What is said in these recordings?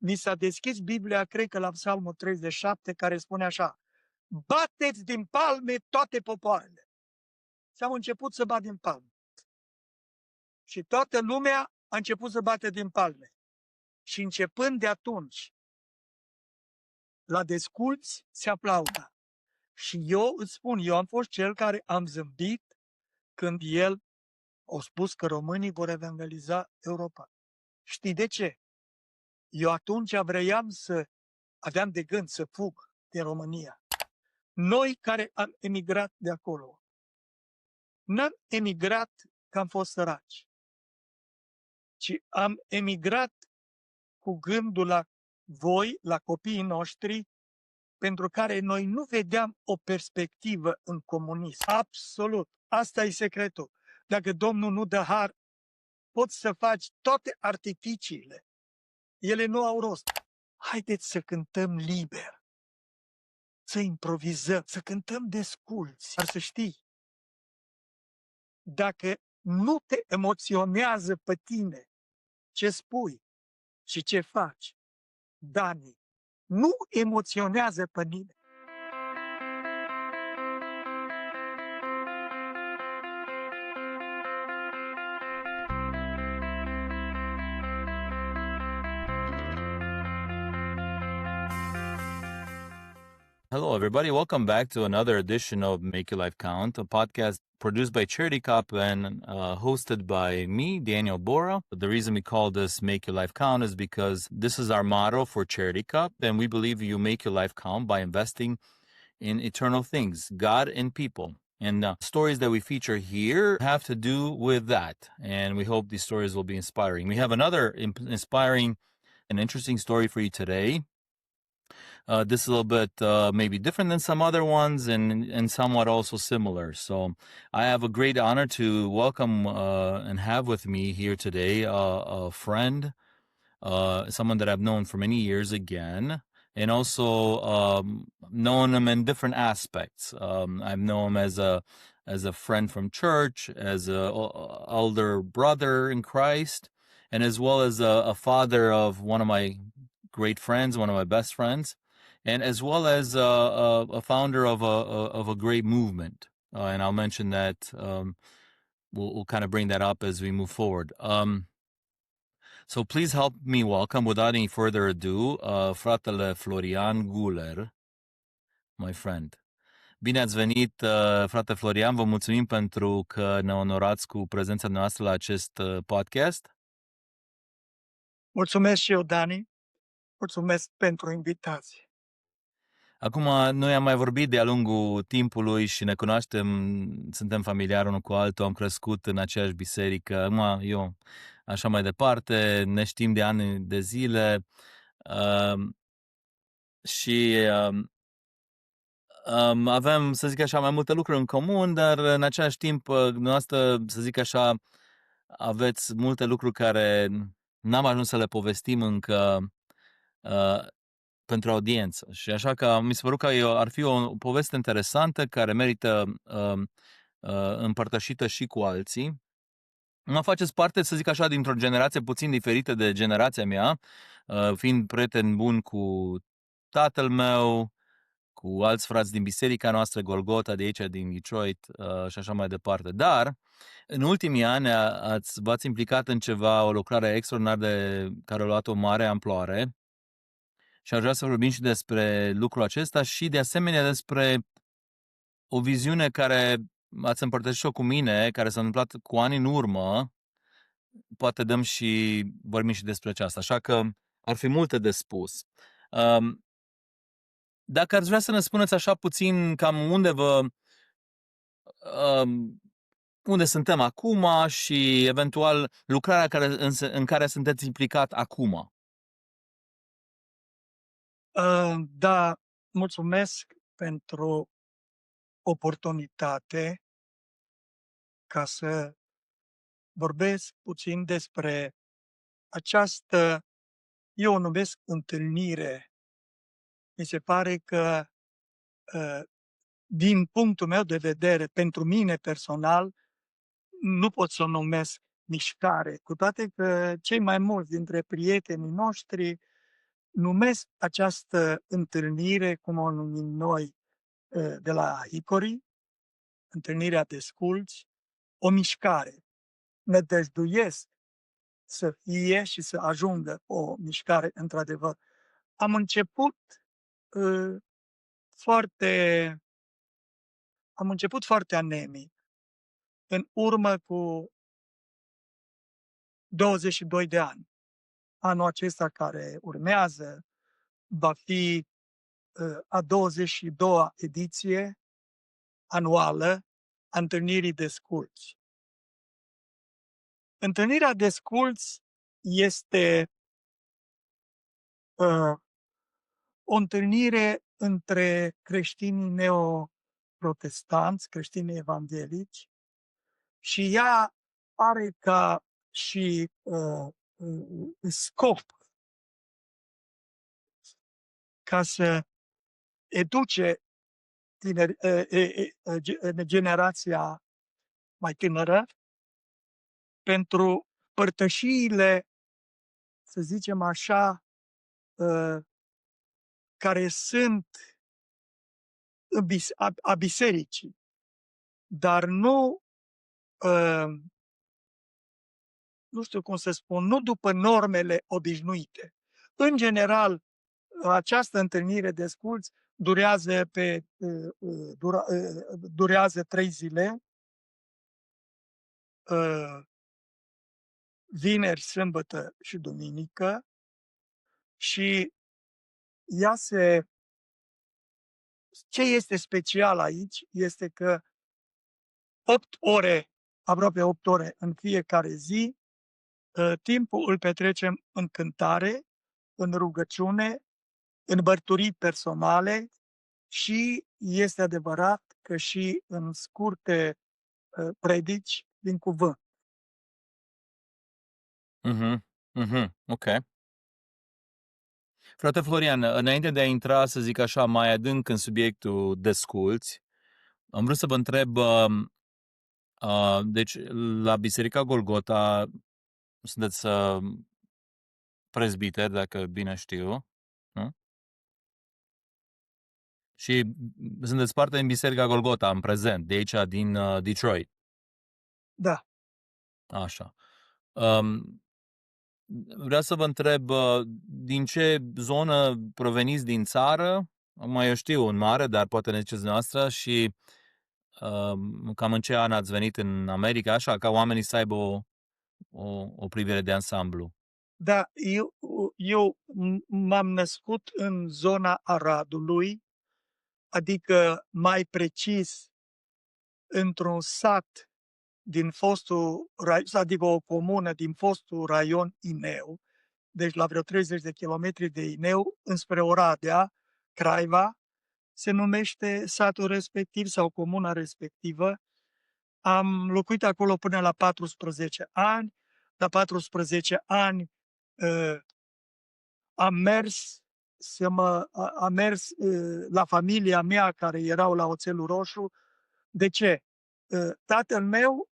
mi s-a deschis Biblia, cred că la Psalmul 37, care spune așa: bateți din palme toate popoarele. Și am început să bat din palme. Și toată lumea a început să bate din palme. Și începând de atunci, la desculți se aplaudă. Și eu îți spun, eu am fost cel care am zâmbit când el a spus că românii vor evangeliza Europa. Știi de ce? Eu atunci aveam de gând să fug din România. Noi care am emigrat de acolo, n-am emigrat că am fost săraci, ci am emigrat cu gândul la voi, la copiii noștri, pentru care noi nu vedeam o perspectivă în comunism. Absolut. Asta e secretul. Dacă Domnul nu dă har, poți să faci toate artificiile. Ele nu au rost. Haideți să cântăm liber, să improvizăm, să cântăm desculți. Dar să știi, dacă nu te emoționează pe tine ce spui și ce faci, Dani, nu emoționează pe nimeni. Hello, everybody. Welcome back to another edition of Make Your Life Count, a podcast produced by Charity Cup and hosted by me, Daniel Bora. The reason we call this Make Your Life Count is because this is our motto for Charity Cup, and we believe you make your life count by investing in eternal things, God and people. And stories that we feature here have to do with that, and we hope these stories will be inspiring. We have another inspiring and interesting story for you today. This is a little bit maybe different than some other ones and somewhat also similar. So I have a great honor to welcome and have with me here today a friend, someone that I've known for many years again, and also known him in different aspects. I've known him as a friend from church, as an elder brother in Christ, and as well as a father of one of my great friends, one of my best friends, and as well as a founder of a great movement. And I'll mention that. We'll kind of bring that up as we move forward. So please help me welcome, without any further ado, fratele Florian Guler, my friend. Bine ați venit, frate Florian, vă mulțumim pentru că ne onorați cu prezența noastră la acest podcast. Mulțumesc și eu, Dani. Mulțumesc pentru invitație. Acum, noi am mai vorbit de-a lungul timpului și ne cunoaștem, suntem familiari unul cu altul, am crescut în aceeași biserică, acum eu așa mai departe, ne știm de ani de zile și avem, să zic așa, mai multe lucruri în comun, dar în același timp, noastră, să zic așa, aveți multe lucruri care n-am ajuns să le povestim încă pentru audiență. Și așa că mi se părut că ar fi o poveste interesantă care merită împărtășită și cu alții. Mă faceți parte, să zic așa, dintr-o generație puțin diferită de generația mea, fiind prieten bun cu tatăl meu, cu alți frați din biserica noastră, Golgota, de aici, din Detroit și așa mai departe. Dar, în ultimii ani, v-ați implicat în ceva, o lucrare extraordinar care a luat o mare amploare. Și aș vrea să vorbim și despre lucrul acesta și, de asemenea, despre o viziune care ați împărtășit-o cu mine, care s-a întâmplat cu ani în urmă. Poate vorbim și despre aceasta. Așa că ar fi multe de spus. Dacă ați vrea să ne spuneți așa puțin cam unde suntem acum și, eventual, lucrarea în care sunteți implicat acum. Da, mulțumesc pentru oportunitate ca să vorbesc puțin despre această, eu o numesc întâlnire. Mi se pare că, din punctul meu de vedere, pentru mine personal, nu pot să o numesc mișcare, cu toate că cei mai mulți dintre prietenii noștri numesc această întâlnire, cum o numim noi de la Hickory, întâlnirea de sculți, o mișcare. Nădăjduiesc să fie și să ajungă o mișcare într-adevăr. Am început foarte anemic. În urmă cu 22 de ani. Anul acesta care urmează va fi a 22-a ediție anuală a întâlnirii de sculți. Întâlnirea de sculți este o întâlnire între creștinii neoprotestanți, creștinii evanghelici, și ea are ca și scop ca să educe generația mai tânără pentru părtășiile, să zicem așa, care sunt a bisericii, dar nu știu cum să spun, nu după normele obișnuite. În general, această întâlnire de sculți durează 3 zile, vineri, sâmbătă și duminică, și ce este special aici este că 8 ore, aproape 8 ore în fiecare zi, timpul îl petrecem în cântare, în rugăciune, în mărturii personale și este adevărat că și în scurte predici din cuvânt. Ok. Frate Florian, înainte de a intra, să zic așa, mai adânc în subiectul desculți, am vrut să vă întreb, deci la Biserica Golgota sunteți prezbiter, dacă bine știu, nu? Și sunteți parte din Biserica Golgota în prezent, de aici, din Detroit. Da. Așa. Vreau să vă întreb, din ce zonă proveniți din țară? Mai eu știu, în mare, dar poate ne ziceți noastră, și cam în ce an ați venit în America, așa, ca oamenii să aibă o privire de ansamblu. Da, eu m-am născut în zona Aradului, adică mai precis într-un sat din fostul, adică o comună din fostul raion Ineu, deci la vreo 30 de kilometri de Ineu, înspre Oradea, Craiova, se numește satul respectiv sau comuna respectivă. Am locuit acolo până la 14 ani. La 14 ani am mers la familia mea care erau la Oțelul Roșu. De ce? Tatăl meu,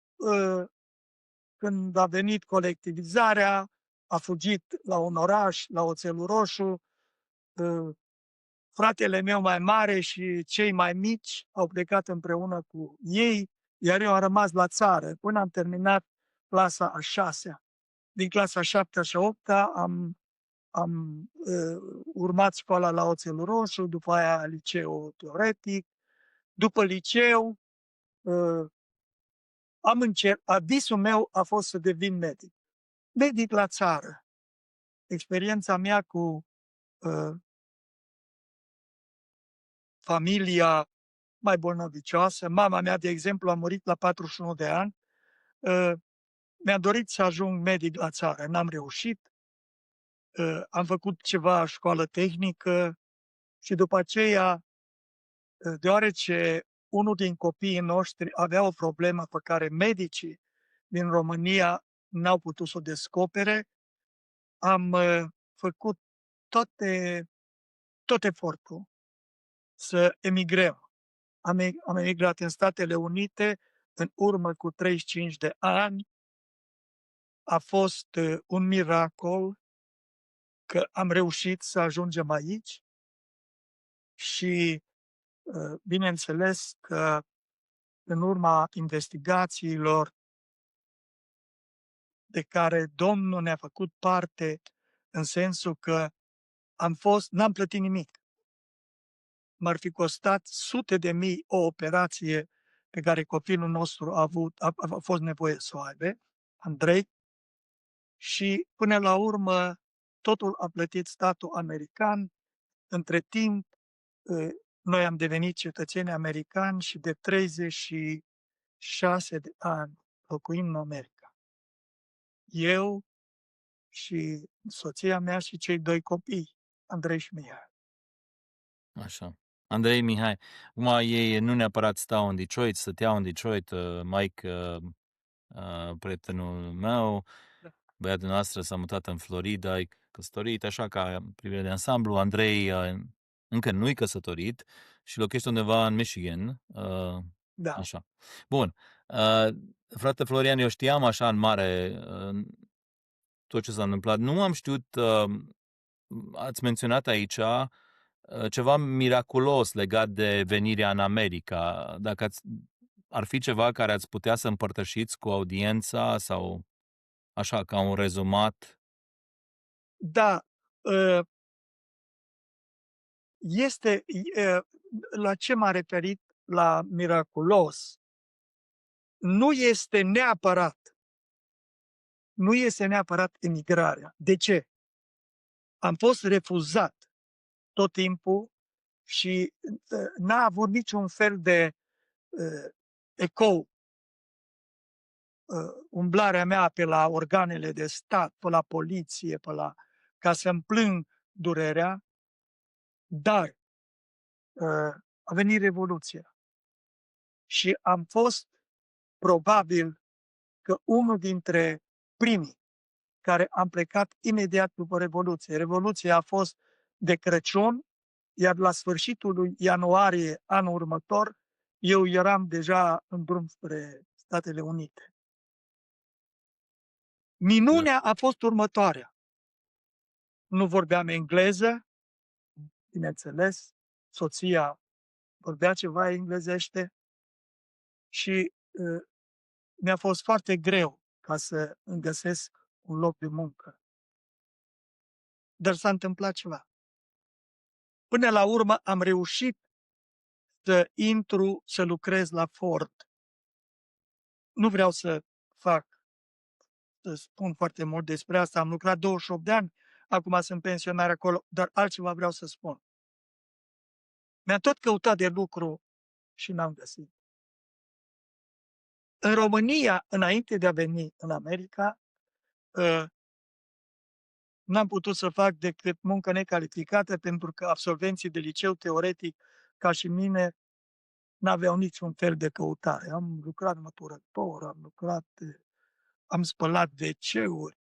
când a venit colectivizarea, a fugit la un oraș, la Oțelul Roșu. Fratele meu mai mare și cei mai mici au plecat împreună cu ei, iar eu am rămas la țară până am terminat clasa a 6-a. Din clasa a 7-a și a 8-a am urmat școala la Oțelul Roșu, după aia liceu teoretic. După liceu, visul meu a fost să devin medic. Medic la țară. Experiența mea cu familia mai bolnăvicioasă. Mama mea, de exemplu, a murit la 41 de ani. Mi-a dorit să ajung medic la țară. N-am reușit. Am făcut ceva școală tehnică și după aceea, deoarece unul din copiii noștri avea o problemă pe care medicii din România n-au putut să o descopere, am făcut tot efortul să emigrăm. Am emigrat în Statele Unite în urmă cu 35 de ani. A fost un miracol că am reușit să ajungem aici și, bineînțeles că în urma investigațiilor de care Domnul ne-a făcut parte, în sensul că n-am plătit nimic. M-ar fi costat sute de mii o operație pe care copilul nostru a fost nevoie să o aibă, Andrei, și până la urmă totul a plătit statul american. Între timp, noi am devenit cetățeni americani și de 36 de ani locuim în America. Eu și soția mea și cei doi copii, Andrei și Mihai. Așa. Andrei, Mihai, acum ei nu neapărat stau în Detroit, stăteau în Detroit, Mike, prietenul meu, Da. băiatul noastră s-a mutat în Florida, e căsătorit, așa ca privire de ansamblu. Andrei încă nu-i căsătorit și locuiește undeva în Michigan. Da. Așa. Bun. Frate Florian, eu știam așa în mare tot ce s-a întâmplat. Nu am știut, ați menționat aici ceva miraculos legat de venirea în America. Dacă ar fi ceva care ați putea să împărtășiți cu audiența sau așa, ca un rezumat? Da, este, la ce m-a referit la miraculos, nu este neapărat emigrarea. De ce? Am fost refuzat tot timpul și n-a avut niciun fel de ecou umblarea mea pe la organele de stat, pe la poliție, ca să-mi plâng durerea, dar a venit Revoluția și am fost probabil că unul dintre primii care am plecat imediat după Revoluție. Revoluția a fost de Crăciun, iar la sfârșitul lui ianuarie anul următor, eu eram deja în drum spre Statele Unite. Minunea a fost următoarea. Nu vorbeam engleză, bineînțeles, soția vorbea ceva englezește și mi-a fost foarte greu ca să îmi găsesc un loc de muncă. Dar s-a întâmplat ceva. Până la urmă am reușit să lucrez la Ford. Nu vreau să spun foarte mult despre asta. Am lucrat 28 de ani, acum sunt pensionar acolo, dar altceva vreau să spun. Mi-am tot căutat de lucru și n-am găsit. În România, înainte de a veni în America, n-am putut să fac decât muncă necalificată, pentru că absolvenții de liceu teoretic, ca și mine, n-aveau niciun fel de căutare. Am lucrat măturător, am spălat WC-uri.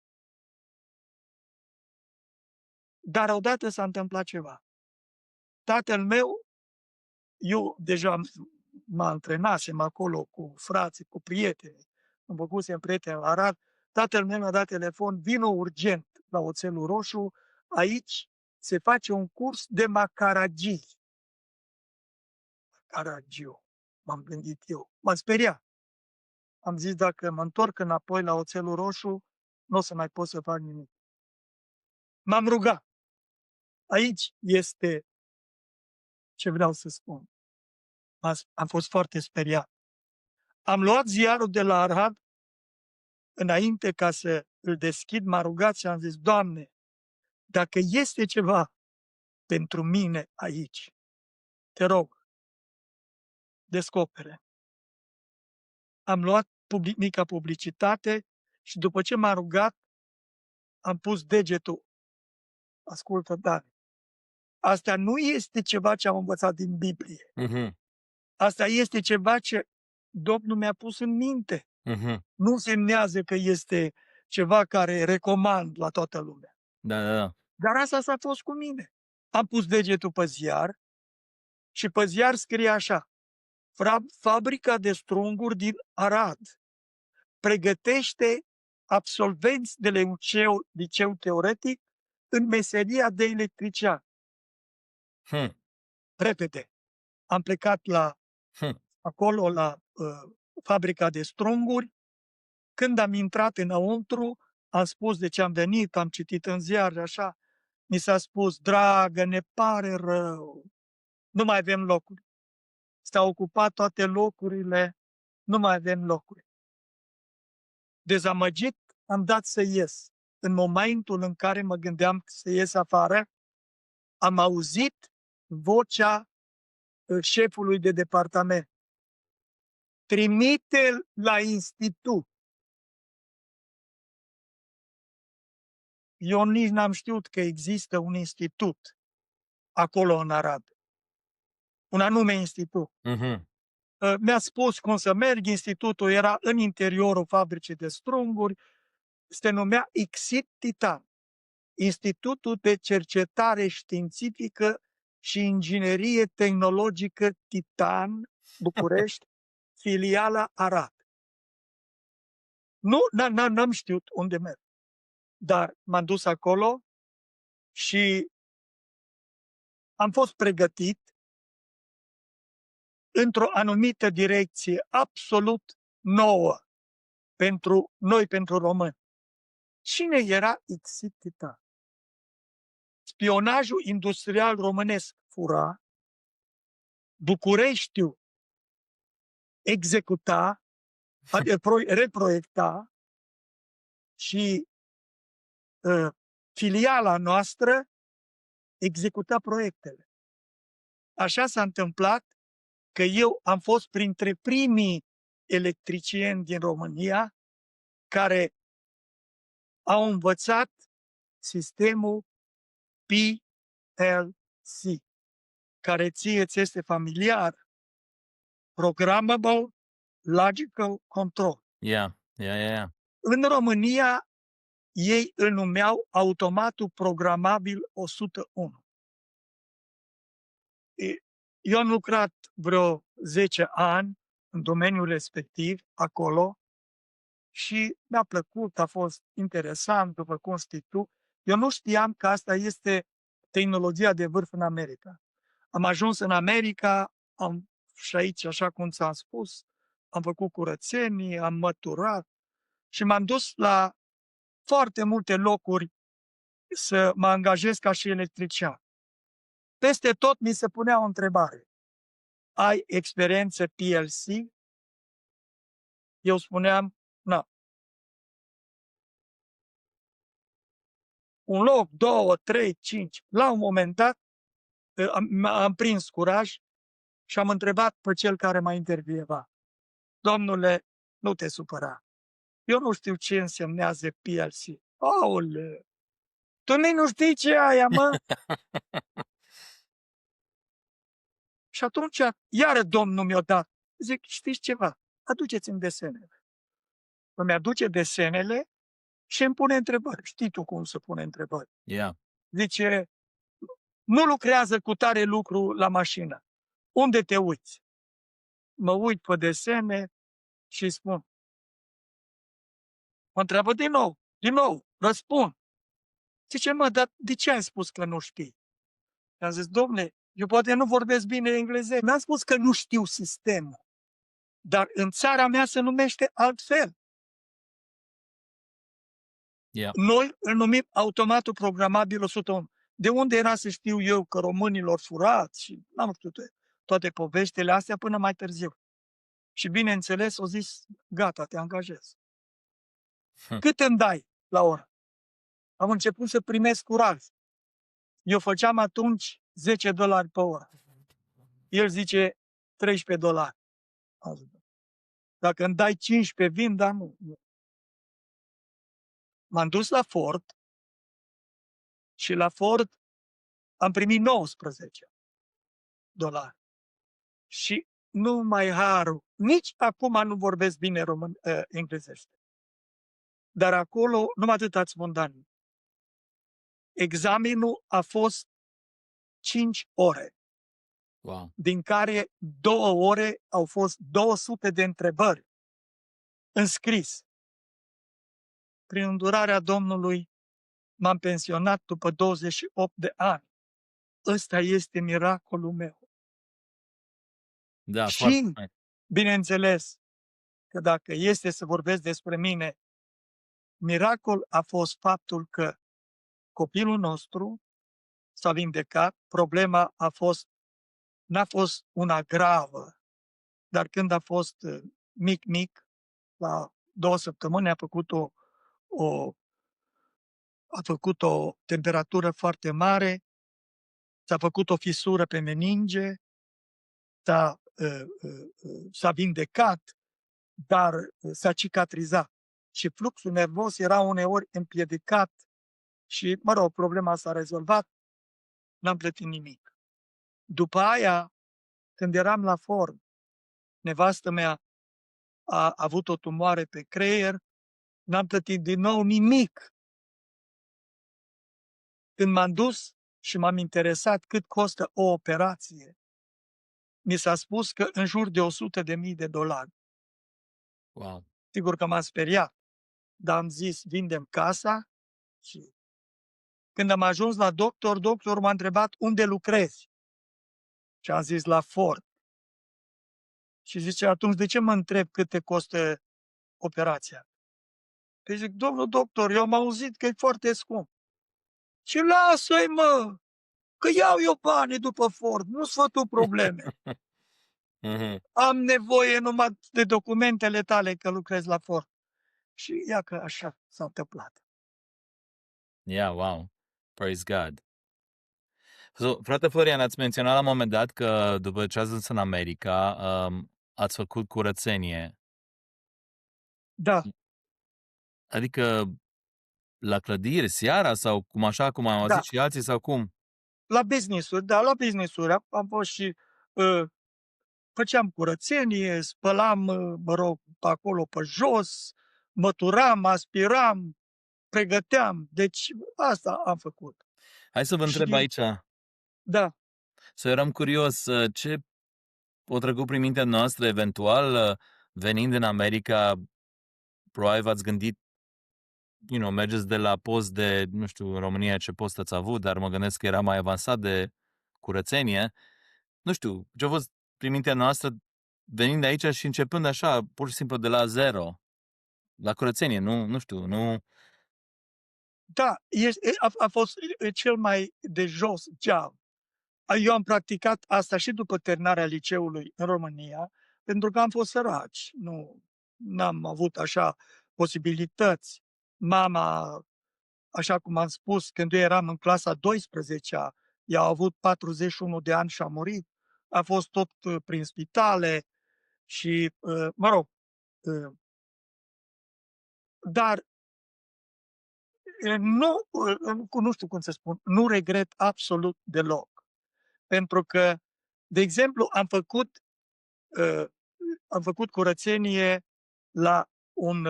Dar odată s-a întâmplat ceva. Tatăl meu, eu deja mă antrenasem acolo cu frații, cu prieteni, îmi făcusem prieteni la Arad, tatăl meu mi-a dat telefon, vino urgent la Oțelul Roșu, aici se face un curs de macaragii. Macaragiu, m-am gândit eu, m-am speriat. Am zis, dacă mă întorc înapoi la Oțelul Roșu, nu o să mai pot să fac nimic. M-am rugat. Aici este ce vreau să spun. Am fost foarte speriat. Am luat ziarul de la Arad, înainte ca să îl deschid, m-am rugat și am zis, Doamne, dacă este ceva pentru mine aici, te rog, descopere. Am luat mica publicitate și după ce m-am rugat, am pus degetul. Ascultă, Dani, asta nu este ceva ce am învățat din Biblie. Asta este ceva ce Domnul mi-a pus în minte. Nu însemnează că este ceva care recomand la toată lumea. Da. Dar asta s-a fost cu mine. Am pus degetul pe ziar și pe ziar scrie așa: Fabrica de strunguri din Arad pregătește absolvenți de liceu teoretic în meseria de electrician. Hmm. Repede, am plecat acolo la fabrica de strunguri. Când am intrat înăuntru, am spus de ce am venit, am citit în ziar, așa, mi s-a spus, dragă, ne pare rău, nu mai avem locuri. S-au ocupat toate locurile, nu mai avem locuri. Dezamăgit, am dat să ies. În momentul în care mă gândeam să ies afară, am auzit vocea șefului de departament. Trimite-l la institut. Eu nici n-am știut că există un institut acolo în Arad. Un anume institut. Mm-hmm. Mi-a spus cum să merg, institutul era în interiorul fabricii de strunguri, se numea ICSIT Titan, Institutul de Cercetare Științifică și Inginerie Tehnologică Titan, București, filiala Arad. Nu, n-am știut unde merg, dar m-am dus acolo și am fost pregătit într-o anumită direcție absolut nouă pentru noi, pentru români. Cine era ICSIT Titan? Spionajul industrial românesc fura, Bucureștiul executa, reproiecta și filiala noastră executa proiectele. Așa s-a întâmplat că eu am fost printre primii electricieni din România care au învățat sistemul PLC, care ție-ți este familiar, Programmable Logical Control. Yeah. În România, ei îl numeau automatul programabil 101. Eu am lucrat vreo 10 ani în domeniul respectiv, acolo, și mi-a plăcut, a fost interesant, după cum știi tu. Eu nu știam că asta este tehnologia de vârf în America. Am ajuns în America, și aici, așa cum ți-am spus, am făcut curățenii, am măturat și m-am dus la foarte multe locuri să mă angajez ca și electrician. Peste tot mi se punea o întrebare. Ai experiență PLC? Eu spuneam, nu. Un loc, 2, 3, 5. La un moment dat am prins curaj și am întrebat pe cel care m-a intervievat. Domnule, nu te supăra. Eu nu știu ce însemnează PLC. Aole! Tu nici nu știi ce e aia, mă? Și atunci, iară Domnul mi-a dat. Zic, știți ceva? Aduceți-mi desenele. Îmi aduce desenele și îmi pune întrebări. Știi tu cum să pune întrebări. Yeah. Zice, nu lucrează cu tare lucru la mașină. Unde te uiți? Mă uit pe desene și spun. Mă întreabă din nou, răspund. Zice, mă, dar de ce ai spus că nu știi? I-am zis, domne, eu poate nu vorbesc bine engleză. Mi-am spus că nu știu sistemul. Dar în țara mea se numește altfel. Yeah. Noi îl numim automatul programabil 101. De unde era să știu eu că românilor furați și n-am știut toate poveștile astea până mai târziu. Și bineînțeles, au zis, gata, te angajez. Cât îmi dai la oră? Am început să primesc curaj. Eu făceam atunci $10 pe oră. El zice $13. Dacă îmi dai 15, vin, dar nu. M-am dus la Ford și la Ford am primit $19. Și nu mai harul. Nici acum nu vorbesc bine englezește. Dar acolo, numai atât ați spun, Dani. Examenul a fost 5 ore. Wow. Din care 2 ore au fost 200 de întrebări înscris. Prin îndurarea Domnului m-am pensionat după 28 de ani. Ăsta este miracolul meu. Da, foarte Și, fain. bineînțeles, că dacă este să vorbesc despre mine, miracol a fost faptul că copilul nostru s-a vindecat, problema n-a fost una gravă, dar când a fost mic, la 2 săptămâni a făcut o temperatură foarte mare, s-a făcut o fisură pe meninge, s-a vindecat, dar s-a cicatrizat. Și fluxul nervos era uneori împiedicat și, mă rog, problema s-a rezolvat, n-am plătit nimic. După aia, când eram la form, nevastă mea a avut o tumoare pe creier, n-am plătit din nou nimic. Când m-am dus și m-am interesat cât costă o operație, mi s-a spus că în jur de $100.000. Wow. Sigur că m-am speriat, dar am zis, vindem casa și când am ajuns la doctorul m-a întrebat unde lucrezi. Și am zis la Ford. Și zice, atunci de ce mă întreb cât te costă operația? Păi zic, domnul doctor, eu am auzit că e foarte scump. Și lasă-i, mă, că iau eu banii după Ford, nu-ți fă tu probleme. Mhm. Am nevoie numai de documentele tale că lucrezi la Ford. Și ia că așa s-a întâmplat. Yeah, wow. Praise God. So, frate Florian, ați menționat la un moment dat că după ce ați ajuns în America, ați făcut curățenie. Da, Adică la clădiri, seara sau cum am auzit da, și alții sau cum? la business-uri, da, la business-uri. Am fost și făceam curățenie, spălam, mă rog, pe acolo, pe jos, măturam, aspiram, pregăteam. Deci asta am făcut. Hai să vă întreb Și, aici, da, să eram curios, ce o trecut prin mintea noastră, eventual, venind în America, probabil v-ați gândit, mergeți de la post de, nu știu, în România ce post ați avut, dar mă gândesc că era mai avansat de curățenie. Nu știu, ce a fost prin mintea noastră venind de aici și începând așa, pur și simplu de la zero, la curățenie, nu știu, nu... da, a fost cel mai de jos job. Eu am practicat asta și după terminarea liceului în România, pentru că am fost săraci. N-am avut așa posibilități. Mama, așa cum am spus, când eu eram în clasa 12-a, ea a avut 41 de ani și a murit. A fost tot prin spitale și, mă rog, dar nu știu cum să spun, nu regret absolut deloc. Pentru că, de exemplu, am făcut curățenie la un,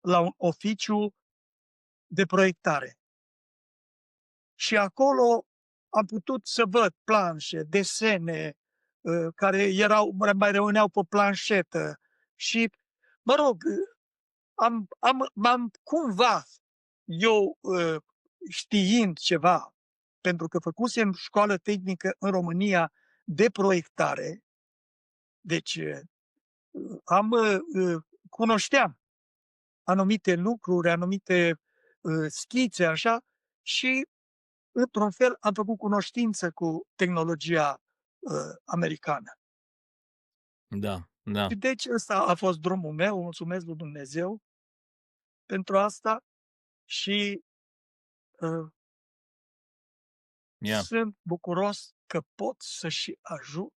la un oficiu de proiectare. Și acolo am putut să văd planșe, desene, care mai rămâneau pe planșetă. Și, mă rog, m-am cumva, eu știind ceva, pentru că făcusem școală tehnică în România de proiectare, deci cunoșteam anumite lucruri, anumite schițe, așa, și într-un fel am făcut cunoștință cu tehnologia americană. Da, da, Și deci ăsta a fost drumul meu, mulțumesc lui Dumnezeu pentru asta și uh, yeah, sunt bucuros că pot să și ajut.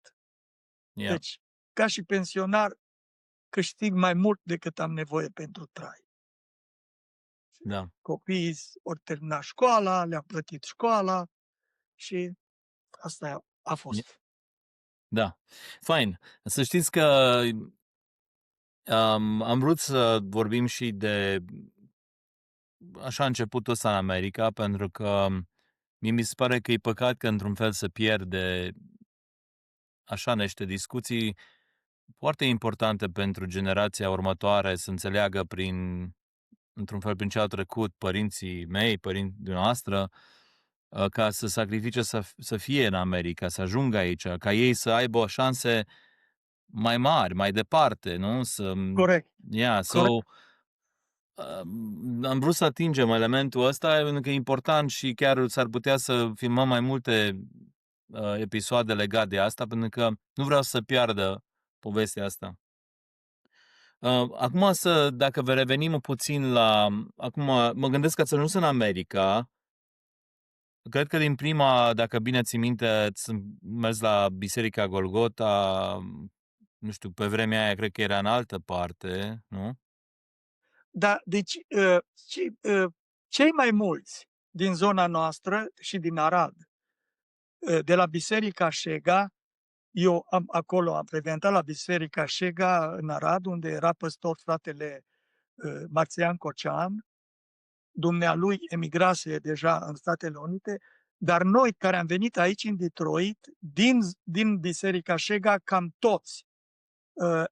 yeah, Deci, ca și pensionar, câștig mai mult decât am nevoie pentru trai. da. Copiii ori termina școala, le-am plătit școala și asta a fost. Da, fain. Să știți că am vrut să vorbim și de așa începutul ăsta în America, pentru că mie mi se pare că e păcat că într-un fel se pierde așa niște discuții foarte importante pentru generația următoare să înțeleagă prin într-un fel prin ce au trecut părinții mei, părinții noastră, ca să sacrifice să fie în America, să ajungă aici, ca ei să aibă șanse mai mari, mai departe, nu? Corect, Yeah, corect. so am vrut să atingem elementul ăsta pentru că e important și chiar s-ar putea să filmăm mai multe episoade legate de asta, pentru că nu vreau să piardă povestea asta. Acum dacă revenim puțin la... Acum mă gândesc că ați ajuns în America. Cred că din prima, dacă bine ții minte, ați mers la Biserica Golgota, nu știu, pe vremea aia cred că era în altă parte, nu? Da, deci cei mai mulți din zona noastră și din Arad, de la Biserica Șega, eu am frecventat la Biserica Șega în Arad, unde era păstor fratele Marțian Cocean. Dumnealui emigrase deja în Statele Unite, dar noi care am venit aici în Detroit, din Biserica Șega, cam toți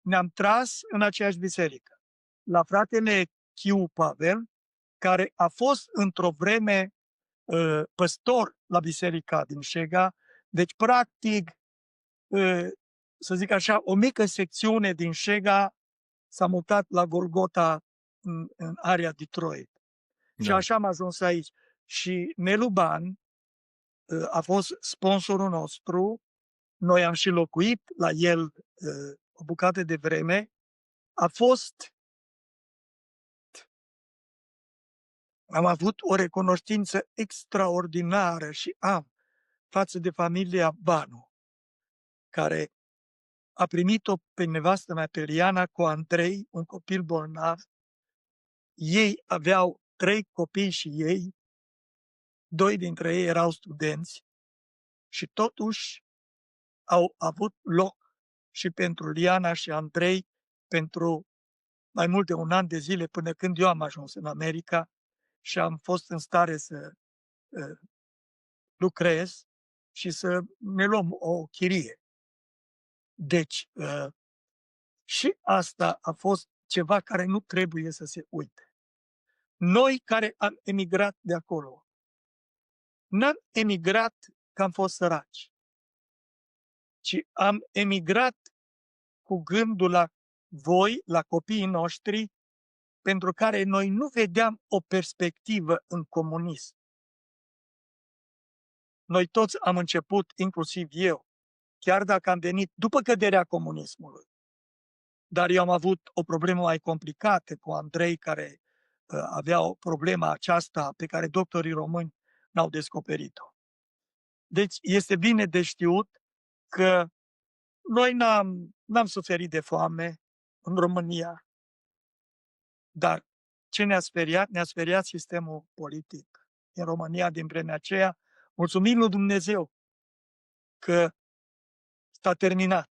ne-am tras în aceeași biserică. La fratele Chiu Pavel, care a fost într-o vreme păstor la biserica din Șega, deci practic, să zic așa, o mică secțiune din Șega s-a mutat la Golgota în area Detroit. Și Da. așa am ajuns aici. Și Nelu Ban a fost sponsorul nostru, noi am și locuit la el o bucată de vreme, am avut o recunoștință extraordinară și am față de familia Banu, care a primit-o pe nevastă mea, pe Liana, cu Andrei, un copil bolnav. Ei aveau 3 copii și ei, 2 dintre ei erau studenți și totuși au avut loc și pentru Liana și Andrei pentru mai mult de 1 an de zile până când eu am ajuns în America și am fost în stare să lucrez și să ne luăm o chirie. Deci, și asta a fost ceva care nu trebuie să se uite. Noi care am emigrat de acolo, n-am emigrat că am fost săraci, ci am emigrat cu gândul la voi, la copiii noștri, pentru care noi nu vedeam o perspectivă în comunism. Noi toți am început, inclusiv eu, chiar dacă am venit după căderea comunismului. Dar eu am avut o problemă mai complicată cu Andrei, care avea o problemă aceasta pe care doctorii români n-au descoperit-o. Deci este bine de știut că noi n-am suferit de foame în România, dar ce ne-a speriat? Ne-a speriat sistemul politic în România din vremea aceea. Mulțumim lui Dumnezeu că s-a terminat.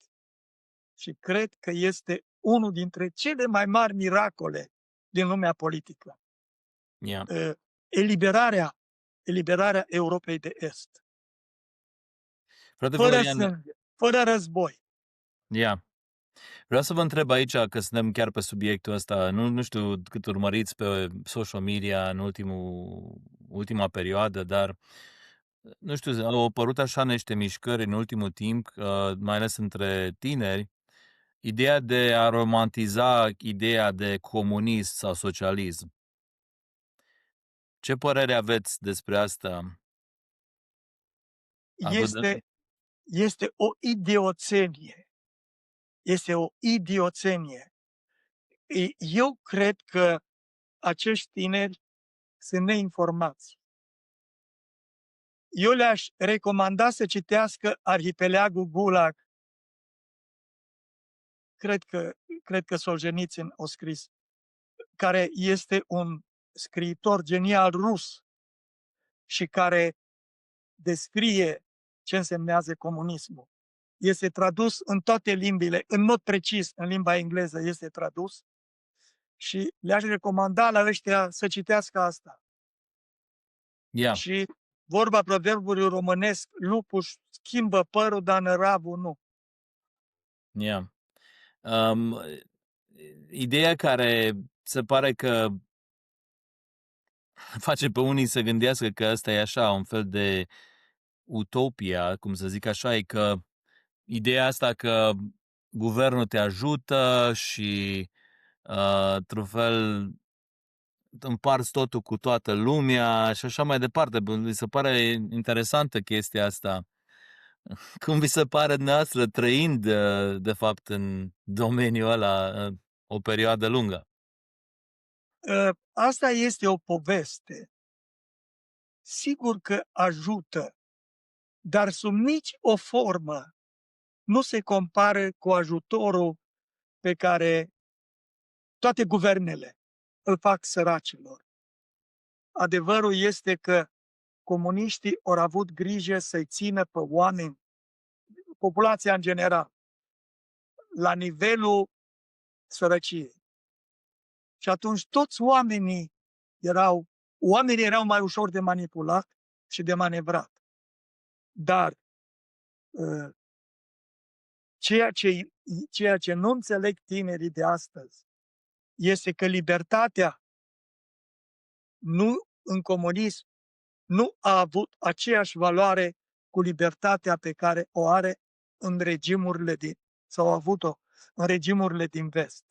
Și cred că este unul dintre cele mai mari miracole din lumea politică. Yeah. Eliberarea Europei de Est. Frate Fără Valerian, sânge, fără război. yeah. Vreau să vă întreb aici, că suntem chiar pe subiectul ăsta, nu știu cât urmăriți pe social media în ultima perioadă, dar nu știu, au apărut așa niște mișcări în ultimul timp, mai ales între tineri, ideea de a romantiza ideea de comunism sau socialism. Ce părere aveți despre asta? Este o idioțenie. Este o idioțenie. Eu cred că acești tineri sunt neinformați. Eu le-aș recomanda să citească Arhipelagul Gulag. Cred că Solzhenitsyn o scris, care este un scriitor genial rus și care descrie ce însemnează comunismul. Este tradus în toate limbile, în mod precis, în limba engleză este tradus și le-aș recomanda la ăștia să citească asta. Yeah. Și vorba proverbului românesc, lupul schimbă părul, dar năravul nu. Yeah. Ideea care se pare că face pe unii să gândească că ăsta e așa, un fel de utopia, cum să zic așa, e că ideea asta că guvernul te ajută și într-un fel împarți totul cu toată lumea și așa mai departe. Mi se pare interesantă chestia asta. Cum vi se pare dumneavoastră trăind, de fapt, în domeniul ăla o perioadă lungă? Asta este o poveste. Sigur că ajută, dar sub nici o formă nu se compară cu ajutorul pe care toate guvernele îl fac săracilor. Adevărul este că comuniștii au avut grijă să-i țină pe oameni, populația în general, la nivelul sărăciei. Și atunci toți oamenii erau mai ușor de manipulat și de manevrat. Dar ceea ce nu înțeleg tinerii de astăzi este că libertatea în comunism nu a avut aceeași valoare cu libertatea pe care o are în regimurile sau a avut-o în regimurile din vest.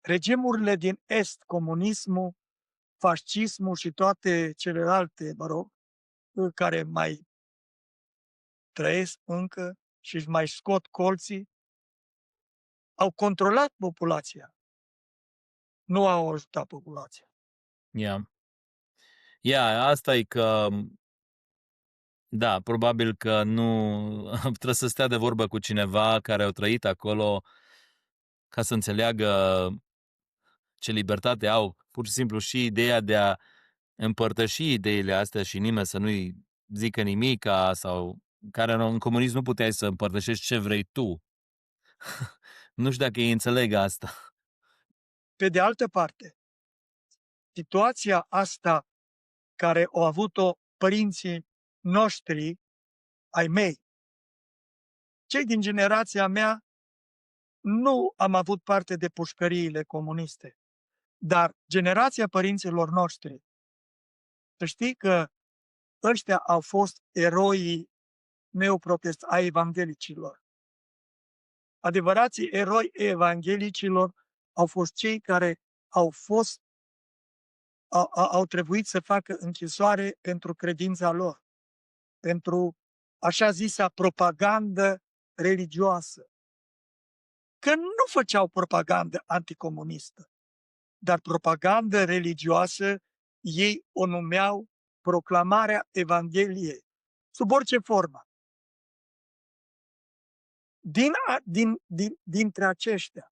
Regimurile din est, comunismul, fascismul și toate celelalte, care mai trăiesc încă și își mai scot colții, au controlat populația. Nu au ajutat populația. Asta e că, da, probabil că nu trebuie să stea de vorbă cu cineva care a trăit acolo ca să înțeleagă ce libertate au. Pur și simplu și ideea de a împărtăși ideile astea și nimeni să nu-i zică nimica sau care în comunism nu puteai să împărtășești ce vrei tu. Nu știu dacă ei înțeleg asta. Pe de altă parte, situația asta care au avut-o părinții noștri, ai mei, cei din generația mea, nu am avut parte de pușcăriile comuniste, dar generația părinților noștri, să știi că ăștia au fost eroii ai evanghelicilor. Adevărații eroi evanghelicilor au fost cei care au trebuit să facă închisoare pentru credința lor, pentru așa zisa propagandă religioasă. Că nu făceau propagandă anticomunistă, dar propagandă religioasă ei o numeau proclamarea Evangheliei, sub orice formă. Dintre aceștia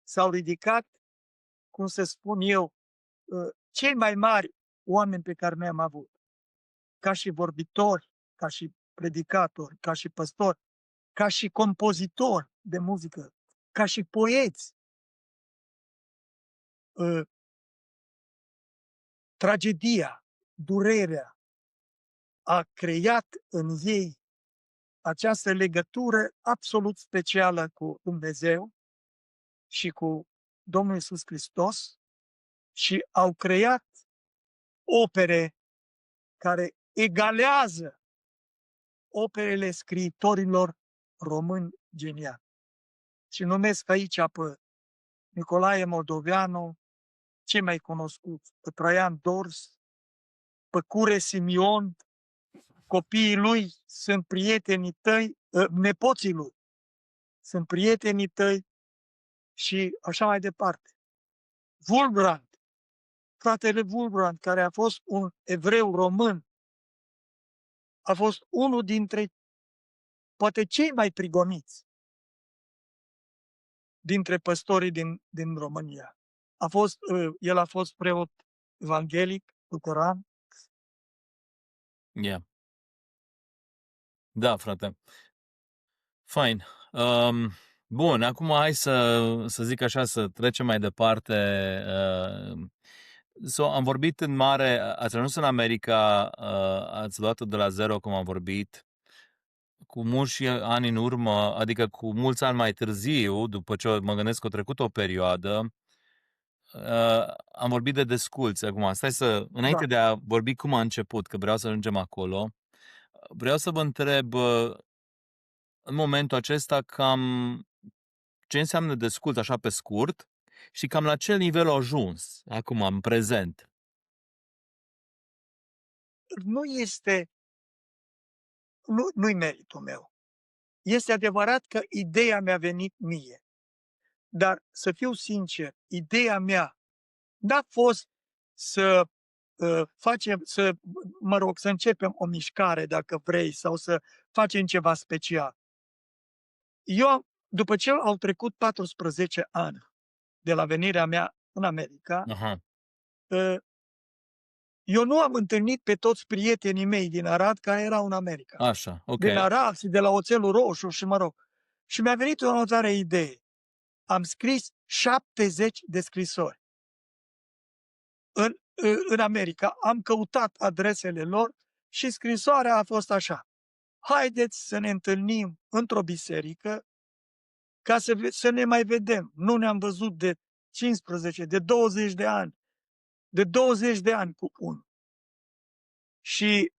s-au ridicat, cum să spun eu, cei mai mari oameni pe care noi am avut, ca și vorbitori, ca și predicatori, ca și păstori, ca și compozitori de muzică, ca și poeți. Tragedia, durerea a creat în ei această legătură absolut specială cu Dumnezeu și cu Domnul Iisus Hristos și au creat opere care egalează operele scriitorilor români geniali. Și numesc aici pe Nicolae Moldoveanu, cei mai cunoscuți, pe Traian Dors, pe Cure Simion, copiii lui sunt prietenii tăi, nepoții lui sunt prietenii tăi și așa mai departe. Wulfbrand, fratele Wulfbrand, care a fost un evreu român, a fost unul dintre poate cei mai prigoniți dintre păstorii din România. El a fost preot evanghelic, luteran. Da, frate. Fine. Bun, acum hai să zic așa, să trecem mai departe. Am vorbit în mare, ați ajuns în America, ați luat-o de la zero, cum am vorbit, cu mulți ani în urmă, adică cu mulți ani mai târziu, după ce mă gândesc că a trecut o perioadă, am vorbit de desculți acum. Înainte Da. de a vorbi cum a început, că vreau să ajungem acolo, vreau să vă întreb în momentul acesta cam ce înseamnă desculți așa pe scurt și cam la ce nivel a ajuns acum, în prezent. Nu-i meritul meu. Este adevărat că ideea mi-a venit mie. Dar, să fiu sincer, ideea mea n-a fost să să începem o mișcare, dacă vrei, sau să facem ceva special. Eu, după ce au trecut 14 ani de la venirea mea în America, Aha. eu nu am întâlnit pe toți prietenii mei din Arad care erau în America. Așa, ok. Din Arad și de la Oțelul Roșu și mă rog. Și mi-a venit o următoare idee. Am scris 70 de scrisori în America, am căutat adresele lor și scrisoarea a fost așa: haideți să ne întâlnim într-o biserică ca să ne mai vedem. Nu ne-am văzut de 15, de 20 de ani, de 20 de ani cu unul. Și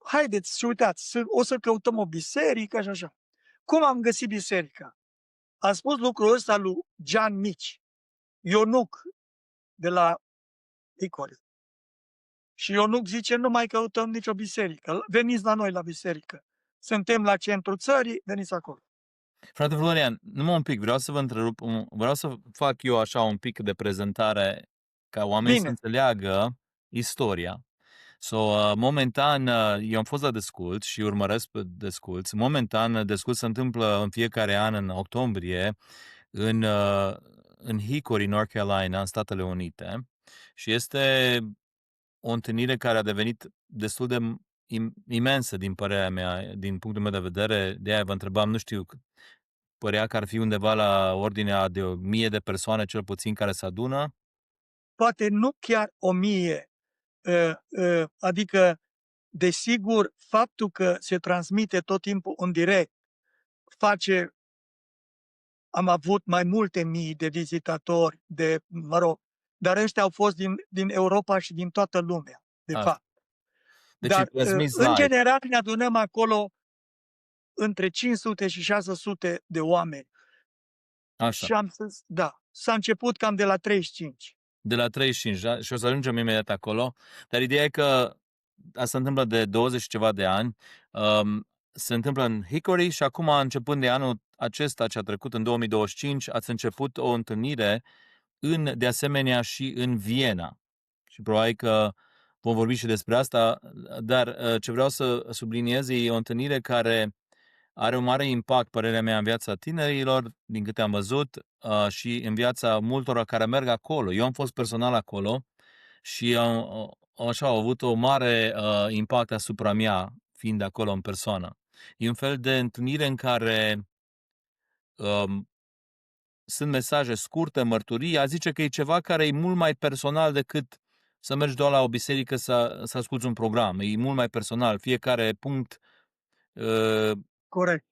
haideți și uitați, o să căutăm o biserică și așa. Cum am găsit biserica? A spus lucrul ăsta lui Gian Mici, Ionuc, de la Hickory. Și Ionuc zice, nu mai căutăm nicio biserică. Veniți la noi la biserică. Suntem la centrul țării, veniți acolo. Frate Florian, numai un pic, vreau să vă întrerup, vreau să fac eu așa un pic de prezentare ca oamenii să înțeleagă istoria. Momentan, eu am fost la Desculți și urmăresc pe Desculți. Momentan, Desculți se întâmplă în fiecare an, în octombrie, în Hickory, North Carolina, în Statele Unite. Și este o întâlnire care a devenit destul de imensă, din părerea mea, din punctul meu de vedere. De-aia vă întrebam, nu știu, părea că ar fi undeva la ordinea de 1000 de persoane, cel puțin, care se adună. Poate nu chiar 1000, adică, desigur, faptul că se transmite tot timpul în direct am avut mai multe mii de vizitatori, dar ăștia au fost din Europa și din toată lumea, de fapt. Deci dar, în general, ne adunăm acolo între 500 și 600 de oameni. Așa. Și am spus, da, s-a început cam de la 35. De la 35, da? Și o să ajungem imediat acolo. Dar ideea e că asta se întâmplă de 20 și ceva de ani. Se întâmplă în Hickory și acum, începând de anul acesta ce a trecut, în 2025, ați început o întâlnire de asemenea și în Viena. Și probabil că vom vorbi și despre asta, dar ce vreau să subliniez e o întâlnire care are un mare impact, părerea mea, în viața tinerilor, din câte am văzut, și în viața multora care merg acolo. Eu am fost personal acolo și așa au avut o mare impact asupra mea, fiind acolo în persoană. E un fel de întâlnire în care sunt mesaje scurte, mărturii. A zice că e ceva care e mult mai personal decât să mergi doar la o biserică să asculți un program. E mult mai personal. Fiecare punct corect.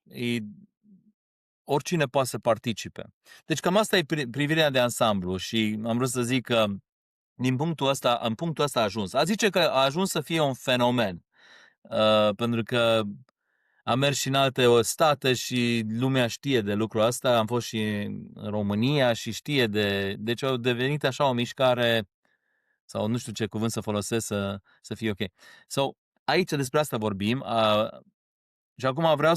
Oricine poate să participe. Deci cam asta e privirea de ansamblu și am vrut să zic că în punctul ăsta a ajuns. A zice că a ajuns să fie un fenomen. Pentru că am mers și în alte state și lumea știe de lucrul ăsta. Am fost și în România și știe deci au devenit așa o mișcare, sau nu știu ce cuvânt să folosesc să fie ok. Aici despre asta vorbim. Și acum vreau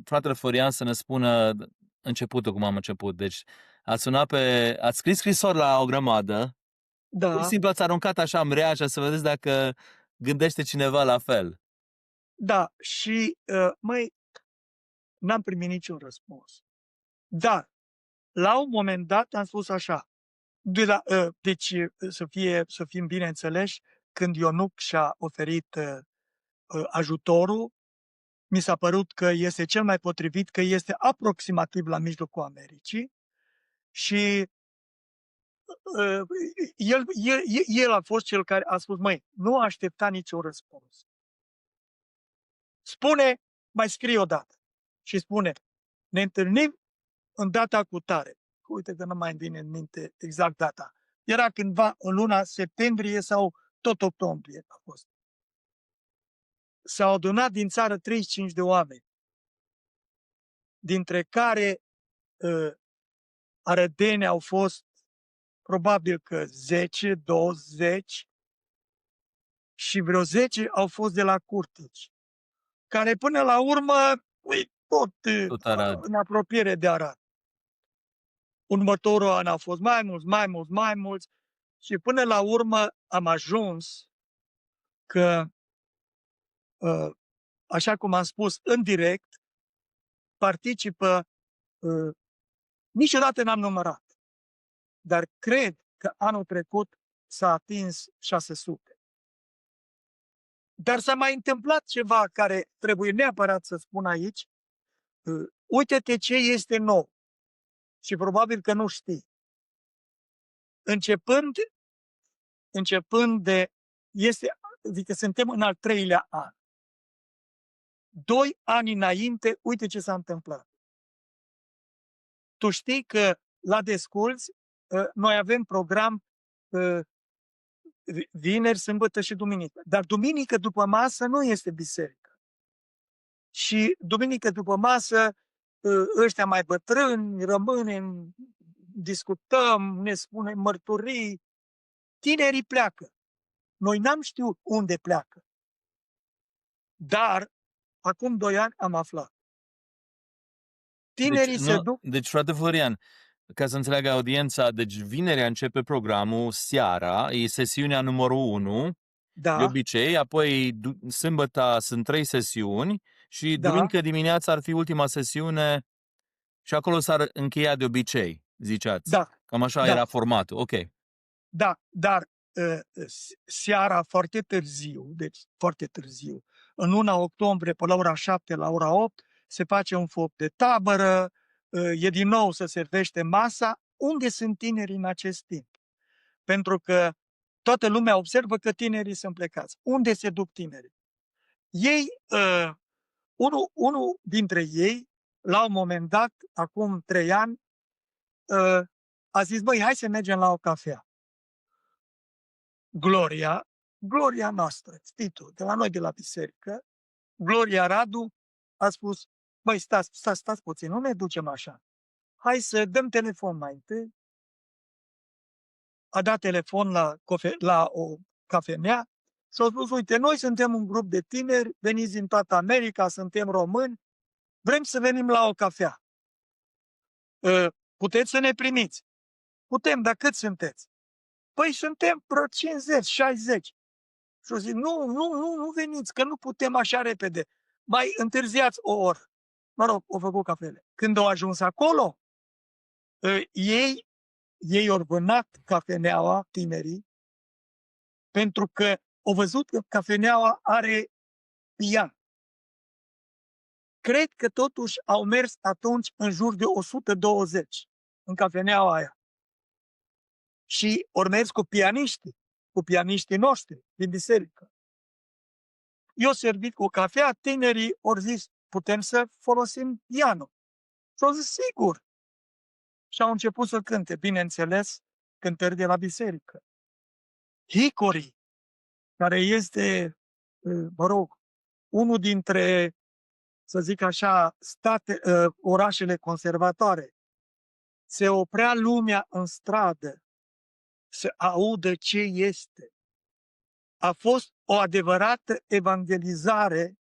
fratele Florian să ne spună începutul, cum am început. Deci ați scris scrisori la o grămadă. Da. Pur și simplu ați aruncat așa în mreaja să vedeți dacă gândește cineva la fel. Da, și n-am primit niciun răspuns. Dar, la un moment dat am spus așa, deci să fim bine înțeleși, când Ionuc și-a oferit ajutorul, mi s-a părut că este cel mai potrivit, că este aproximativ la mijlocul Americii și el a fost cel care a spus, măi, nu aștepta niciun răspuns. Spune, mai scrie odată și spune, ne întâlnim în data cutare. Uite că nu mai vine în minte exact data. Era cândva în luna septembrie sau tot octombrie a fost. S-au adunat din țară 35 de oameni, dintre care arădeni au fost probabil că 10, 20 și vreo 10 au fost de la Curtici, care până la urmă tot Tot Arad. în apropiere de Arad. Următorul an au fost mai mulți și până la urmă am ajuns că, așa cum am spus, în direct participă, niciodată n-am numărat, dar cred că anul trecut s-a atins 600. Dar s-a mai întâmplat ceva care trebuie neapărat să spun aici. Uite-te ce este nou și probabil că nu știi. Începând de, adică suntem în al 3-lea an. 2 ani înainte, uite ce s-a întâmplat. Tu știi că la Desculți noi avem program vineri, sâmbătă și duminică. Dar duminică după masă nu este biserică. Și duminică după masă ăștia mai bătrâni rămânem, discutăm, ne spunem mărturii, tinerii pleacă. Noi n-am știut unde pleacă. Dar acum 2 ani am aflat. Tinerii se duc. Deci, frate Florian, ca să înțeleagă audiența, deci vinerea începe programul, seara, e sesiunea numărul 1, Da, de obicei, apoi sâmbătă sunt 3 sesiuni și Da. duminică dimineața ar fi ultima sesiune și acolo s-ar încheia de obicei, ziceați. da, Cam așa da. era formatul, ok. da, dar seara foarte târziu, deci foarte târziu, în luna octombrie, pe la ora 7, la ora 8, se face un foc de tabără, e din nou să servește masa. Unde sunt tinerii în acest timp? Pentru că toată lumea observă că tinerii sunt plecați. Unde se duc tinerii? Ei, unul dintre ei, la un moment dat, acum 3 ani, a zis, băi, hai să mergem la o cafea. Gloria noastră, știi tu, de la noi de la biserică, Gloria Radu a spus, băi, stați puțin, nu ne ducem așa. Hai să dăm telefon mai întâi. A dat telefon la o cafenea și a spus, uite, noi suntem un grup de tineri, veniți din toată America, suntem români, vrem să venim la o cafea. Puteți să ne primiți? Putem, dar cât sunteți? Păi suntem vreo 50, 60. Și-o zic, nu veniți, că nu putem așa repede. Mai întârziați o oră. Mă rog, au făcut cafele. Când au ajuns acolo, ei au vânat cafeneaua, tinerii, pentru că au văzut că cafeneaua are pian. Cred că totuși au mers atunci în jur de 120 în cafeneaua aia. Și au mers cu pianiștii noștri din biserică. Eu servit cu cafea, tinerii au zis, putem să folosim pianul. Și au zis, sigur. Și au început să cânte, bineînțeles, cântări de la biserică. Hickory, care este, unul dintre, să zic așa, orașele conservatoare, se oprea lumea în stradă să audă ce este. A fost o adevărată evangelizare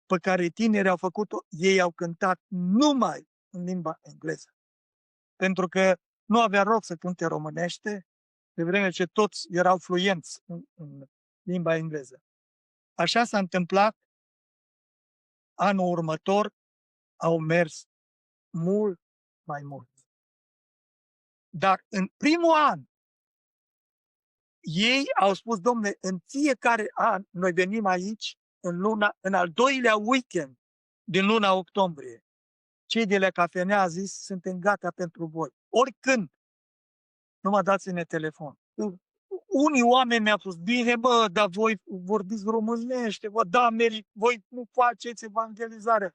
pe care tinerii au făcut-o. Ei au cântat numai în limba engleză. Pentru că nu avea rost să cânte românește, de vreme ce toți erau fluenți în limba engleză. Așa s-a întâmplat. Anul următor au mers mult mai mult. Dar în primul an, ei au spus, dom'le, în fiecare an noi venim aici în al 2-lea weekend din luna octombrie. Cei de la cafenea a zis, suntem gata pentru voi. Oricând, numai dați-ne telefon. Unii oameni mi-au spus, bine bă, dar voi vorbiți românește, bă, da, voi nu faceți evangelizare.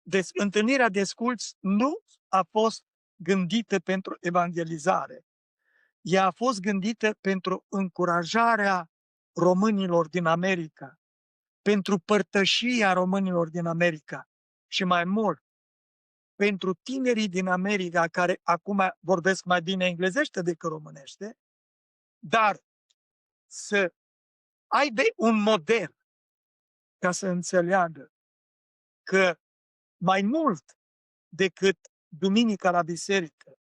Deci, întâlnirea de sculți nu a fost gândită pentru evangelizare. Ea a fost gândită pentru încurajarea românilor din America, pentru părtășia românilor din America și mai mult, pentru tinerii din America care acum vorbesc mai bine englezește decât românește, dar să aibă un model ca să înțeleagă că mai mult decât duminica la biserică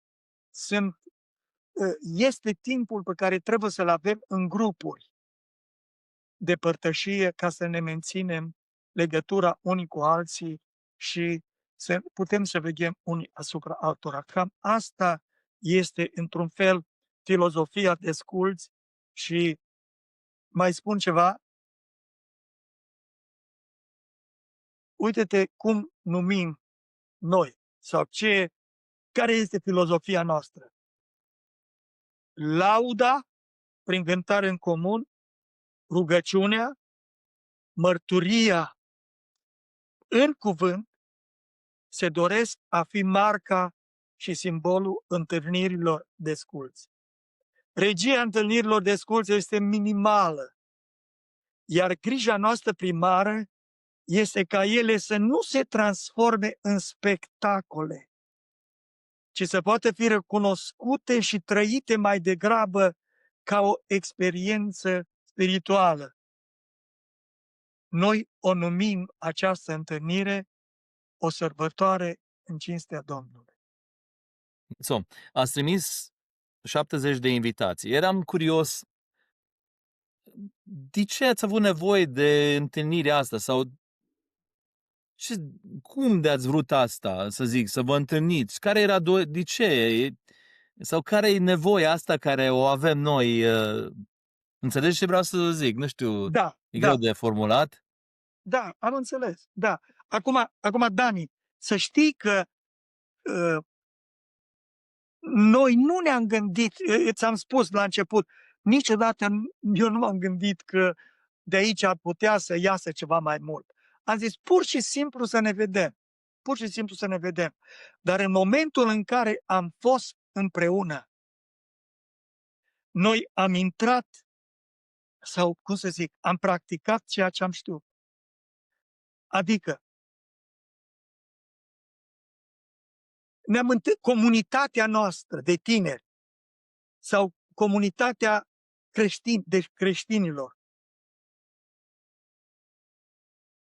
este timpul pe care trebuie să-l avem în grupuri de părtășie ca să ne menținem legătura unii cu alții și să putem să veghem unii asupra altora. Cam asta este, într-un fel, filozofia de sculți și mai spun ceva. Uite-te cum numim noi sau care este filozofia noastră. Lauda prin cântare în comun, rugăciunea, mărturia în cuvânt se doresc a fi marca și simbolul întâlnirilor de sculți. Regia întâlnirilor de sculți este minimală, iar grija noastră primară este ca ele să nu se transforme în spectacole, ci să poată fi recunoscute și trăite mai degrabă ca o experiență spirituală. Noi o numim această întâlnire o sărbătoare în cinstea Domnului. So, ați trimis 70 de invitații. Eram curios, de ce ați avut nevoie de întâlnirea asta? Sau cum de-ați vrut asta, să zic, să vă întâlniți? Care era de ce? Sau care e nevoia asta care o avem noi? Înțelegi ce vreau să zic? Nu știu, Da, e greu de formulat. Da, am înțeles, da. Acum, Dani, să știi că noi nu ne-am gândit, ți-am spus la început, niciodată eu nu m-am gândit că de aici ar putea să iasă ceva mai mult. Am zis pur și simplu să ne vedem. Pur și simplu să ne vedem. Dar în momentul în care am fost împreună, noi am intrat, sau cum să zic, am practicat ceea ce am știut. Adică, comunitatea noastră de tineri sau comunitatea creștinilor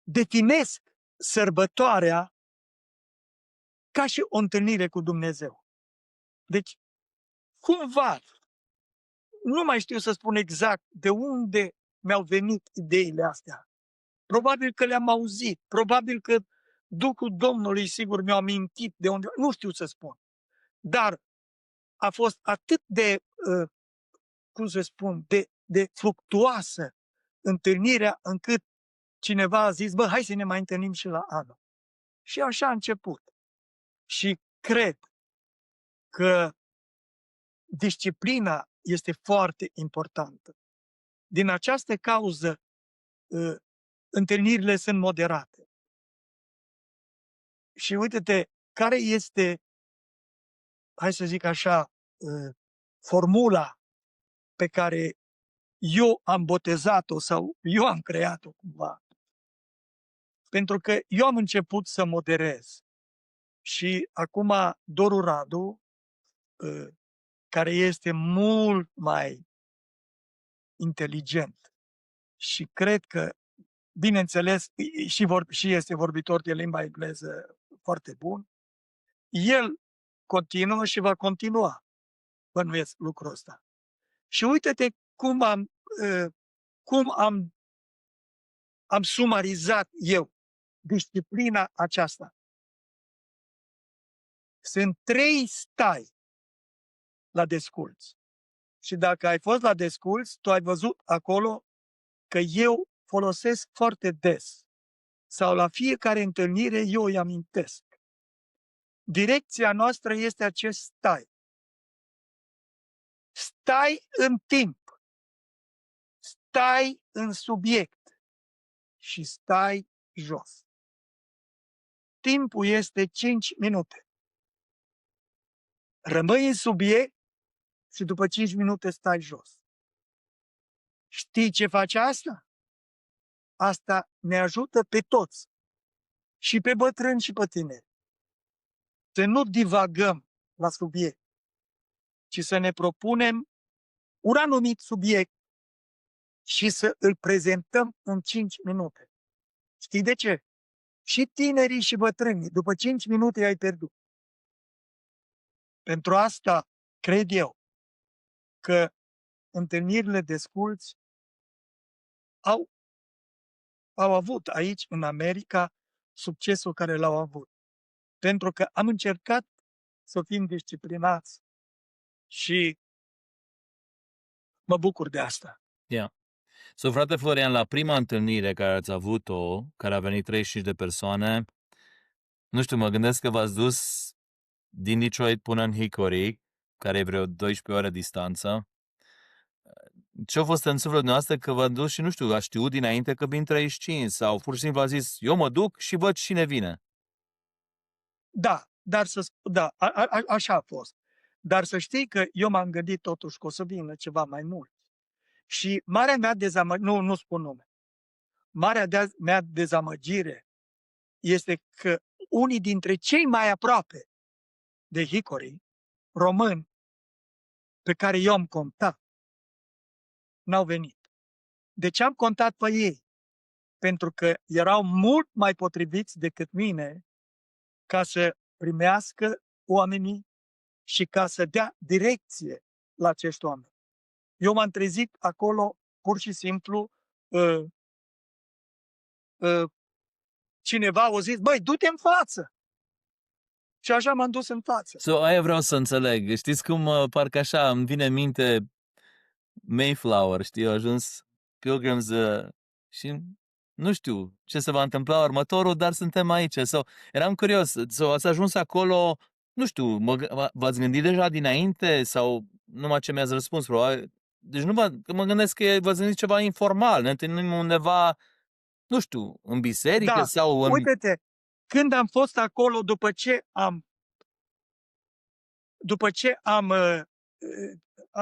definesc sărbătoarea ca și o întâlnire cu Dumnezeu. Deci, cumva, nu mai știu să spun exact de unde mi-au venit ideile astea. Probabil că le-am auzit, probabil că Duhul Domnului, sigur, mi-a amintit de unde, nu știu să spun. Dar a fost atât de, cum să spun, de fructuoasă întâlnirea, încât cineva a zis, hai să ne mai întâlnim și la anul. Și așa a început. Și cred că disciplina este foarte importantă. Din această cauză, întâlnirile sunt moderate. Și uite-te, care este, hai să zic așa, formula pe care eu am botezat-o sau eu am creat-o cumva. Pentru că eu am început să moderez. Și acum Doru Radu, care este mult mai inteligent și cred că, bineînțeles, și este vorbitor de limba engleză foarte bun, el continuă și va continua, bănuiesc lucrul ăsta. Și uite-te cum am sumarizat eu disciplina aceasta. Sunt 3 stai la desculți. Și dacă ai fost la desculți, tu ai văzut acolo că eu folosesc foarte des. Sau la fiecare întâlnire eu îi amintesc. Direcția noastră este acest stai. Stai în timp. Stai în subiect. Și stai jos. timpul este 5 minute. Rămâi în subiect și după 5 minute stai jos. Știi ce face asta? Asta ne ajută pe toți, și pe bătrâni și pe tineri, să nu divagăm la subiect, ci să ne propunem un anumit subiect și să îl prezentăm în 5 minute. Știi de ce? Și tinerii și bătrânii, după 5 minute ai pierdut. Pentru asta cred eu că întâlnirile de sculți au avut aici, în America, succesul care l-au avut. Pentru că am încercat să fim disciplinați și mă bucur de asta. Yeah. So, frate Florian, la prima întâlnire care ați avut-o, care a venit 35 de persoane, nu știu, mă gândesc că v-ați dus din Detroit până în Hickory, care e vreo 12 ore distanță. Ce a fost în sufletul noastră că v-ați dus și, nu știu, a știut dinainte că vin 35 sau pur și simplu a zis, eu mă duc și văd cine vine? Da, dar așa a fost. Dar să știi că eu m-am gândit totuși că o să vină ceva mai mult. Și marea mea dezamăgire, nu spun nume, mea dezamăgire este că unii dintre cei mai aproape de Hickory, români, pe care eu am contat, n-au venit. De ce am contat pe ei? Pentru că erau mult mai potriviți decât mine ca să primească oamenii și ca să dea direcție la acești oameni. Eu m-am trezit acolo pur și simplu, cineva a zis, băi, du-te în față! Și așa m-am dus în față. So, aia vreau să înțeleg. Știți cum, parcă așa îmi vine în minte Mayflower, știi, au ajuns Pilgrims și nu știu ce se va întâmpla următorul, dar suntem aici. Eram curios, ați ajuns acolo, nu știu, v-ați gândit deja dinainte sau numai ce mi-ați răspuns, probabil? Deci mă gândesc că v-ați gândit ceva informal, ne întâlnim undeva, nu știu, în biserică Da, sau în... uite-te, când am fost acolo, după ce am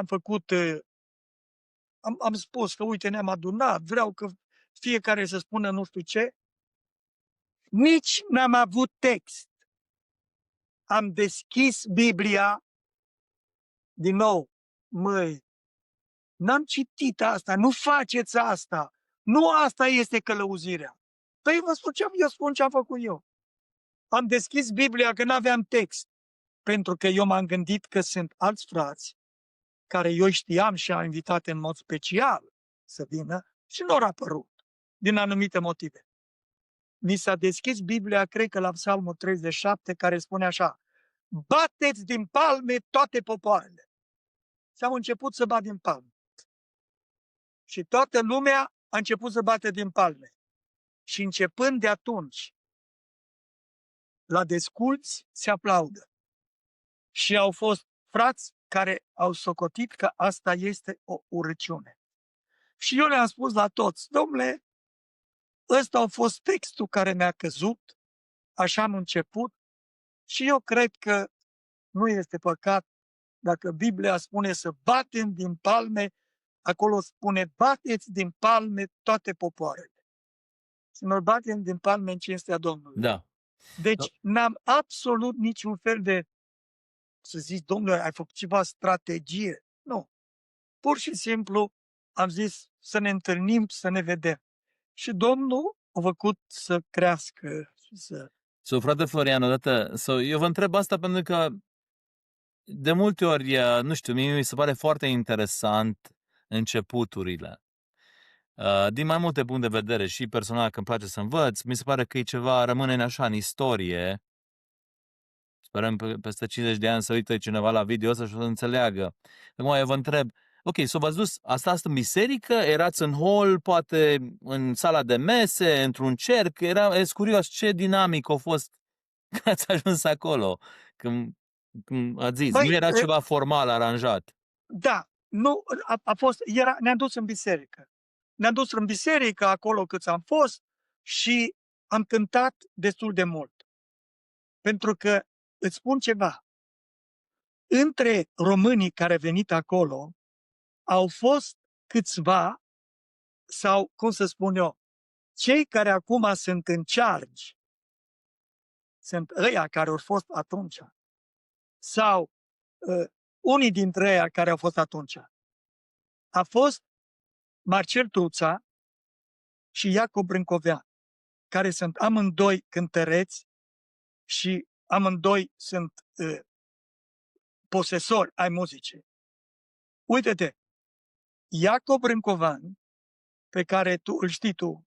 făcut, am spus că, uite, ne-am adunat, vreau că fiecare să spună nu știu ce, nici n-am avut text. Am deschis Biblia, din nou, măi, n-am citit asta, nu faceți asta, nu asta este călăuzirea. Păi eu spun ce am făcut eu. Am deschis Biblia că n-aveam text, pentru că eu m-am gândit că sunt alți frați care eu știam și am invitat în mod special să vină și nu au apărut, din anumite motive. Mi s-a deschis Biblia, cred că la Psalmul 37, care spune așa, bateți din palme toate popoarele. Și am început să bat din palme. Și toată lumea a început să bate din palme. Și începând de atunci, la desculți se aplaudă. Și au fost frați care au socotit că asta este o urăciune. Și eu le-am spus la toți, domnule, ăsta a fost textul care mi-a căzut, așa am început, și eu cred că nu este păcat dacă Biblia spune să batem din palme, acolo spune bateți din palme toate popoarele. Să noi batem din palme în cinstea Domnului. Da. Deci n-am absolut niciun fel de, să zici, domnule, ai făcut ceva strategie. Nu. Pur și simplu am zis să ne întâlnim, să ne vedem. Și Domnul a făcut să crească și să... Frate Florian, odată, eu vă întreb asta pentru că de multe ori, nu știu, mie mi se pare foarte interesant începuturile. Din mai multe puncte de vedere, și personal, că îmi place să învăț, mi se pare că e ceva, rămâne în istorie. Sperăm peste 50 de ani să uite cineva la video ăsta și o să înțeleagă. Acum eu vă întreb, ok, v-ați dus, asta în biserică, erați în hall, poate în sala de mese, într-un cerc, ești curios ce dinamic a fost când ați ajuns acolo, când ați zis, nu era ceva formal aranjat. Da, nu, a fost, ne-am dus în biserică. Ne-am dus în biserică, acolo cât am fost, și am cântat destul de mult. Pentru că îți spun ceva, între românii care au venit acolo au fost câțiva, sau, cum să spun eu, cei care acum sunt în charge, sunt ăia care au fost atunci, sau unii dintre ăia care au fost atunci. A fost Marcel Truța și Iacob Brâncovean, care sunt amândoi cântăreți și amândoi sunt posesori ai muzicii. Uite-te, Iacob Brâncovean, pe care tu îl știi tu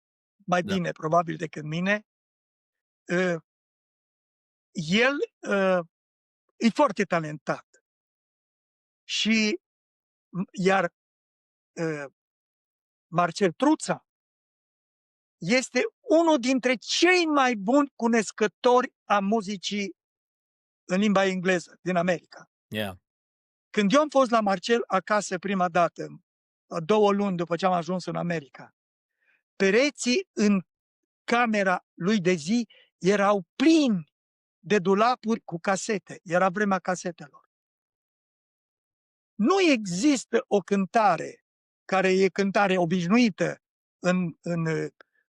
mai Da. bine probabil decât mine, el e foarte talentat. Și iar Marcel Truța este unul dintre cei mai buni cunoscători a muzicii în limba engleză din America. Yeah. Când eu am fost la Marcel acasă prima dată, 2 luni după ce am ajuns în America, pereții în camera lui de zi erau plini de dulapuri cu casete. Era vremea casetelor. Nu există o cântare care e cântare obișnuită în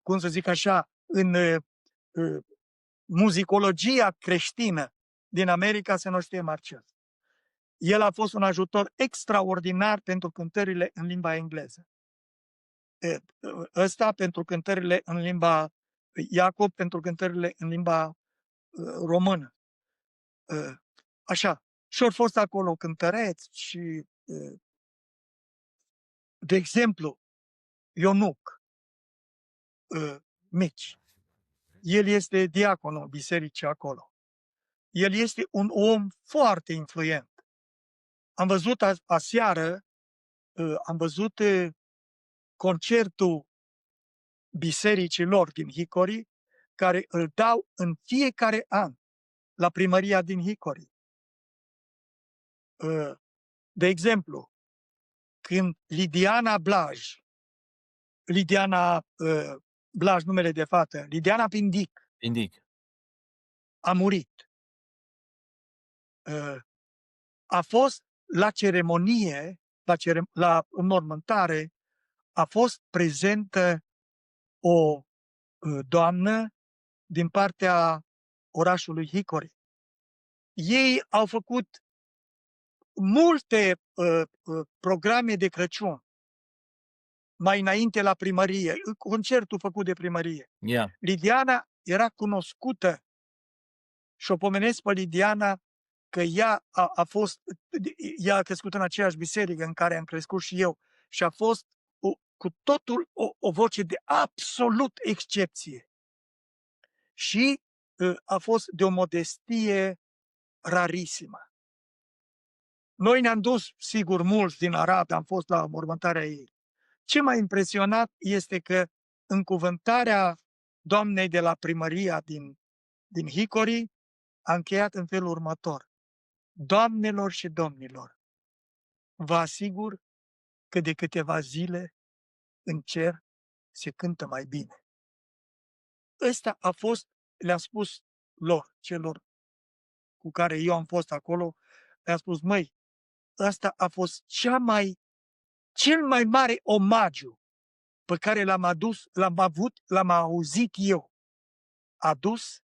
cum să zic așa, în muzicologia creștină din America să nu știe Marcel. El a fost un ajutor extraordinar pentru cântările în limba engleză. Ăsta pentru cântările în limba Iacob, pentru cântările în limba română. Așa. Și au fost acolo cântăreți și, de exemplu, Ionuc Mici. El este diaconul bisericii acolo. El este un om foarte influent. Am văzut aseară, am văzut concertul bisericii lor din Hickory, care îl dau în fiecare an la primăria din Hickory. De exemplu, când Lidiana Blaj, numele de fată, Lidiana Indic. a murit. A fost la ceremonie, la înmormântare, a fost prezentă o doamnă din partea orașului Hickory. Ei au făcut multe programe de Crăciun mai înainte la primărie, concertul făcut de primărie. Yeah. Lidiana era cunoscută și o pomenesc pe Lidiana că ea a crescut în aceeași biserică în care am crescut și eu și a fost cu totul o voce de absolut excepție. Și a fost de o modestie rarisimă. Noi ne-am dus, sigur, mulți din Arad, am fost la mormântarea ei. Ce m-a impresionat este că în cuvântarea doamnei de la primăria din Hickory a încheiat în felul următor. Doamnelor și domnilor, vă asigur că de câteva zile în cer se cântă mai bine. Ăsta a fost, le-am spus lor, celor cu care eu am fost acolo, le-am spus, măi, ăsta a fost cel mai mare omagiu pe care l-am auzit eu, adus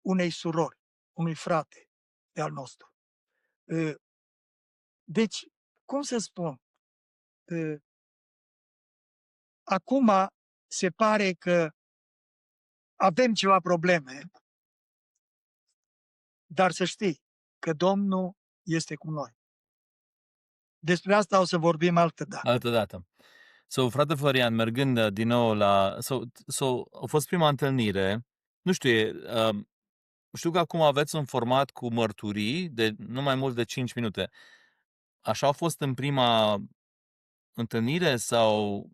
unei surori, unui frate de al nostru. Deci, cum să spun, acum se pare că avem ceva probleme, dar să știi că Domnul este cu noi. Despre asta o să vorbim altă dată. Altă dată. So, frate Florian, mergând din nou la... a fost prima întâlnire. Nu știu, știu că acum aveți un format cu mărturii de nu mai mult de 5 minute. Așa a fost în prima întâlnire sau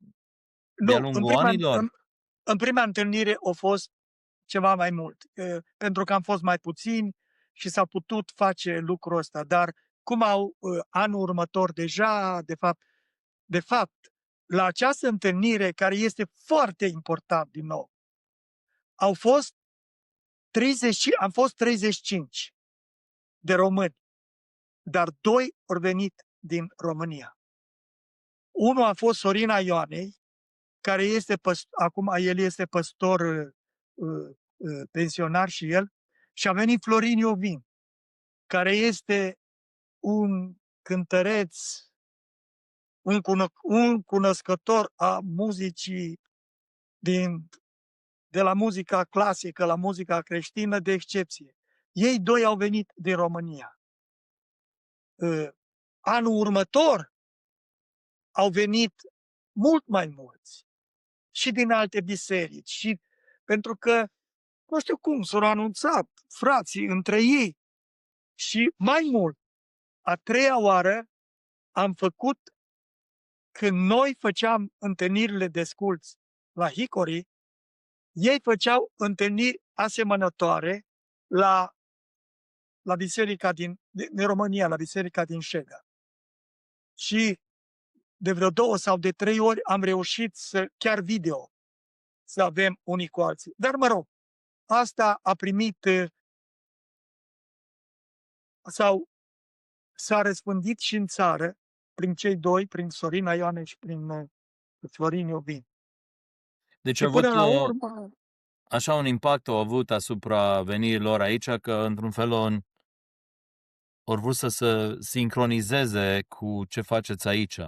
de-a lungul anilor? În prima întâlnire a fost ceva mai mult, pentru că am fost mai puțini și s-a putut face lucrul ăsta, dar cum anul următor deja, de fapt, la această întâlnire, care este foarte important din nou, au fost am fost 35 de români, dar 2 au venit din România. Unul a fost Sorina Ioanei, care este acum el este păstor pensionar și el, și a venit Florin Iovin, care este un cântăreț, un cunoscător a muzicii de la muzica clasică la muzica creștină de excepție. Ei doi au venit din România. Anul următor au venit mult mai mulți și din alte biserici, și pentru că, nu știu cum, s-au anunțat frații între ei. Și mai mult, a treia oară am făcut, când noi făceam întâlnirile de sculți la Hickory, ei făceau întâlniri asemănătoare la biserica din România, la biserica din Șega. Și de vreo 2 sau de 3 ori am reușit chiar video, să avem unii cu alții. Dar mă rog, asta a primit sau s-a răspândit și în țară prin cei doi, prin Sorina Ioane și prin Florin Iovin. Deci Și a avut până la urmă, așa un impact au avut asupra venirilor aici, că într-un fel au vrut să se sincronizeze cu ce faceți aici.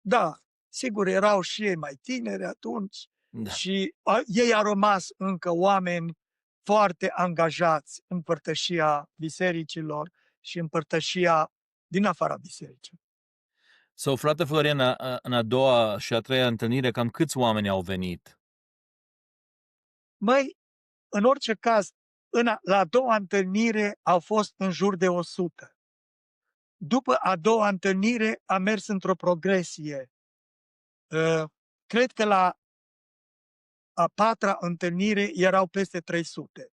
da, sigur, erau și ei mai tineri atunci, Da. și ei au rămas încă oameni foarte angajați în părtășia bisericilor și în părtășia din afara bisericii. So, frate Florian, în a doua și a treia întâlnire, cam câți oameni au venit? Măi, în orice caz, la a doua întâlnire au fost în jur de 100. După a doua întâlnire am mers într-o progresie. Cred că la a patra întâlnire erau peste 300.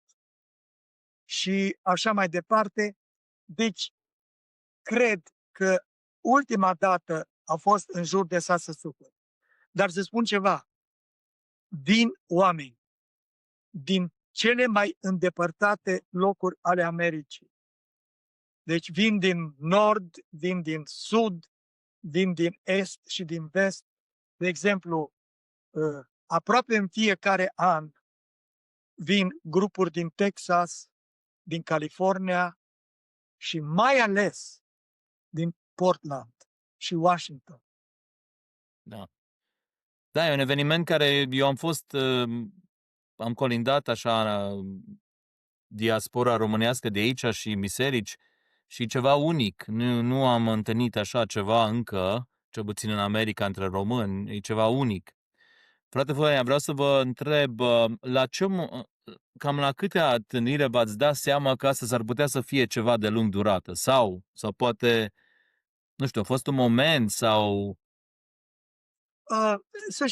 Și așa mai departe. Deci, cred că ultima dată a fost în jur de 600. Dar să spun ceva, din oameni, din cele mai îndepărtate locuri ale Americii. Deci vin din nord, vin din sud, vin din est și din vest. De exemplu, aproape în fiecare an vin grupuri din Texas, din California și mai ales din Portland și Washington. Da. Da, e un eveniment care eu am colindat așa diaspora românească de aici și biserici și ceva unic. Nu am întâlnit așa ceva încă, cel puțin în America, între români, e ceva unic. Frate Florian, vreau să vă întreb, cam la câte întâlniri v-ați dat seama că asta s-ar putea să fie ceva de lung durată? Sau poate, nu știu, a fost un moment sau... Să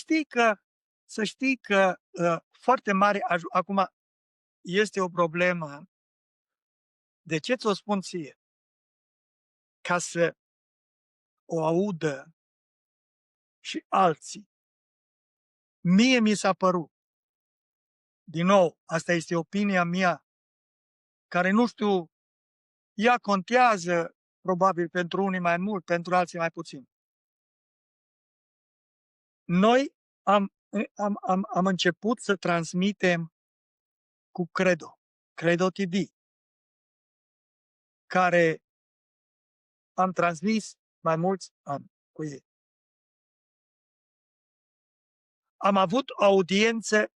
știi că foarte mare, acum este o problemă. De ce ți-o spun ție? Ca să o audă și alții. Mie mi s-a părut, din nou, asta este opinia mea, care nu știu, ea contează probabil pentru unii mai mult, pentru alții mai puțin. Noi am început să transmitem cu Credo TV, care am transmis mai mulți ani cu ei. Am avut o audiență,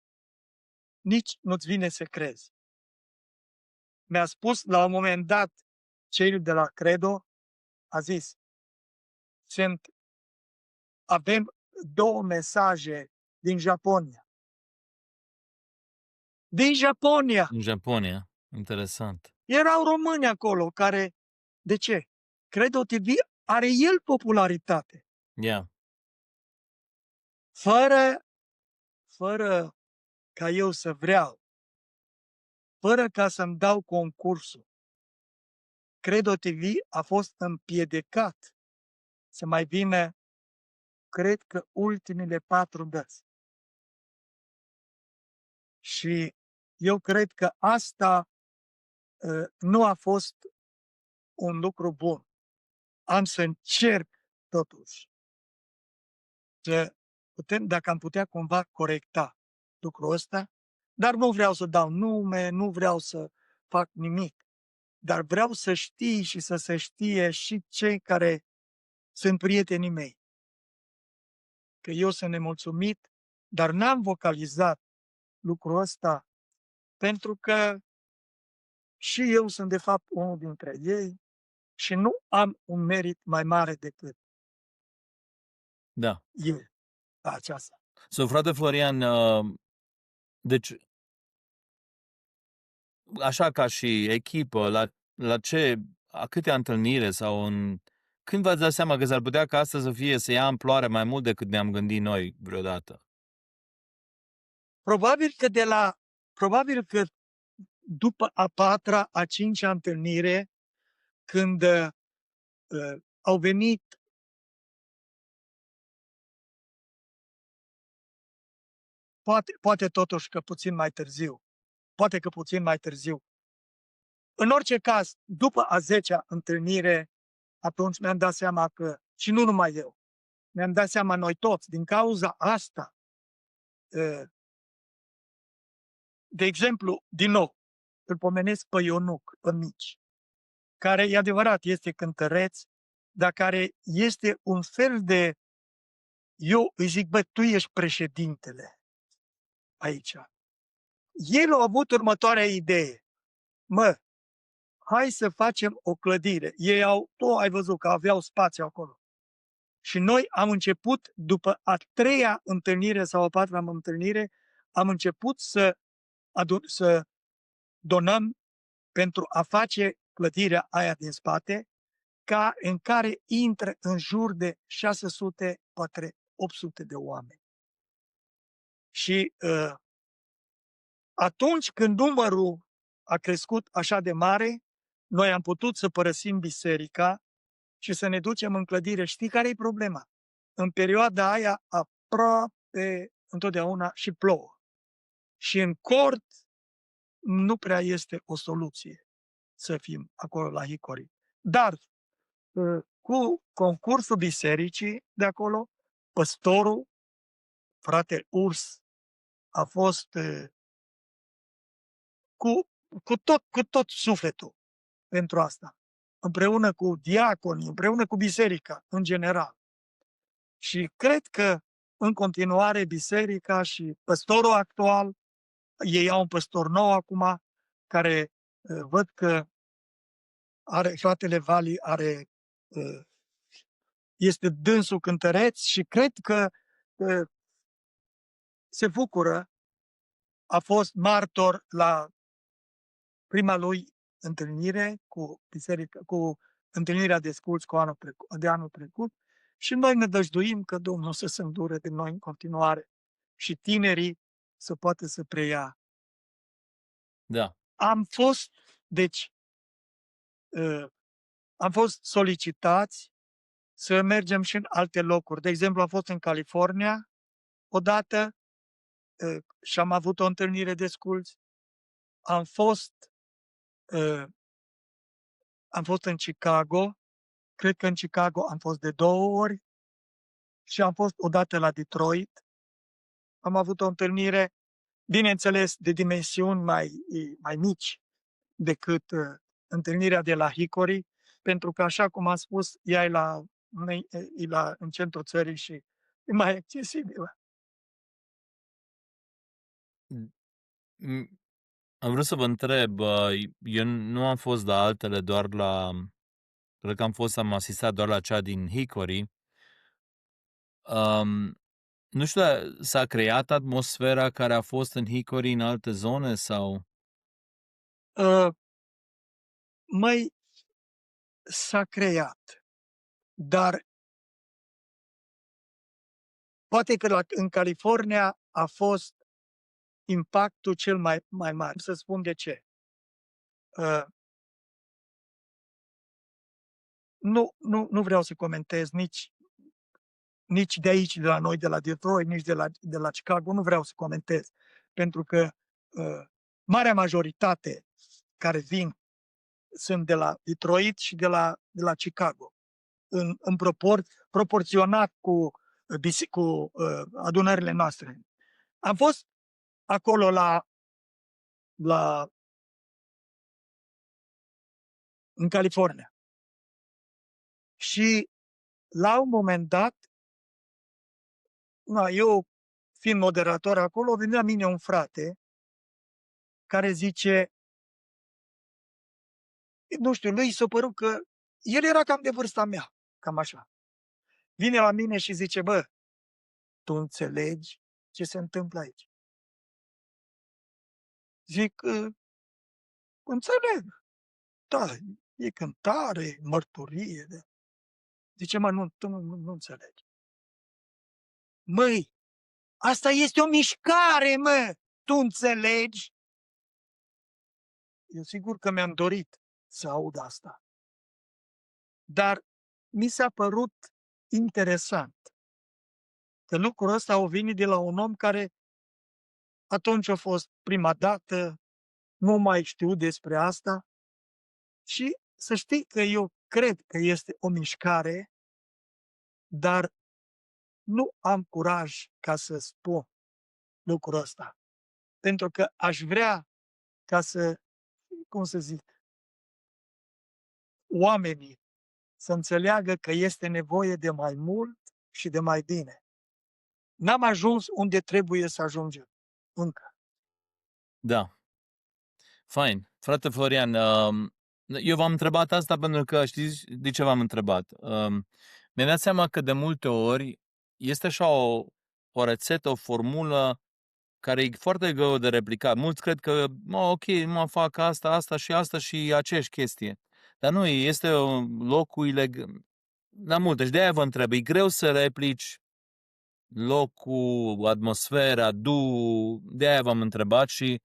nici nu-ți vine să crezi. Mi-a spus la un moment dat cei de la Credo, a zis, avem 2 mesaje din Japonia. Din Japonia! În Japonia, interesant. Erau români acolo care, de ce? Credo TV are el popularitate. Yeah. Fără ca eu să vreau, fără ca să-mi dau concursul, Credo TV a fost împiedicat să mai vină, cred că ultimele 4 dăți. Și eu cred că asta nu a fost un lucru bun. Am să încerc totuși să putem, dacă am putea cumva corecta lucrul ăsta, dar nu vreau să dau nume, nu vreau să fac nimic, dar vreau să știi și să se știe și cei care sunt prietenii mei, că eu sunt nemulțumit, dar n-am vocalizat lucrul ăsta pentru că și eu sunt de fapt unul dintre ei și nu am un merit mai mare decât Da. ei la aceasta. So, frate Florian, deci, așa ca și echipă, la câte întâlnire sau când v-ați dat seama că s-ar putea ca asta să ia amploare mai mult decât ne-am gândit noi vreodată? Probabil că după a patra, a cincea întâlnire, când au venit poate totuși că puțin mai târziu, poate că puțin mai târziu. În orice caz, după a 10-a întâlnire, atunci mi-am dat seama că, și nu numai eu, mi-am dat seama noi toți, din cauza asta, de exemplu, din nou, îl pomenesc pe Ionuc, pe Mici, care, e adevărat, este cântăreț, dar care este un fel de, eu îi zic, bă, tu ești președintele aici. El a avut următoarea idee. Mă, hai să facem o clădire. Tu ai văzut că aveau spațiu acolo. Și noi am început, după a treia întâlnire sau a patra întâlnire, am început să donăm pentru a face clădirea aia din spate, în care intră în jur de 600, poate 800 de oameni. Și atunci când numărul a crescut așa de mare, noi am putut să părăsim biserica și să ne ducem în clădire. Știi care e problema? În perioada aia aproape întotdeauna și plouă. Și în cort nu prea este o soluție să fim acolo la Hickory. Dar cu concursul bisericii de acolo, păstorul, frate Urs, a fost cu tot sufletul pentru asta, împreună cu diaconii, împreună cu biserica în general. Și cred că în continuare biserica și păstorul actual, ei au un păstor nou acum, care văd că fratele Vali este dânsul cântăreț și cred că se bucură, a fost martor la prima lui întâlnire cu biserica, cu întâlnirea de sculți de anul trecut și noi ne dăjduim că Domnul să se îndure de noi în continuare și tinerii să poată să preia. Da. Am fost solicitați să mergem și în alte locuri. De exemplu, am fost în California odată și am avut o întâlnire de sculți. Am fost în Chicago, cred că în Chicago am fost de 2 ori și am fost odată la Detroit. Am avut o întâlnire, bineînțeles, de dimensiuni mai mici decât întâlnirea de la Hickory, pentru că, așa cum am spus, ea e în centrul țării și e mai accesibilă. Am vrut să vă întreb, eu nu am fost la altele, cred că am asistat doar la cea din Hickory. Nu știu, s-a creat atmosfera care a fost în Hickory în alte zone sau? Măi, s-a creat, dar poate că în California a fost impactul cel mai mare. Să spun de ce. Nu vreau să comentez nici de aici, de la noi, de la Detroit, nici de la Chicago, nu vreau să comentez, pentru că marea majoritate care vin sunt de la Detroit și de la Chicago, în proporționat cu adunările noastre. Am fost acolo în California. Și la un moment dat, eu fiind moderator acolo, venea la mine un frate care zice, nu știu, lui s-a părut că el era cam de vârsta mea, cam așa. Vine la mine și zice, bă, tu înțelegi ce se întâmplă aici? Zic, înțeleg. Da, e cântare, mărturie. Da. Zice, mă, tu nu înțelegi. Măi, asta este o mișcare, mă! Tu înțelegi? Eu sigur că mi-am dorit să aud asta. Dar mi s-a părut interesant că lucrul ăsta a venit de la un om care atunci a fost prima dată, nu mai știu despre asta și să știi că eu cred că este o mișcare, dar nu am curaj ca să spun lucrul ăsta. Pentru că aș vrea ca să, cum să zic, oamenii să înțeleagă că este nevoie de mai mult și de mai bine. N-am ajuns unde trebuie să ajungem încă. Da. Fain. Frate Florian, eu v-am întrebat asta pentru că știți de ce v-am întrebat. Mi-am dat seama că de multe ori este așa o rețetă, o formulă care e foarte greu de replicat. Mulți cred că, ok, mă fac asta și aceeași chestie. Dar nu, este locul la multe. Și de-aia vă întreb, e greu să replici locul, atmosfera, de-aia v-am întrebat și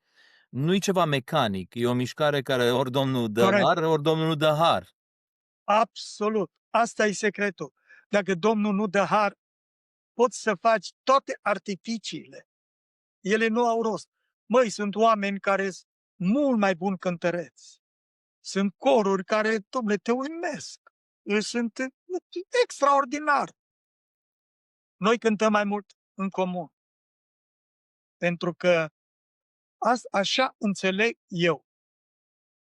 nu e ceva mecanic, e o mișcare care ori Domnul dă har, ori Domnul nu dă har. Absolut. Asta e secretul. Dacă Domnul nu dă har, poți să faci toate artificiile. Ele nu au rost. Măi, sunt oameni care sunt mult mai buni cântăreți. Sunt coruri care, dom'le, te uimesc. Sunt extraordinar. Noi cântăm mai mult în comun. Pentru că așa înțeleg eu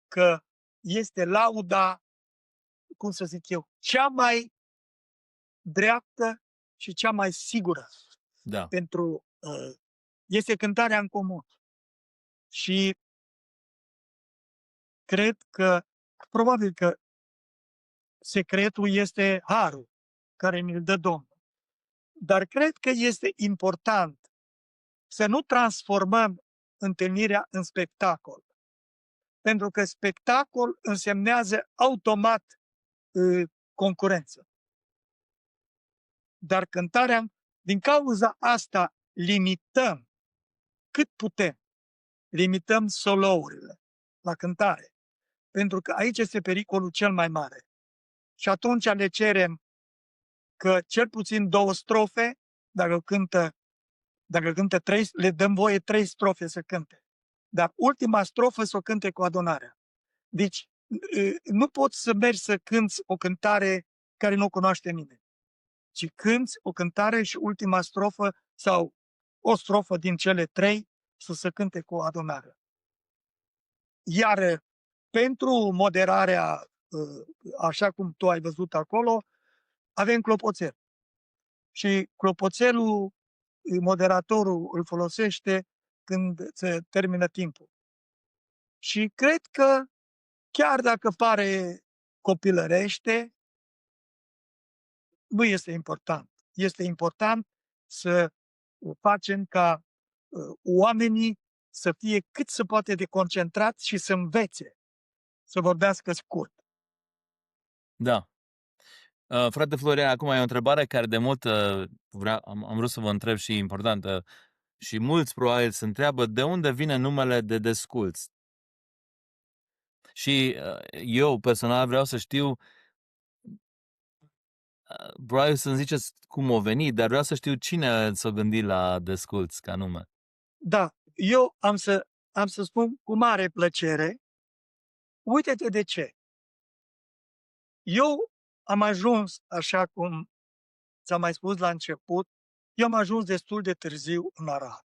că este lauda, cum să zic eu, cea mai dreaptă și cea mai sigură. Da. Este cântarea în comun. Și cred că, probabil că secretul este harul care ne-l dă Domnul. Dar cred că este important să nu transformăm întâlnirea în spectacol. Pentru că spectacol însemnează automat concurență. Dar cântarea, din cauza asta, limităm cât putem. Limităm solourile la cântare. Pentru că aici este pericolul cel mai mare. Și atunci le cerem că cel puțin 2 strofe, dacă cântă 3, le dăm voie 3 strofe să cânte. Dar ultima strofă să o cânte cu adunarea. Deci, nu poți să mergi să cânți o cântare care nu o cunoaște nimeni, ci cânți o cântare și ultima strofă sau o strofă din cele 3 să se cânte cu adunarea. Iar pentru moderarea, așa cum tu ai văzut acolo, avem clopoțel. Și clopoțelul, moderatorul îl folosește când se termină timpul. Și cred că, chiar dacă pare copilărește, nu este important. Este important să facem ca oamenii să fie cât se poate de concentrați și să învețe să vorbească scurt. Da. Frate Florian, acum e o întrebare care de mult am vrut să vă întreb și importantă. Și mulți probabil se întreabă de unde vine numele de Desculți. Și eu personal vreau să știu, probabil să-mi ziceți cum o venit, dar vreau să știu cine s-a gândit la Desculți ca nume. Da, eu am să spun cu mare plăcere, uite-te de ce. Eu am ajuns, așa cum ți-am mai spus la început, eu am ajuns destul de târziu în Arad.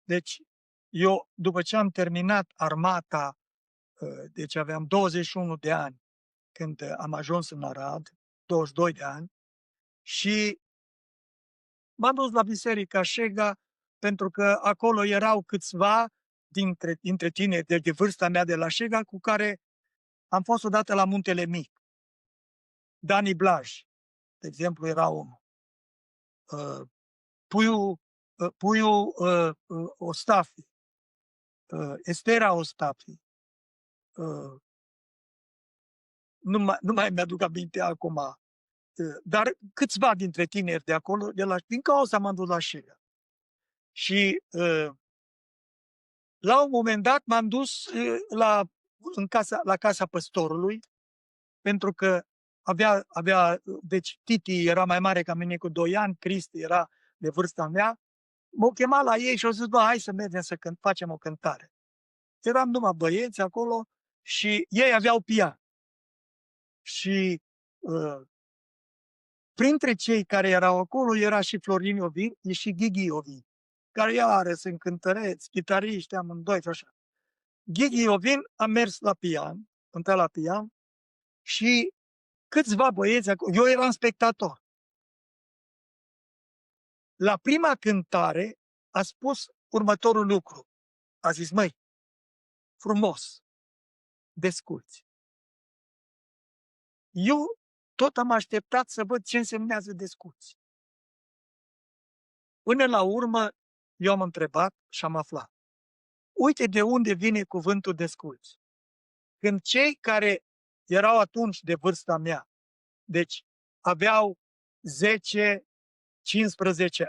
Deci, eu, după ce am terminat armata, deci aveam 21 de ani când am ajuns în Arad, 22 de ani, și m-am dus la Biserica Șega, pentru că acolo erau câțiva dintre tineri de vârsta mea de la Șega, cu care am fost odată la Muntele Mic. Dani Blaj, de exemplu, era unul. Puiu Ostafi, Estera Ostafi. Nu mai mi-aduc aminte acum. Dar câțiva dintre tineri de acolo, din cauza m-am dus la Șega. Și la un moment dat m-am dus la casa păstorului, pentru că deci Titi era mai mare ca mine cu 2 ani, Cristi era de vârsta mea, m-au chemat la ei și au zis, bă, hai să mergem să facem o cântare. Eram numai băieți acolo și ei aveau pian. Și printre cei care erau acolo era și Florin Iovin și Ghighi Iovin, care iară sunt cântăreți, chitariști, amândoi și așa. Ghighi Iovin a mers la pian, cânta la pian, și câțiva băieți acolo, eu eram spectator. La prima cântare a spus următorul lucru. A zis, măi, frumos, desculți. Eu tot am așteptat să văd ce însemnează desculți. Până la urmă, eu am întrebat și am aflat. Uite de unde vine cuvântul desculți. Când cei care erau atunci de vârsta mea, deci aveau 10-15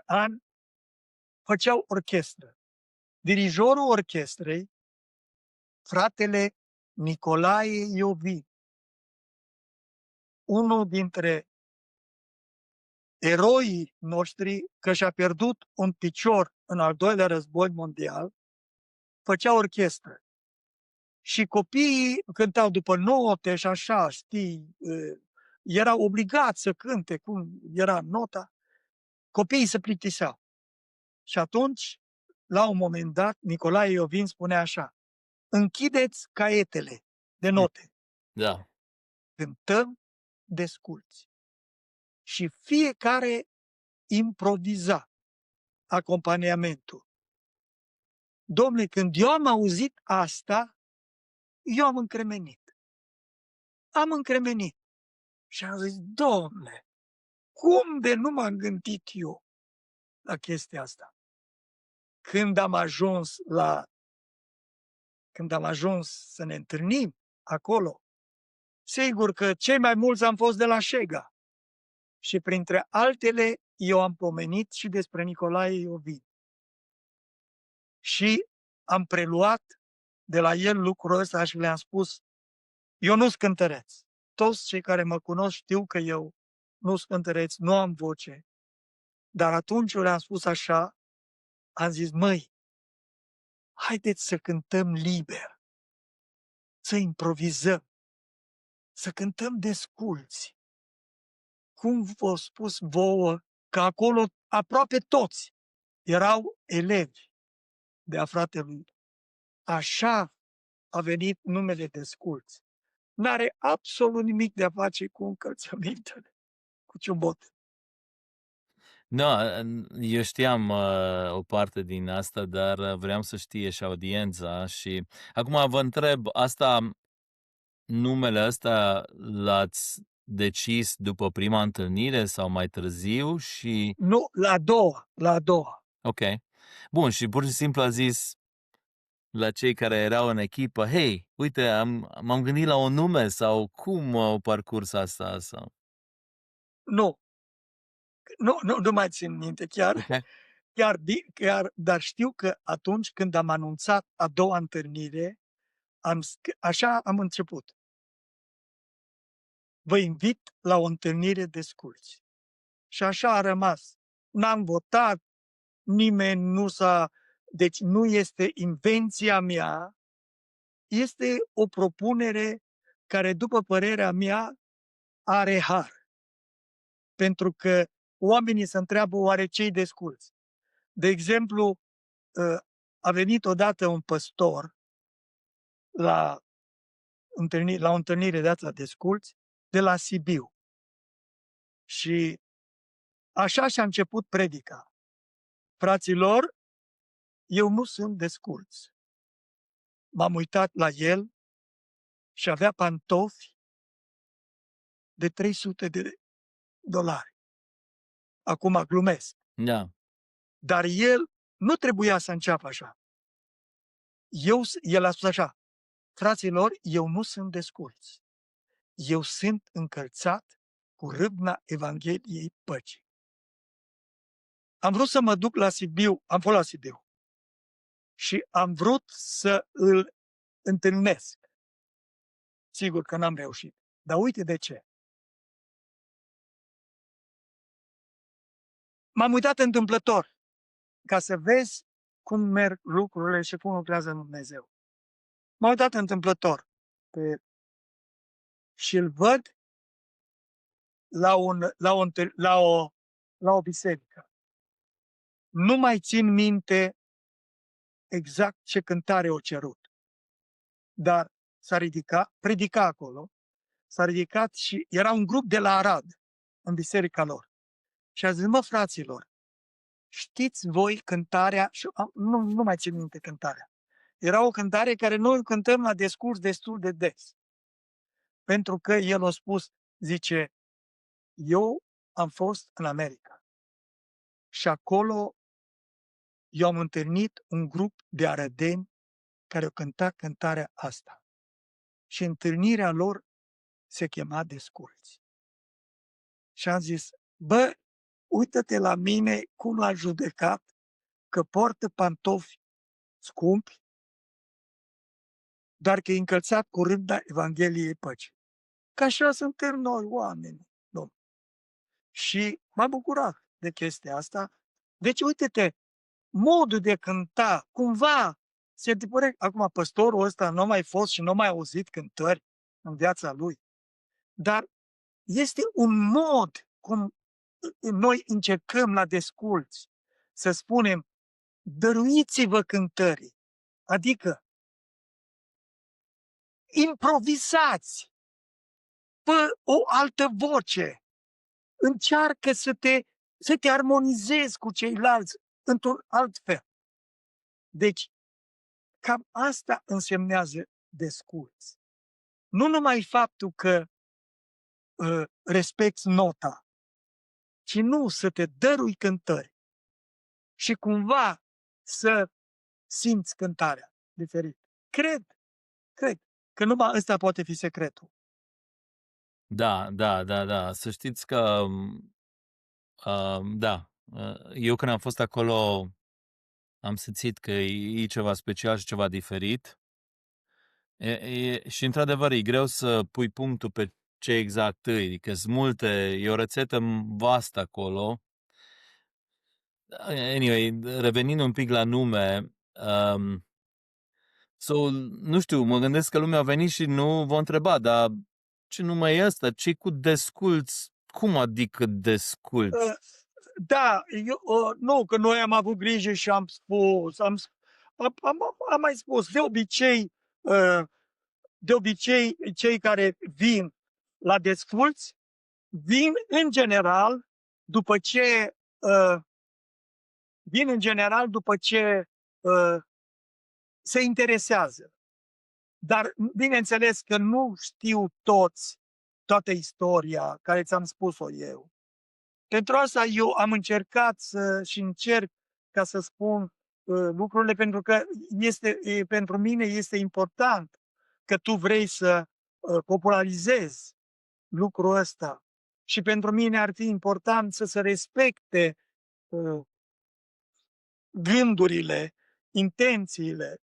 ani, făceau orchestră. Dirijorul orchestrei, fratele Nicolae Iovin, unul dintre eroii noștri, că și-a pierdut un picior în al doilea război mondial, făcea orchestră. Și copiii cântau după note și așa, știi, erau obligați să cânte cum era nota, copiii se plictiseau. Și atunci, la un moment dat, Nicolae Iovin spunea așa, închideți caietele de note. Da. Cântăm desculți. Și fiecare improviza acompaniamentul. Dom'le, când eu am auzit asta, eu am încremenit. Am încremenit. Și am zis, Dom'le, cum de nu m-am gândit eu la chestia asta? Când am ajuns să ne întâlnim acolo, sigur că cei mai mulți am fost de la Șega. Și printre altele, eu am pomenit și despre Nicolae Iovin. Și am preluat de la el lucrul ăsta și le-am spus, eu nu-s cântăreț. Toți cei care mă cunosc știu că eu nu-s cântăreț, nu am voce. Dar atunci eu le-am spus așa, am zis, măi, haideți să cântăm liber, să improvizăm, să cântăm desculți. Cum v-au spus vouă că acolo aproape toți erau elevi de-a fratelui. Așa a venit numele desculți. N-are absolut nimic de a face cu încălțămintele, cu ciubote. Nu, eu știam o parte din asta, dar vreau să știe și audiența și acum vă întreb, numele ăsta l-ați decis după prima întâlnire sau mai târziu și... Nu, la a doua. Ok. Bun, și pur și simplu a zis la cei care erau în echipă, hei, uite, m-am gândit la un nume sau cum au parcurs asta? Sau... Nu mai țin minte chiar. Okay. Dar știu că atunci când am anunțat a doua întâlnire, așa am început. Vă invit la o întâlnire desculți. Și așa a rămas. N-am votat, nimeni nu s-a Deci nu este invenția mea, este o propunere care, după părerea mea, are har. Pentru că oamenii se întreabă oare ce-i desculți. De exemplu, a venit odată un păstor la o întâlnire de asta desculți de la Sibiu. Și așa și-a început predica. Fraților, eu nu sunt desculț. M-am uitat la el și avea pantofi de $300. Acum glumesc. Da. Dar el nu trebuia să înceapă așa. El a spus așa: fraților, eu nu sunt desculț. Eu sunt încălțat cu râvna Evangheliei păcii. Am vrut să mă duc la Sibiu, am fost la Sibiu. Și am vrut să îl întâlnesc. Sigur că n-am reușit. Dar uite de ce. M-am uitat întâmplător ca să vezi cum merg lucrurile și cum lucrează Dumnezeu. M-am uitat întâmplător și îl văd la o biserică. Nu mai țin minte exact ce cântare o cerut. Dar s-a ridicat, predica acolo, s-a ridicat și era un grup de la Arad, în biserica lor. Și a zis: mă, fraților, știți voi cântarea? Și nu mai țin minte cântarea. Era o cântare care noi o cântăm la discurs destul de des. Pentru că el a spus, zice, eu am fost în America și acolo eu am întâlnit un grup de arădeni care au cântat cântarea asta. Și întâlnirea lor se chema Desculți. Și am zis: bă, uită-te la mine cum l-a judecat, că poartă pantofi scumpi, dar că e încălțat cu râvna Evangheliei păcii. Că așa suntem noi, oameni. Domnule. Și m-a bucurat de chestia asta. Deci, uite-te, modul de cânta, cumva, se tipărește. Acum, păstorul ăsta nu a mai fost și nu a mai auzit cântări în viața lui. Dar este un mod cum noi încercăm la Desculți să spunem: dăruiți-vă cântării. Adică, improvisați, fă o altă voce, încearcă să te armonizezi cu ceilalți într-un alt fel. Deci, cam asta însemnează Desculți. Nu numai faptul că respecti nota, ci nu să te dărui cântări și cumva să simți cântarea diferit. Cred că numai ăsta poate fi secretul. Da. Să știți că, da, eu când am fost acolo am simțit că e ceva special și ceva diferit. Și într-adevăr e greu să pui punctul pe ce exact e, adică sunt multe, e o rețetă vastă acolo. Anyway, revenind un pic la nume, nu știu, mă gândesc că lumea a venit și nu v-a întrebat, dar ce nume e ăsta? Ce cu Desculți? Cum adică Desculți? Da, nu, că noi am avut grijă și am spus, am mai spus, de obicei, cei care vin la Desculți vin în general după ce se interesează. Dar bineînțeles că nu știu toată istoria care ți-am spus-o eu. Pentru asta eu am încercat și încerc ca să spun lucrurile, pentru că pentru mine este important că tu vrei să popularizezi lucrul ăsta. Și pentru mine ar fi important să se respecte gândurile, intențiile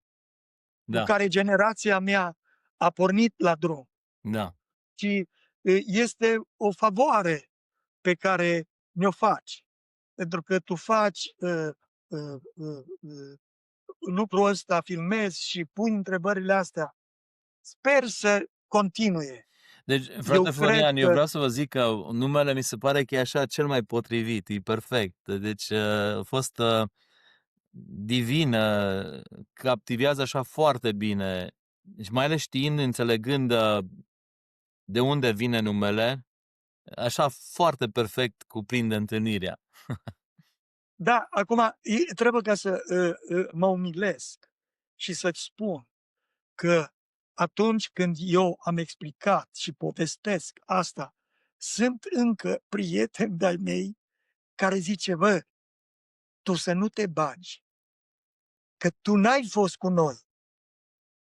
cu care generația mea a pornit la drum. Da. Și este o favoare pe care ne-o faci. Pentru că tu faci lucrul ăsta, filmezi și pui întrebările astea, sper să continue. Deci, Eu frate cred Florian, eu că, vreau să vă zic că numele mi se pare că e așa cel mai potrivit, e perfect. Deci a fost divin, captivează așa foarte bine. Deci mai ales știind, înțelegând de unde vine numele, așa foarte perfect cuprinde întâlnirea. da, acum trebuie ca să mă umilesc și să-ți spun că atunci când eu am explicat și povestesc asta, sunt încă prieteni de-ai mei care zice, bă, tu să nu te bagi, că tu n-ai fost cu noi.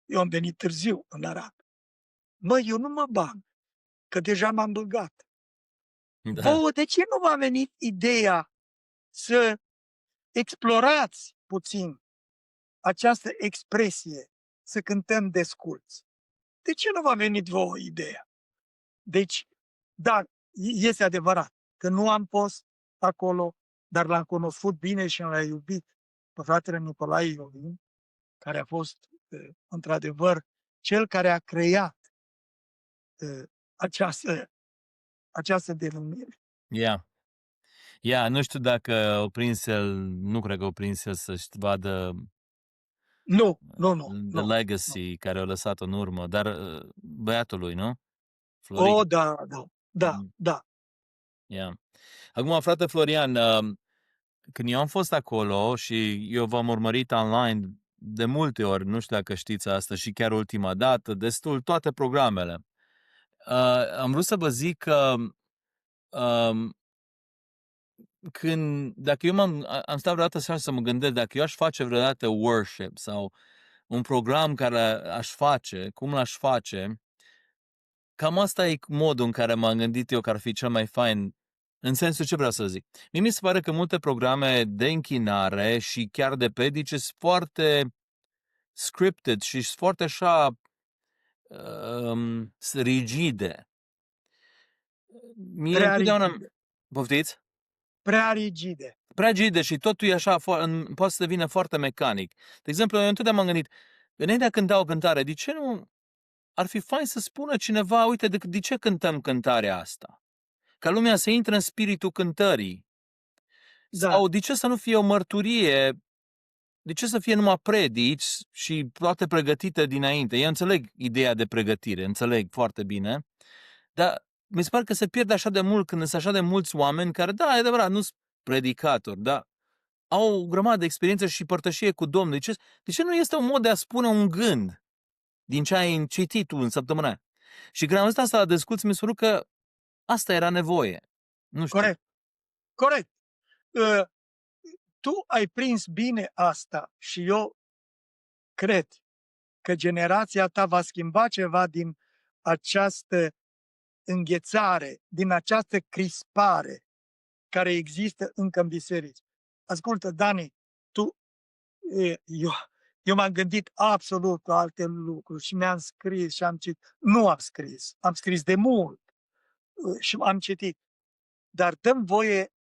Eu am venit târziu în Arad. Mă, eu nu mă bag, că deja m-am băgat. Da, Vouă, de ce nu v-a venit ideea să explorați puțin această expresie, să cântăm desculți? De ce nu v-a venit vouă ideea? Deci, da, este adevărat că nu am fost acolo, dar l-am cunoscut bine și l-am iubit pe fratele Nicolae Iovin, care a fost, într-adevăr, cel care a creat această denumire. yeah. Nu știu dacă o prins el, nu cred că o prins el să-și vadă Nu, nu, nu, the nu, nu. legacy care a lăsat în urmă, dar băiatul lui, nu? O, Florin. da, da, da, Mm, da. yeah. Acum, frate Florian, când eu am fost acolo și eu v-am urmărit online de multe ori, nu știu dacă știți asta, și chiar ultima dată, destul toate programele. Am vrut să vă zic că um, dacă eu am stat vreodată așa să mă gândesc, dacă eu aș face vreodată worship sau un program care aș face, cum l-aș face, cam asta e modul în care m-am gândit eu că ar fi cel mai fain, în sensul ce vreau să zic. Mie mi se pare că multe programe de închinare și chiar de predici sunt foarte scripted și sunt foarte așa rigide. Mie Prea întotdeauna... rigide. Poftiți? Prea rigide. Prea rigide și totul e așa, poate să devină foarte mecanic. De exemplu, eu întotdeauna m-am gândit, înainte de a cânta o cântare, de ce nu ar fi fain să spună cineva, uite, de ce cântăm cântarea asta? Ca lumea să intre în spiritul cântării. Da, Sau de ce să nu fie o mărturie? De ce să fie numai predici și toate pregătite dinainte? Eu înțeleg ideea de pregătire, înțeleg foarte bine, dar mi se pare că se pierde așa de mult când sunt așa de mulți oameni care, da, e adevărat, nu sunt predicatori, dar au o grămadă de experiență și părtășie cu Domnul. De ce nu este un mod de a spune un gând din ce ai citit tu în săptămâna aia? Și când am văzut asta la discuții, mi s-a părut că asta era nevoie. Nu știu. corect, corect. Tu ai prins bine asta și eu cred că generația ta va schimba ceva din această înghețare, din această crispare care există încă în biserici. Ascultă, Dani, tu, eu m-am gândit absolut la alte lucruri și mi-am scris și am citit. Nu am scris de mult și am citit. Dar dăm voie,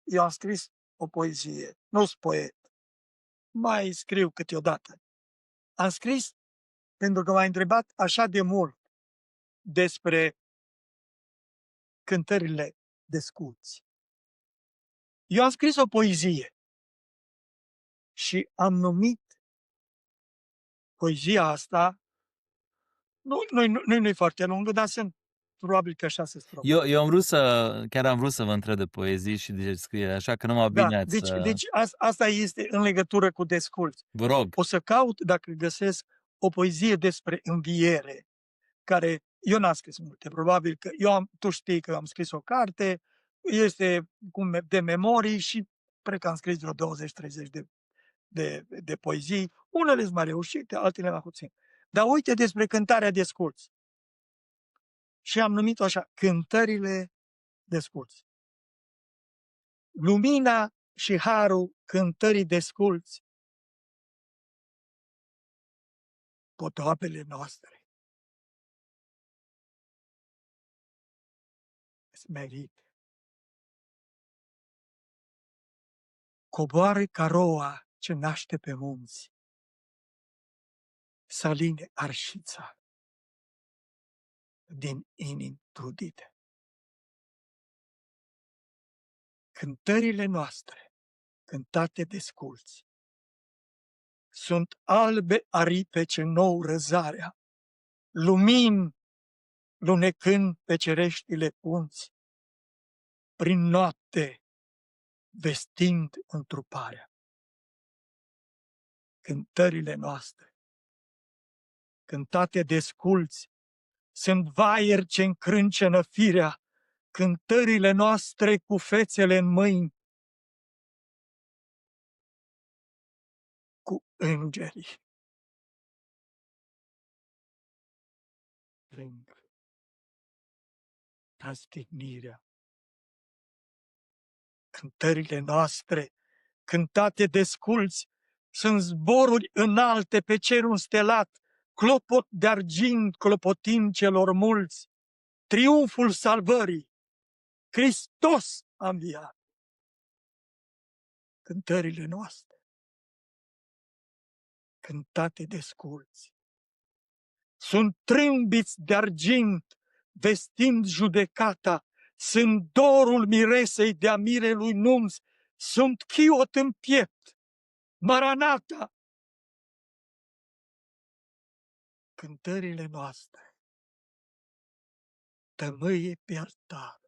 eu am scris o poezie, nu sunt poet, mai scriu câteodată. Am scris pentru că m-ai întrebat așa de mult despre cântările de sculți. Eu am scris o poezie și am numit poezia asta, nu e foarte lungă, dar sunt probabil că 6 strofe. Eu chiar am vrut să vă întreb de poezii și de scriere, așa că numai Da, bine ați... deci asta este în legătură cu desculți. Vă rog. O să caut, dacă găsesc, o poezie despre înviere, care eu n-am scris multe, probabil că tu știi că am scris o carte, este de memorii și cred că am scris vreo 20-30 de poezii, unele sunt mai reușite, altele mai puțin. Dar uite despre cântarea de sculți. Și am numit-o așa, cântările de sculți. Lumina și harul cântării de sculți, potoapele noastre, smerite. Coboară ca roa ce naște pe munți, să aline arșița din inimi trudite. Cântările noastre, cântate de sculți, sunt albe aripe ce nou răzarea, lumini lunecând pe cereștile punți, prin noapte vestind întruparea. Cântările noastre, cântate de sculți, sunt vaieri ce încrâncenă firea, cântările noastre cu fețele în mâini, cu îngerii. Plâng răstignirea. Cântările noastre, cântate de sculți, sunt zboruri înalte pe cerul stelat, clopot de argint clopotind celor mulți, triumful salvării, Hristos a înviat. Cântările noastre, cântate de sculți, sunt trâmbiți de argint vestind judecata, sunt dorul miresei de-a mirelui nunț, sunt chiot în piept, Maranata. Cântările noastre, tămâie pe altar,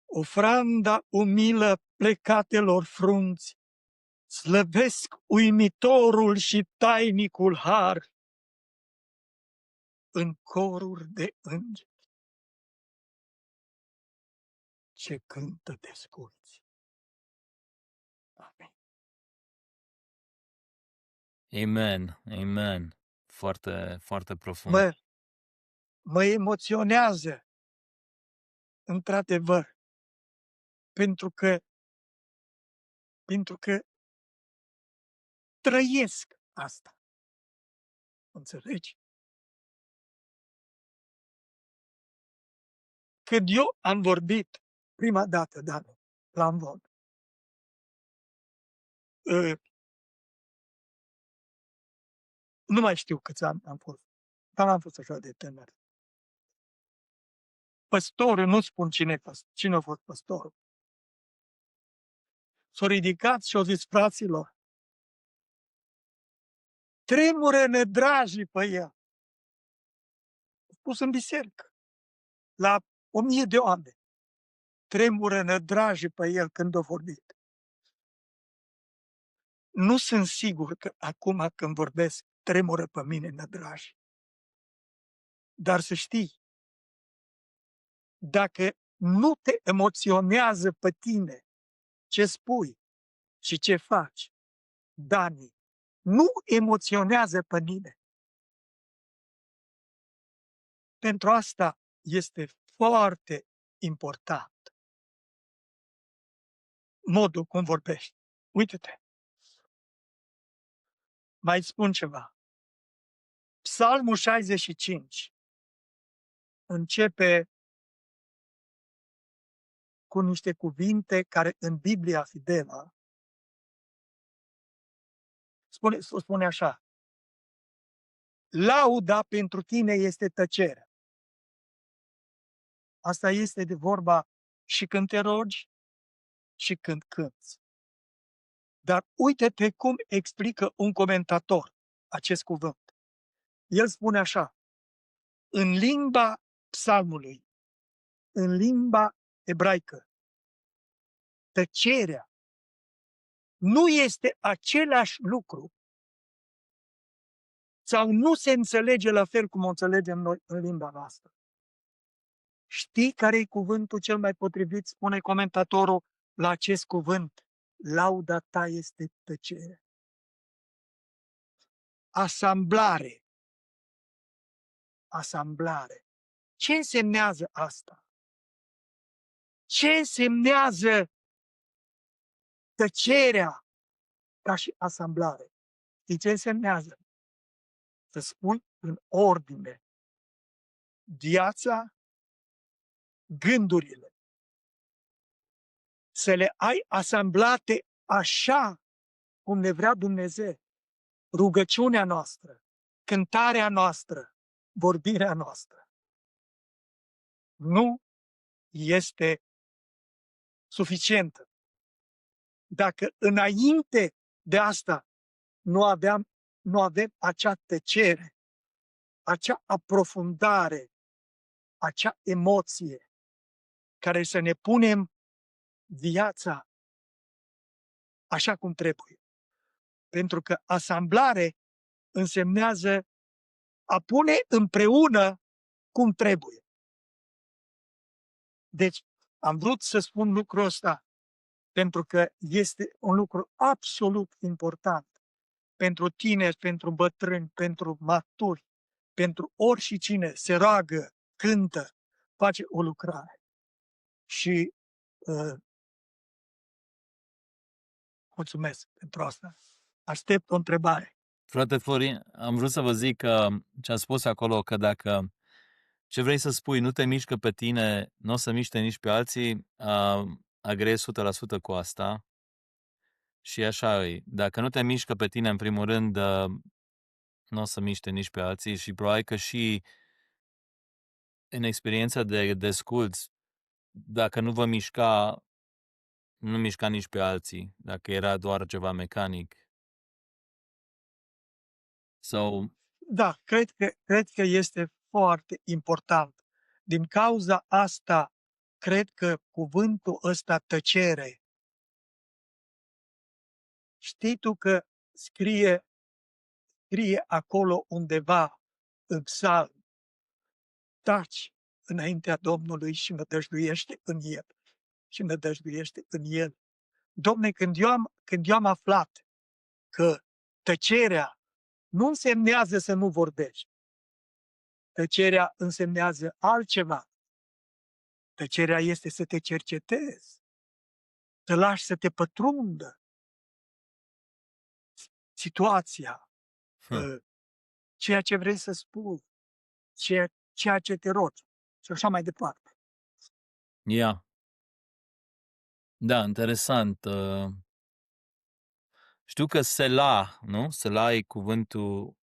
ofranda umilă plecatelor frunți, slăvesc uimitorul și tainicul har în coruri de îngeri ce cântă de sculți. Amin. Amen. Amen. Foarte, foarte profund. Mă emoționează, într-adevăr, pentru că trăiesc asta. Înțelegi? Când eu am vorbit prima dată, la Amvon, nu mai știu câți ani am fost, dar n-am fost așa de tânăr. Păstorul, nu spun cine a fost păstorul, s-a ridicat și a zis: fraților, tremură nedrajii pe el. A spus în biserică, la 1000 de oameni. Tremură nădrajii pe el când a vorbit. Nu sunt sigur că acum când vorbesc tremură pe mine nădrajii. Dar să știi, dacă nu te emoționează pe tine ce spui și ce faci, Dani, nu emoționează pe nimeni. Pentru asta este foarte important modul cum vorbești. Uite-te. Mai spun ceva. Psalmul 65 începe cu niște cuvinte care în Biblia Fidelă spune așa: lauda pentru tine este tăcerea. Asta este de vorba și când te rogi și când cânți. Dar uite-te cum explică un comentator acest cuvânt. El spune așa: în limba psalmului, în limba ebraică, tăcerea nu este același lucru sau nu se înțelege la fel cum o înțelegem noi în limba noastră. Știi care e cuvântul cel mai potrivit, spune comentatorul, la acest cuvânt? Lauda ta este tăcere. Asamblare. Asamblare. Ce însemnează asta? Ce însemnează tăcerea ca și asamblare? Știi ce însemnează? Să spui în ordine viața, gândurile, să le ai asamblate așa cum ne vrea Dumnezeu, rugăciunea noastră, cântarea noastră, vorbirea noastră, nu este suficientă. Dacă înainte de asta nu avem acea tăcere, acea aprofundare, acea emoție care să ne punem viața așa cum trebuie. Pentru că asamblare însemnează a pune împreună cum trebuie. Deci, am vrut să spun lucrul ăsta, pentru că este un lucru absolut important pentru tineri, pentru bătrâni, pentru maturi, pentru oricine se roagă, cântă, face o lucrare. Și mulțumesc pentru asta. Aștept o întrebare. Frate Florin, am vrut să vă zic că ce a spus acolo, că dacă ce vrei să spui nu te mișcă pe tine, nu o să miște nici pe alții, agrezi 100% cu asta. Și așa e. Dacă nu te mișcă pe tine, în primul rând, nu o să miște nici pe alții și probabil că și în experiența de asculți, dacă nu vă mișca, nu mișca nici pe alții, dacă era doar ceva mecanic. So, Da, cred că este foarte important. Din cauza asta, cred că cuvântul ăsta tăcere, știi tu că scrie acolo undeva în psalm, taci înaintea Domnului și nădăjduiește în El. Și nădăjduiește în El. Dom'le, când eu am aflat că tăcerea nu însemnează să nu vorbești, tăcerea însemnează altceva. Tăcerea este să te cercetezi, să lași să te pătrundă situația, ceea ce vrei să spui, ceea ce te rogi și așa mai departe. yeah. Da, interesant. Știu că Selah, nu? Selah e cuvântul,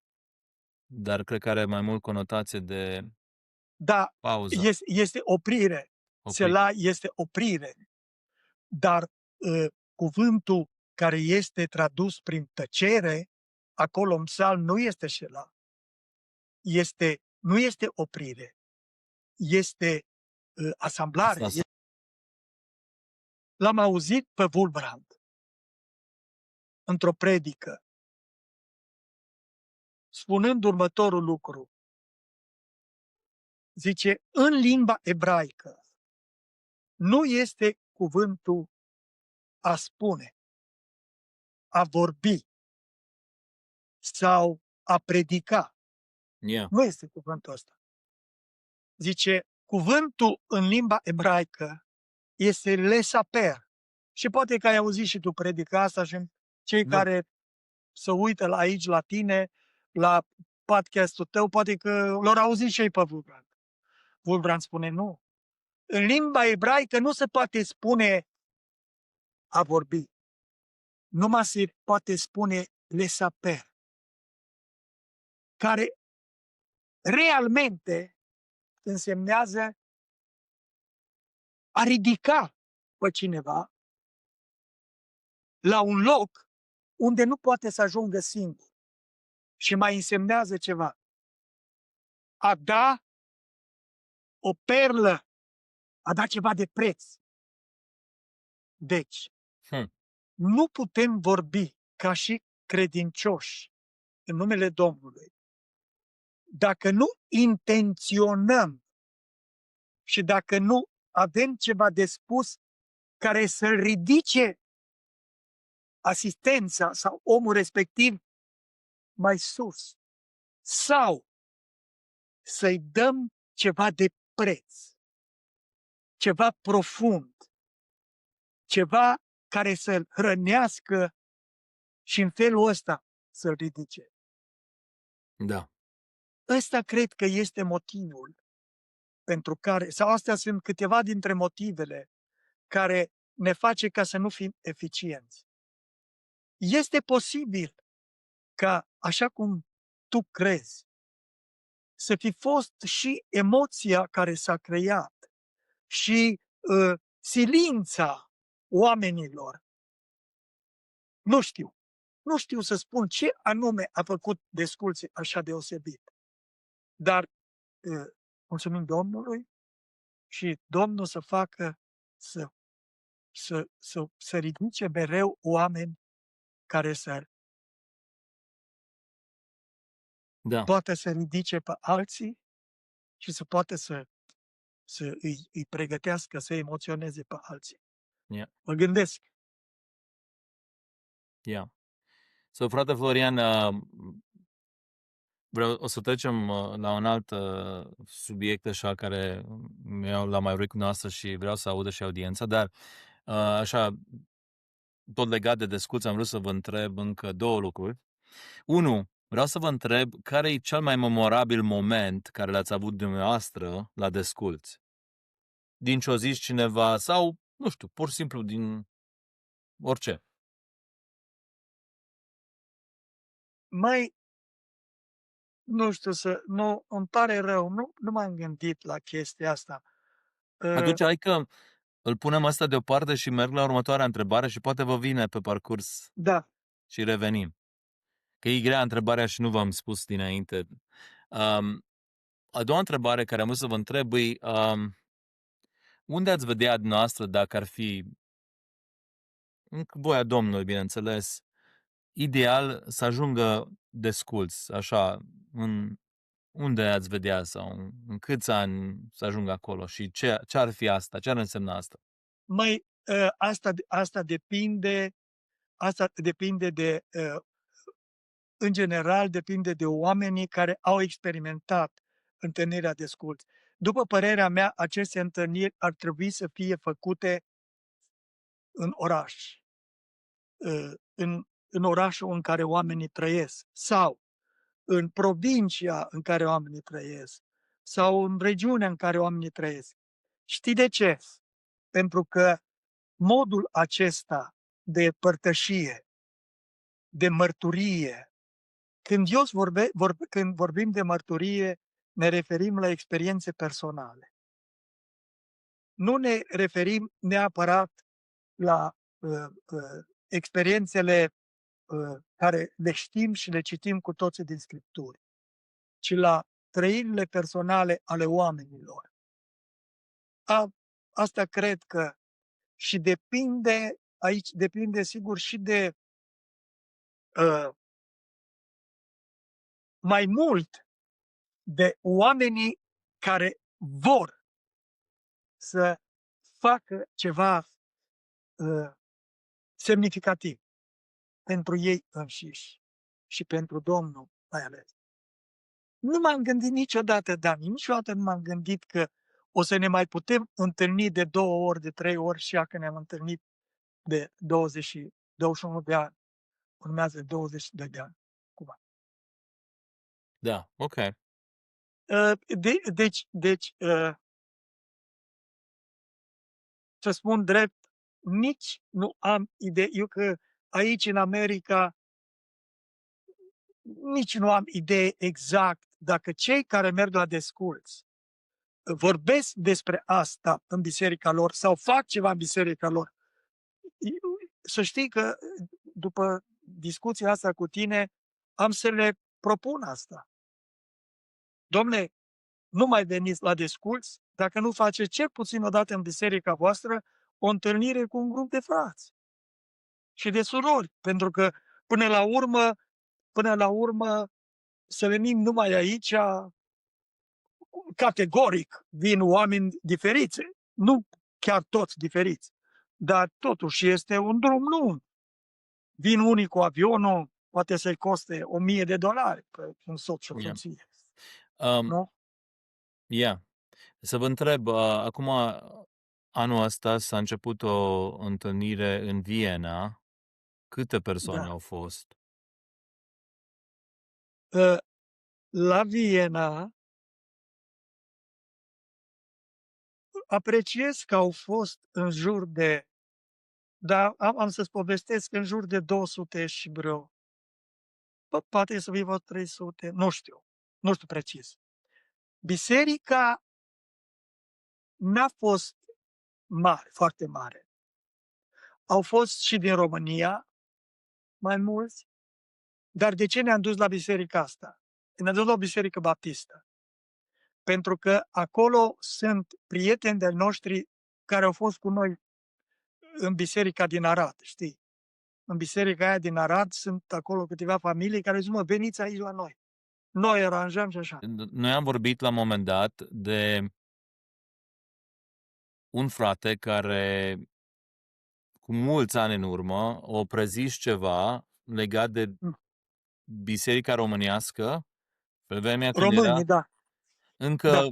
dar cred că are mai mult conotație de Da, pauză. este oprire. Selah este oprire. Dar cuvântul care este tradus prin tăcere, acolo în psalm nu este Selah. Nu este oprire. Este asamblare. L-am auzit pe Wulfbrand într-o predică, spunând următorul lucru. Zice, în limba ebraică nu este cuvântul a spune, a vorbi sau a predica. Yeah. Nu este cuvântul ăsta. Zice, cuvântul în limba ebraică este lesaper. Și poate că ai auzit și tu predica asta și cei care se uită la aici, la tine, la podcastul tău, poate că l-au auzit și ei pe Wulfbrand. Wulfbrand spune nu. În limba ebraică nu se poate spune a vorbi. Numai se poate spune lesaper, care realmente însemnează a ridica pe cineva la un loc unde nu poate să ajungă singur. Și mai însemnează ceva. A da o perlă, a da ceva de preț. Deci, nu putem vorbi ca și credincioși în numele Domnului dacă nu intenționăm și dacă nu avem ceva de spus care să-l ridice asistența sau omul respectiv mai sus, sau să-i dăm ceva de preț, ceva profund, ceva care să-l hrănească și în felul ăsta să-l ridice. Da. Ăsta cred că este motivul pentru care, sau astea sunt câteva dintre motivele care ne face ca să nu fim eficienți. este posibil ca, așa cum tu crezi, să fi fost și emoția care s-a creat și silința oamenilor. Nu știu. Nu știu să spun ce anume a făcut Desculții așa deosebit. Dar mulțumim Domnului și Domnul să facă să ridice mereu oameni care să Da, poată să ridice pe alții și să poată să îi pregătească, să emoționeze pe alții. yeah, Mă gândesc. yeah. So, frate Florian, o să trecem la un alt subiect așa care l-am mai vorbit cu noastră și vreau să audă și audiența, dar așa, tot legat de Desculți, am vrut să vă întreb încă două lucruri. Unu, vreau să vă întreb care e cel mai memorabil moment care l-ați avut dumneavoastră la Desculți? Din ce-o zis cineva sau, nu știu, pur și simplu din orice. Mai, nu știu, nu, îmi pare rău, nu m-am gândit la chestia asta. Atunci, hai că îl punem asta deoparte și merg la următoarea întrebare și poate vă vine pe parcurs Da, și revenim. Că e grea întrebarea și nu v-am spus dinainte. A doua întrebare care am vrut să vă întreb e unde ați vedea dumneavoastră dacă ar fi, în voia Domnului, bineînțeles, ideal să ajungă Desculți, așa, unde ați vedea sau în câți ani să ajungă acolo și ce ar fi asta, ce ar însemna asta? mai asta depinde de, în general, depinde de oamenii care au experimentat întâlnirea Desculți. După părerea mea, aceste întâlniri ar trebui să fie făcute în oraș, în orașul în care oamenii trăiesc sau în provincia în care oamenii trăiesc sau în regiunea în care oamenii trăiesc. Știi de ce? Pentru că modul acesta de părtășie, de mărturie, când vorbim de mărturie, ne referim la experiențe personale. Nu ne referim neapărat la experiențele care le știm și le citim cu toții din Scripturi, ci la trăirile personale ale oamenilor. Asta cred că și aici depinde sigur și de mai mult de oamenii care vor să facă ceva semnificativ pentru ei înșiși și pentru Domnul mai ales. Nu m-am gândit niciodată, Dani, niciodată nu m-am gândit că o să ne mai putem întâlni de 2 ori, de 3 ori și că ne-am întâlnit de 21 de ani. Urmează 22 de ani. Cumva. Da, ok. Deci, să spun drept, nici nu am idee. Eu că aici în America nici nu am idee exact dacă cei care merg la Desculți vorbesc despre asta în biserica lor sau fac ceva în biserica lor. Să știi că după discuția asta cu tine am să le propun asta. Dom'le, nu mai veniți la Desculți dacă nu faceți cel puțin o dată în biserica voastră o întâlnire cu un grup de frați și de surori, pentru că până la urmă să venim numai aici, categoric vin oameni diferiți, nu chiar toți diferiți, dar totuși este un drum lung. Vin unii cu avionul, poate să-i coste $1000 pe un soț și o Yeah. soție. Um, Nu? yeah. Să vă întreb, acum anul ăsta s-a început o întâlnire în Viena. Câte persoane Da. au fost? La Viena apreciez că au fost în jur de dar am să-ți povestesc în jur de 200 și vreo, poate să fie vreo 300, nu știu precis. Biserica n-a fost mare, foarte mare. Au fost și din România mai mulți, dar de ce ne-am dus la biserica asta? Ne-am dus la o biserică baptistă. Pentru că acolo sunt prieteni de-ai noștri care au fost cu noi în biserica din Arad, știi? În biserica aia din Arad sunt acolo câteva familii care zic, veniți aici la noi. Noi aranjăm și așa. Noi am vorbit la un moment dat de un frate care cu mulți ani în urmă o prezis ceva legat de biserica românească pe vremea când era Românii, da. încă Da.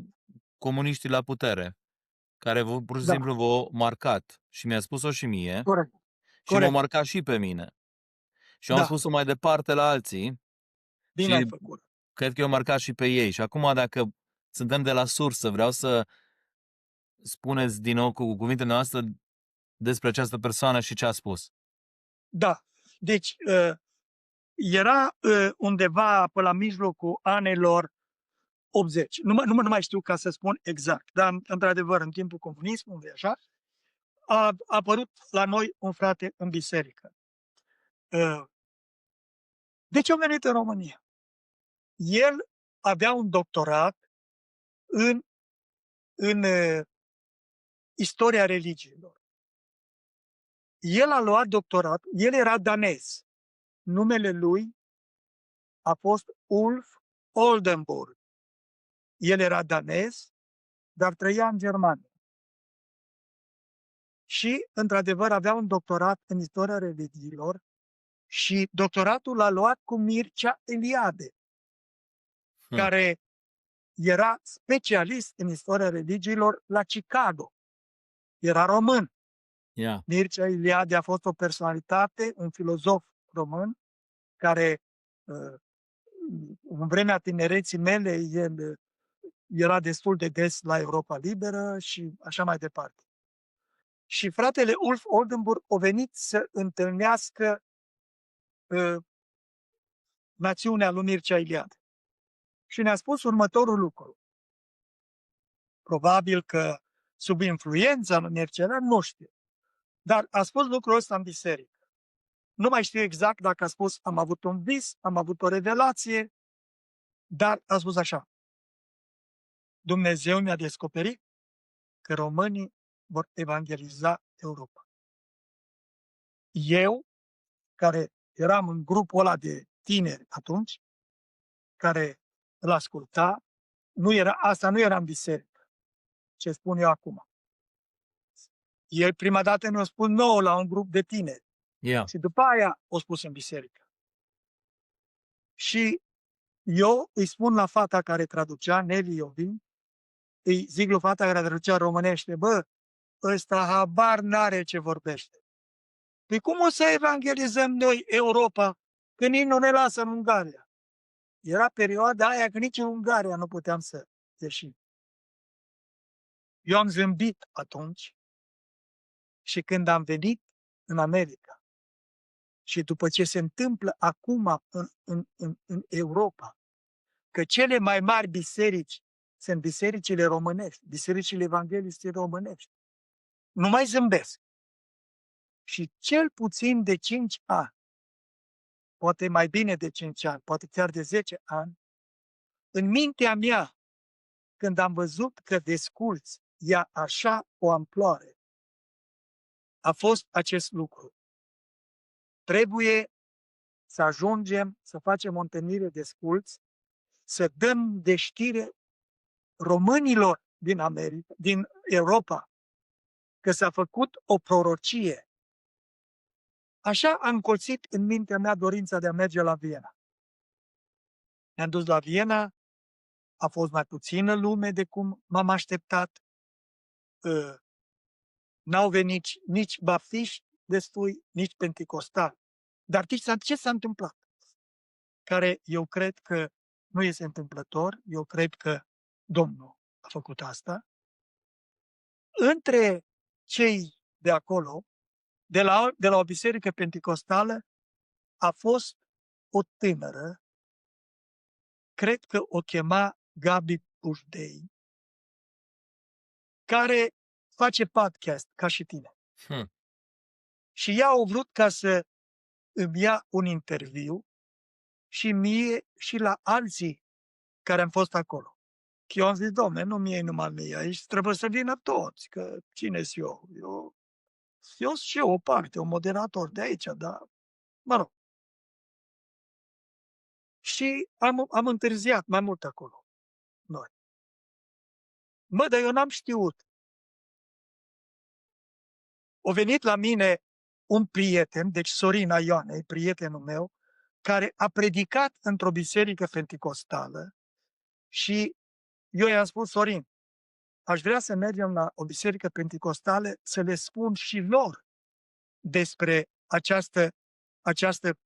comuniștii la putere, care pur și Da. simplu v-au marcat și mi-a spus-o și mie Corect. și m-au marcat și pe mine. Și am Da. spus-o mai departe la alții Bine și ai făcut. cred că eu marcat și pe ei. Și acum, dacă suntem de la sursă, vreau să spuneți din nou cu cuvintele noastre despre această persoană și ce a spus. Da. Deci, era undeva pe la mijlocul anilor 80. Nu mai știu ca să spun exact, dar într-adevăr, în timpul comunismului, așa, a apărut la noi un frate în biserică. De ce a venit în România? El avea un doctorat în istoria religiilor. El a luat doctorat, el era danez. Numele lui a fost Ulf Oldenburg. El era danez, dar trăia în Germania. Și, într-adevăr, avea un doctorat în istoria religiilor și doctoratul l-a luat cu Mircea Eliade, care era specialist în istoria religiilor la Chicago. Era român. Yeah. Mircea Eliade a fost o personalitate, un filozof român, care în vremea tinereții mele, el era destul de des la Europa Liberă și așa mai departe. Și fratele Ulf Oldenburg a venit să întâlnească națiunea lui Mircea Eliade. Și ne-a spus următorul lucru. Probabil că sub influența lui Mircea Eliade, nu știu. Dar a spus lucrul ăsta în biserică. Nu mai știu exact dacă a spus am avut un vis, am avut o revelație, dar a spus așa. Dumnezeu mi-a descoperit că românii vor evangeliza Europa. Eu, care eram în grupul ăla de tineri atunci, care îl asculta, asta nu era în biserică, ce spun eu acum. El prima dată ne-a spus nouă la un grup de tineri. Yeah. Și după aia o spus în biserică. Și eu îi spun la fata care traducea, Nelly Iovin, îi zic lui fata care traducea românește, ăsta habar n-are ce vorbește. Păi cum o să evangelizăm noi Europa când nici nu ne lasă în Ungaria? Era perioada aia că nici în Ungaria nu puteam să ieșim. Eu am zâmbit atunci și când am venit în America și după ce se întâmplă acum în Europa, că cele mai mari biserici sunt bisericile românești, bisericile evangheliste românești, nu mai zâmbesc. Și cel puțin de 5 ani, poate mai bine de 5 ani, poate chiar de 10 ani, în mintea mea, când am văzut că Desculți ia așa o amploare, a fost acest lucru. Trebuie să ajungem să facem o întâlnire Desculți, să dăm de știre românilor din America, din Europa, că s-a făcut o prorocie. Așa a încolțit în mintea mea dorința de a merge la Viena. Ne-am dus la Viena, a fost mai puțină lume de cum m-am așteptat. N-au venit nici baptiști destui, nici penticostali. Dar ce s-a întâmplat? Care eu cred că nu este întâmplător, eu cred că Domnul a făcut asta. Între cei de acolo de la o biserică penticostală a fost o tânără, cred că o chema Gabi Pușdei, care face podcast ca și tine. Hmm. Și ea a vrut ca să îmi ia un interviu și mie și la alții care am fost acolo. Eu am zis, domne, nu mie numai mie, aici trebuie să vină toți, că cine-s eu? Eu sunt și eu o parte, un moderator de aici, dar, mă rog. Și am întârziat mai mult acolo, noi. Mă, dar eu n-am știut. A venit la mine un prieten, deci Sorina Ioanei, prietenul meu, care a predicat într-o biserică penticostală și eu i-am spus, Sorin, aș vrea să mergem la o biserică penticostală să le spun și lor despre această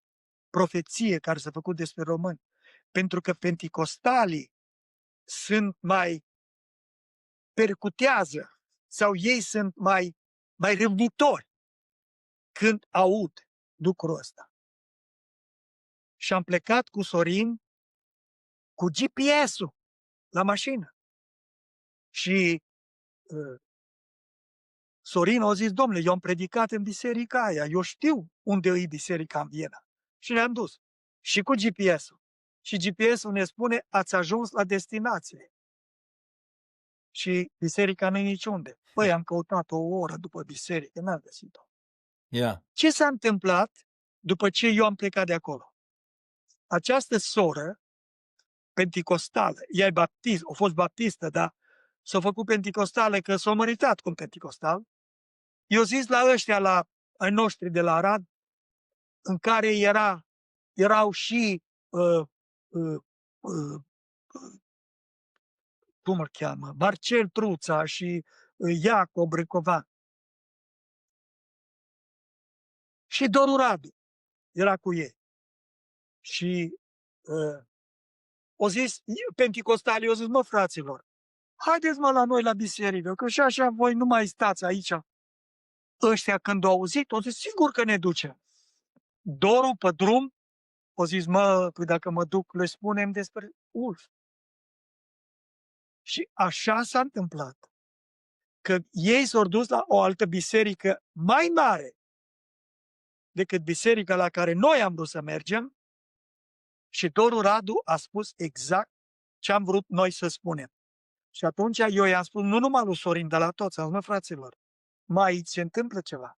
profeție care s-a făcut despre români. Pentru că penticostalii sunt mai percutează sau ei sunt mai râvnitori când aud lucrul ăsta. Și am plecat cu Sorin cu GPS-ul la mașină. Și Sorin a zis, domnule, eu am predicat în biserica aia, eu știu unde e biserica în Viena. Și ne-am dus. Și cu GPS-ul. Și GPS-ul ne spune, ați ajuns la destinație. Și biserica nu e niciunde. Păi, am căutat o oră după biserică, n-am găsit-o. Yeah. Ce s-a întâmplat după ce eu am plecat de acolo? Această soră penticostală, ea e baptist, a fost baptistă, dar s-a făcut penticostală că s-a măritat cu un penticostal. Eu zis la ăștia, ai noștri de la Arad, în care erau și cum îl cheamă, Marcel Truța și Iacob Brâcovan. Și Doru Radu era cu ei. Și o zis, penticostalii, o zis, mă, fraților, haideți mă la noi la biserică, că și așa voi nu mai stați aici. Ăștia când au auzit, o zis, sigur că ne ducem. Doru pe drum, o zis, mă, păi dacă mă duc, le spunem despre Ulf. Și așa s-a întâmplat. Că ei s-au dus la o altă biserică mai mare decât biserica la care noi am vrut să mergem și Doru Radu a spus exact ce am vrut noi să spunem. Și atunci eu i-am spus, nu numai lui Sorin, dar la toți, am zis, mă, fraților, mai se întâmplă ceva.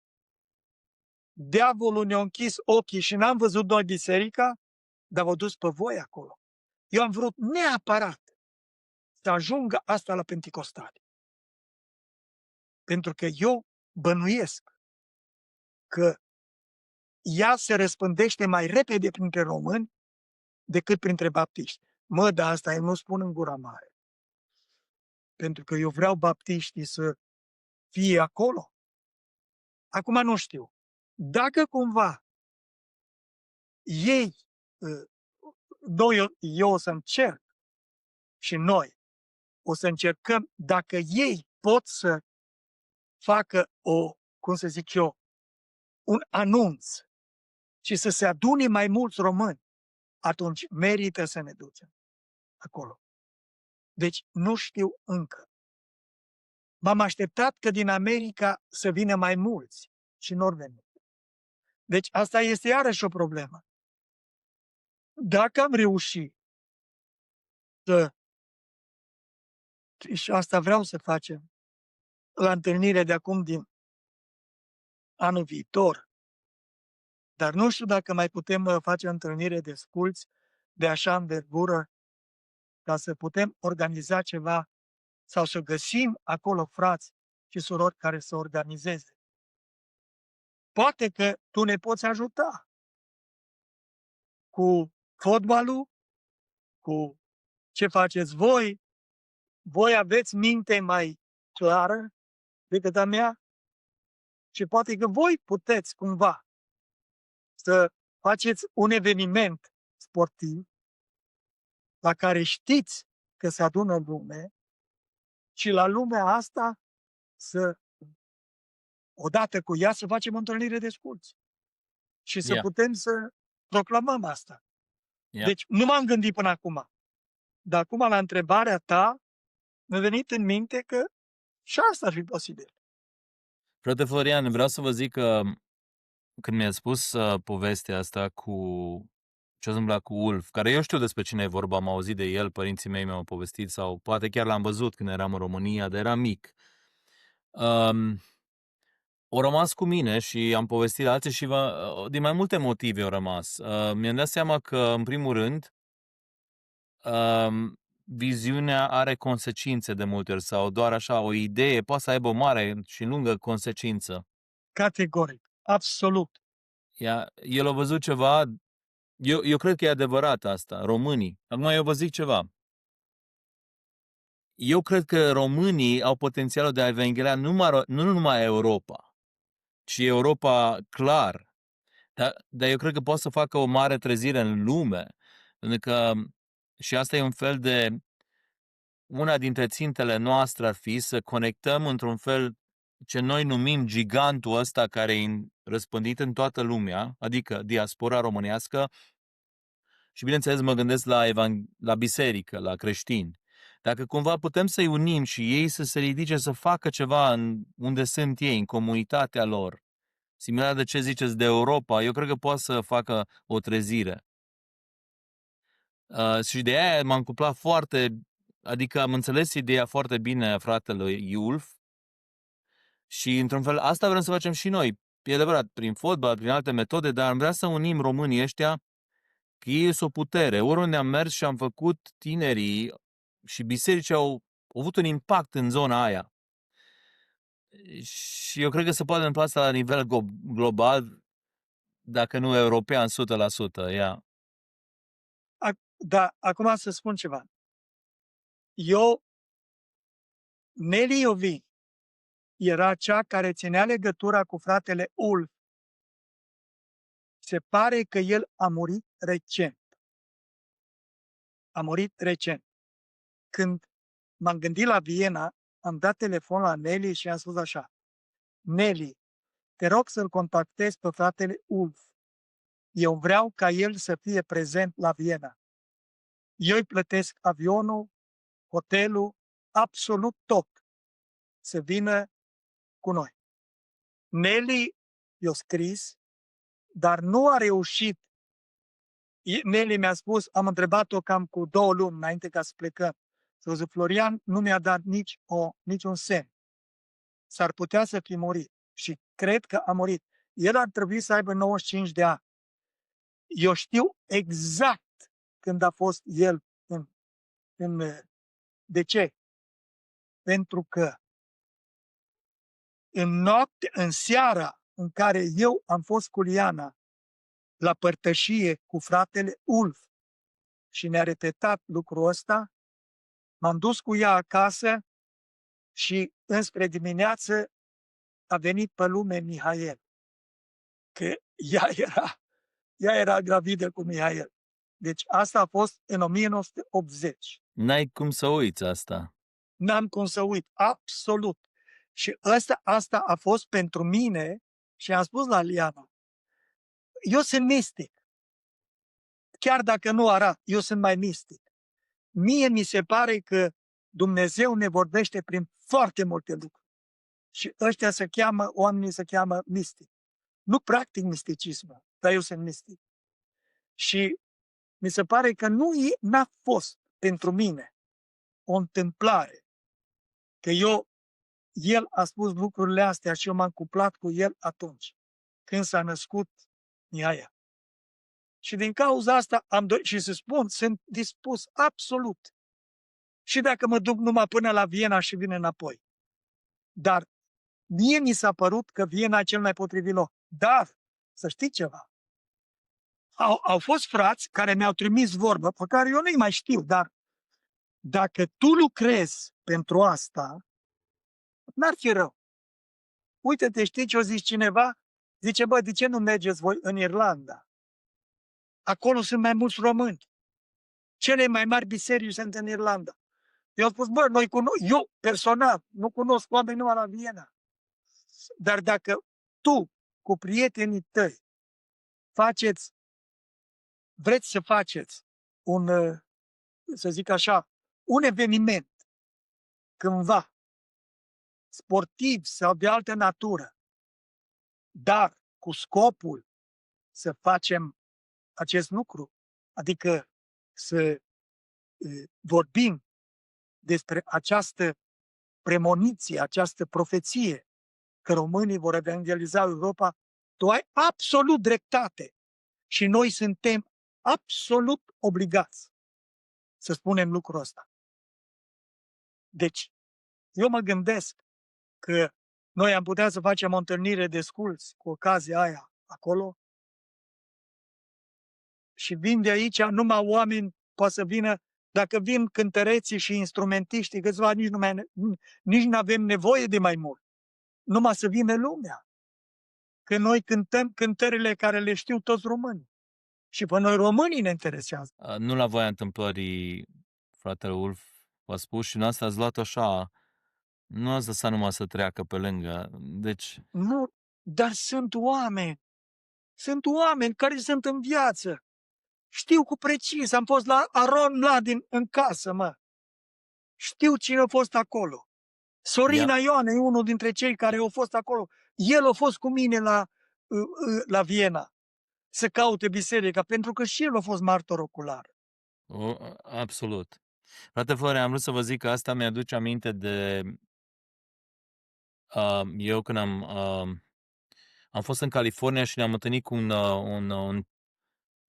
Diavolul ne-a închis ochii și n-am văzut noi biserica, dar v-a dus pe voi acolo. Eu am vrut neapărat să ajungă asta la penticostali. Pentru că eu bănuiesc că ea se răspândește mai repede printre români decât printre baptiști. Mă, dar asta eu nu spun în gura mare. Pentru că eu vreau baptiștii să fie acolo. Acum nu știu. Dacă cumva ei, eu o să încerc și noi o să încercăm, dacă ei pot să facă cum să zic eu, un anunț și să se adune mai mulți români, atunci merită să ne ducem acolo. Deci nu știu încă. M-am așteptat că din America să vină mai mulți și nu-or veni. Deci asta este iarăși o problemă. Dacă am reușit și asta vreau să facem, la întâlnirea de acum din anul viitor, dar nu știu dacă mai putem face o întâlnire de sculți de așa învergură ca să putem organiza ceva sau să găsim acolo frați și surori care să organizeze. Poate că tu ne poți ajuta cu fotbalul, cu ce faceți voi. Voi aveți minte mai clară decât a mea și poate că voi puteți cumva să faceți un eveniment sportiv la care știți că se adună lume și la lumea asta să odată cu ea să facem o întâlnire de sculți și să Yeah. putem să proclamăm asta. Yeah. Deci nu m-am gândit până acum. Dar acum la întrebarea ta mi-a venit în minte că și asta ar fi posibil. Frate Florian, vreau să vă zic că când mi-a spus povestea asta cu ce s-a întâmplat cu Ulf, care eu știu despre cine e vorba, am auzit de el, părinții mei mi-au povestit sau poate chiar l-am văzut când eram în România, dar eram mic. Au rămas cu mine și am povestit la alții și din mai multe motive au rămas. Mi-am dat seama că, în primul rând, viziunea are consecințe de multe ori sau doar așa o idee poate să aibă o mare și lungă consecință. Categoric. Absolut. El a văzut ceva, eu cred că e adevărat asta, românii. Acum eu vă zic ceva. Eu cred că românii au potențialul de a evanghelia nu numai Europa, ci Europa clar. Dar eu cred că poate să facă o mare trezire în lume. Pentru că, și asta e un fel de, una dintre țintele noastre ar fi să conectăm într-un fel ce noi numim gigantul ăsta care e răspândit în toată lumea, adică diaspora românească, și bineînțeles mă gândesc la biserică, la creștini. Dacă cumva putem să-i unim și ei să se ridice să facă ceva unde sunt ei, în comunitatea lor, similar de ce ziceți de Europa, eu cred că poate să facă o trezire. Și de aia m-am cuplat adică am înțeles ideea foarte bine a fratelui Ulf și într-un fel asta vrem să facem și noi. E adevărat, prin fotbal, prin alte metode, dar am vrea să unim românii ăștia, că ei sunt o putere. Oriunde am mers și am făcut, tinerii și bisericii au avut un impact în zona aia. Și eu cred că se poate întâmpla asta la nivel global, dacă nu european 100%. Yeah. Da, acum să spun ceva. Nelly Iovin era cea care ținea legătura cu fratele Ulf. Se pare că el a murit recent. A murit recent. Când m-am gândit la Viena, am dat telefon la Nelly și am spus așa: Nelly, te rog să-l contactezi pe fratele Ulf. Eu vreau ca el să fie prezent la Viena. Eu îi plătesc avionul, hotelul, absolut tot, să vină cu noi. Nelly i-a scris, dar nu a reușit. Nelly mi-a spus, am întrebat-o cam cu 2 luni înainte ca să plecăm. S-a zis, Florian nu mi-a dat niciun semn. S-ar putea să fi murit. Și cred că a murit. El ar trebui să aibă 95 de ani. Eu știu exact când a fost el de ce? Pentru că în seara în care eu am fost cu Liana la părtășie cu fratele Ulf și ne-a repetat lucrul ăsta, m-am dus cu ea acasă și înspre dimineață a venit pe lume Mihail. Că ea era gravidă cu Mihail. Deci asta a fost în 1980. N-ai cum să uiți asta. N-am cum să uit, absolut. Și asta a fost pentru mine și am spus la Liana, eu sunt mistic. Chiar dacă nu arăt, eu sunt mai mistic. Mie mi se pare că Dumnezeu ne vorbește prin foarte multe lucruri. Și oamenii se cheamă mistic. Nu practic misticismul, dar eu sunt mistic. Și mi se pare că n-a fost pentru mine o întâmplare că el a spus lucrurile astea și eu m-am cuplat cu el atunci, când s-a născut Mihaia. Și din cauza asta și să spun, sunt dispus absolut. Și dacă mă duc numai până la Viena și vin înapoi. Dar mie mi s-a părut că Viena e cel mai potrivit loc. Dar, să știi ceva, au fost frați care mi-au trimis vorbă, pe care eu nu-i mai știu, dar dacă tu lucrezi pentru asta, n-ar fi rău. Uite-te, știi ce o zis cineva? Zice, bă, de ce nu mergeți voi în Irlanda? Acolo sunt mai mulți români. Cele mai mari biserici sunt în Irlanda. Eu am spus, bă, eu personal nu cunosc oameni numai la Viena. Dar dacă tu, cu prietenii tăi, vreți să faceți un, să zic așa, un eveniment cândva, sportiv sau de altă natură, dar cu scopul să facem acest lucru, adică să vorbim despre această premoniție, această profeție, că românii vor evangeliza Europa, tu ai absolut dreptate și noi suntem absolut obligați să spunem lucrul ăsta. Deci, eu mă gândesc că noi am putea să facem o întâlnire de sculți cu ocazia aia acolo și vin de aici numai oameni, poate să vină, dacă vin cântăreții și instrumentiștii, câțiva nici nu avem nevoie de mai mult. Numai să vină lumea. Că noi cântăm cântările care le știu toți românii. Și pe noi românii ne interesează. Nu la voia întâmplării, fratele Ulf, v-a spus și noastră ați luat așa, nu ați lăsat numai să treacă pe lângă. Deci, Nu, dar sunt oameni care sunt în viață. Știu cu precis, am fost la Aron Mladin în casă, mă. Știu cine a fost acolo. Sorina Ioane e unul dintre cei care au fost acolo. El a fost cu mine la Viena să caute biserica, pentru că și el a fost martor ocular. absolut. Frate Florian, am vrut să vă zic că asta mi-aduce aminte de eu când am fost în California și ne-am întâlnit cu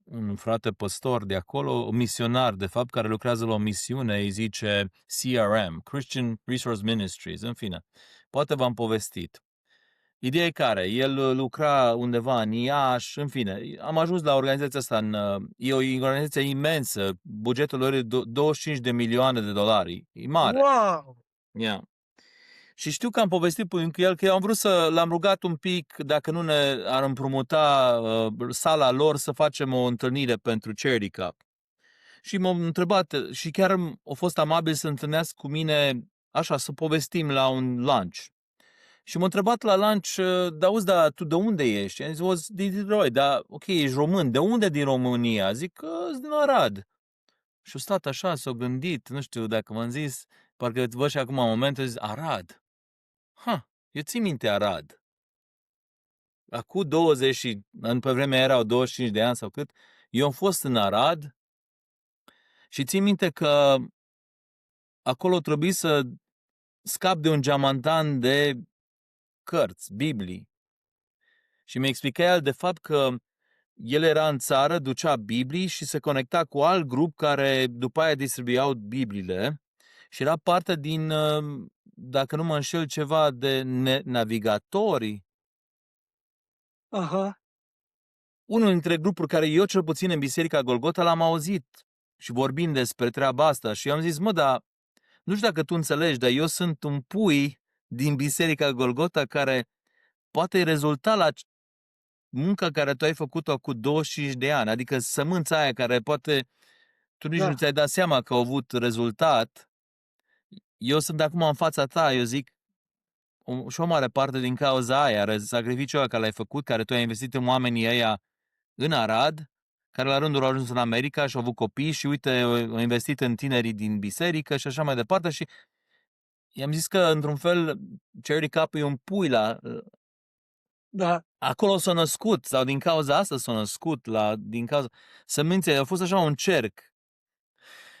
un frate păstor de acolo, un misionar, de fapt, care lucrează la o misiune, îi zice CRM, Christian Resource Ministries, în fine. Poate v-am povestit. Ideea e care, el lucra undeva în Iași, în fine, am ajuns la organizația asta, e o organizație imensă, bugetul lor e 25 de milioane de dolari, e mare. Wow! Yeah. Și știu că am povestit cu el că eu am vrut l-am rugat un pic dacă nu ne ar împrumuta sala lor să facem o întâlnire pentru Charity Cup. Și m-am întrebat și chiar a fost amabil să întâlnească cu mine așa, să povestim la un lunch. Și m-a întrebat la lunch, dar tu de unde ești? Am zis, din Detroit, dar ok, ești român, de unde din România? Zic că din Arad. Și-a stat așa, s-a gândit, nu știu dacă m-am zis, parcă văd și acum în momentul, zis, Arad. Eu țin minte Arad. Acum 20 și, pe vremea erau 25 de ani sau cât, eu am fost în Arad și țin minte că acolo trebuie să scap de un geamantan de cărți, Biblii. Și mi-a explicat el de fapt că el era în țară, ducea Biblii și se conecta cu alt grup care după aia distribuiau Bibliile și era parte din, dacă nu mă înșel, ceva de navigatori. Aha. Unul dintre grupuri care eu cel puțin în Biserica Golgota l-am auzit și vorbind despre treaba asta și eu am zis, dar nu știu dacă tu înțelegi, dar eu sunt un pui din Biserica Golgota care poate rezulta la munca care tu ai făcut-o cu 25 de ani, adică sămânța aia care poate tu nici nu ți-ai dat seama că a avut rezultat. Eu sunt acum în fața ta, eu zic, și o mare parte din cauza aia, sacrificiul ăla care l-ai făcut, care tu ai investit în oamenii ăia în Arad, care la rândul au ajuns în America și au avut copii și uite, au investit în tinerii din biserică și așa mai departe și i-am zis că, într-un fel, Charity Cup e un pui Da. acolo s-a născut, sau din cauza asta s-a născut, din cauza sămânței, a fost așa un cerc.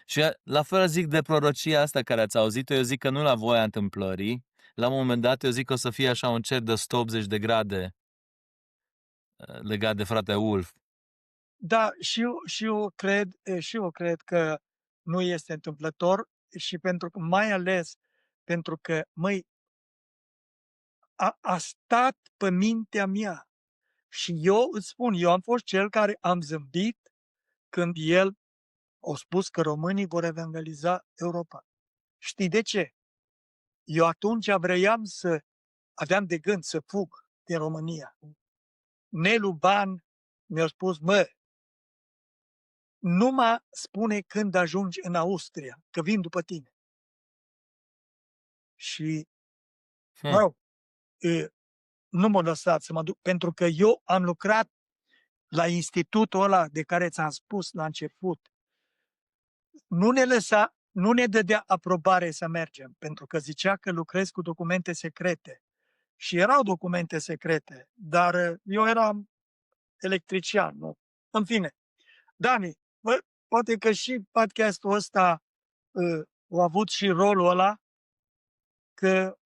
Și la fel zic de prorocia asta care ați auzit-o, eu zic că nu la voia întâmplării, la un moment dat eu zic că o să fie așa un cerc de 180 de grade legat de frate Ulf. Da, și eu cred că nu este întâmplător și pentru că, mai ales pentru că, măi, a stat pe mintea mea și eu îți spun, eu am fost cel care am zâmbit când el a spus că românii vor evangeliza Europa. Știi de ce? Eu atunci aveam de gând să fug din România. Nelu Ban mi-a spus, numai spune când ajungi în Austria, că vin după tine. Și, mă rog, nu m-a lăsat să mă duc, pentru că eu am lucrat la institutul ăla de care ți-am spus la început. Nu ne dădea aprobare să mergem, pentru că zicea că lucrez cu documente secrete. Și erau documente secrete, dar eu eram electrician, nu? În fine, Dani, poate că și podcastul ăsta a avut și rolul ăla că,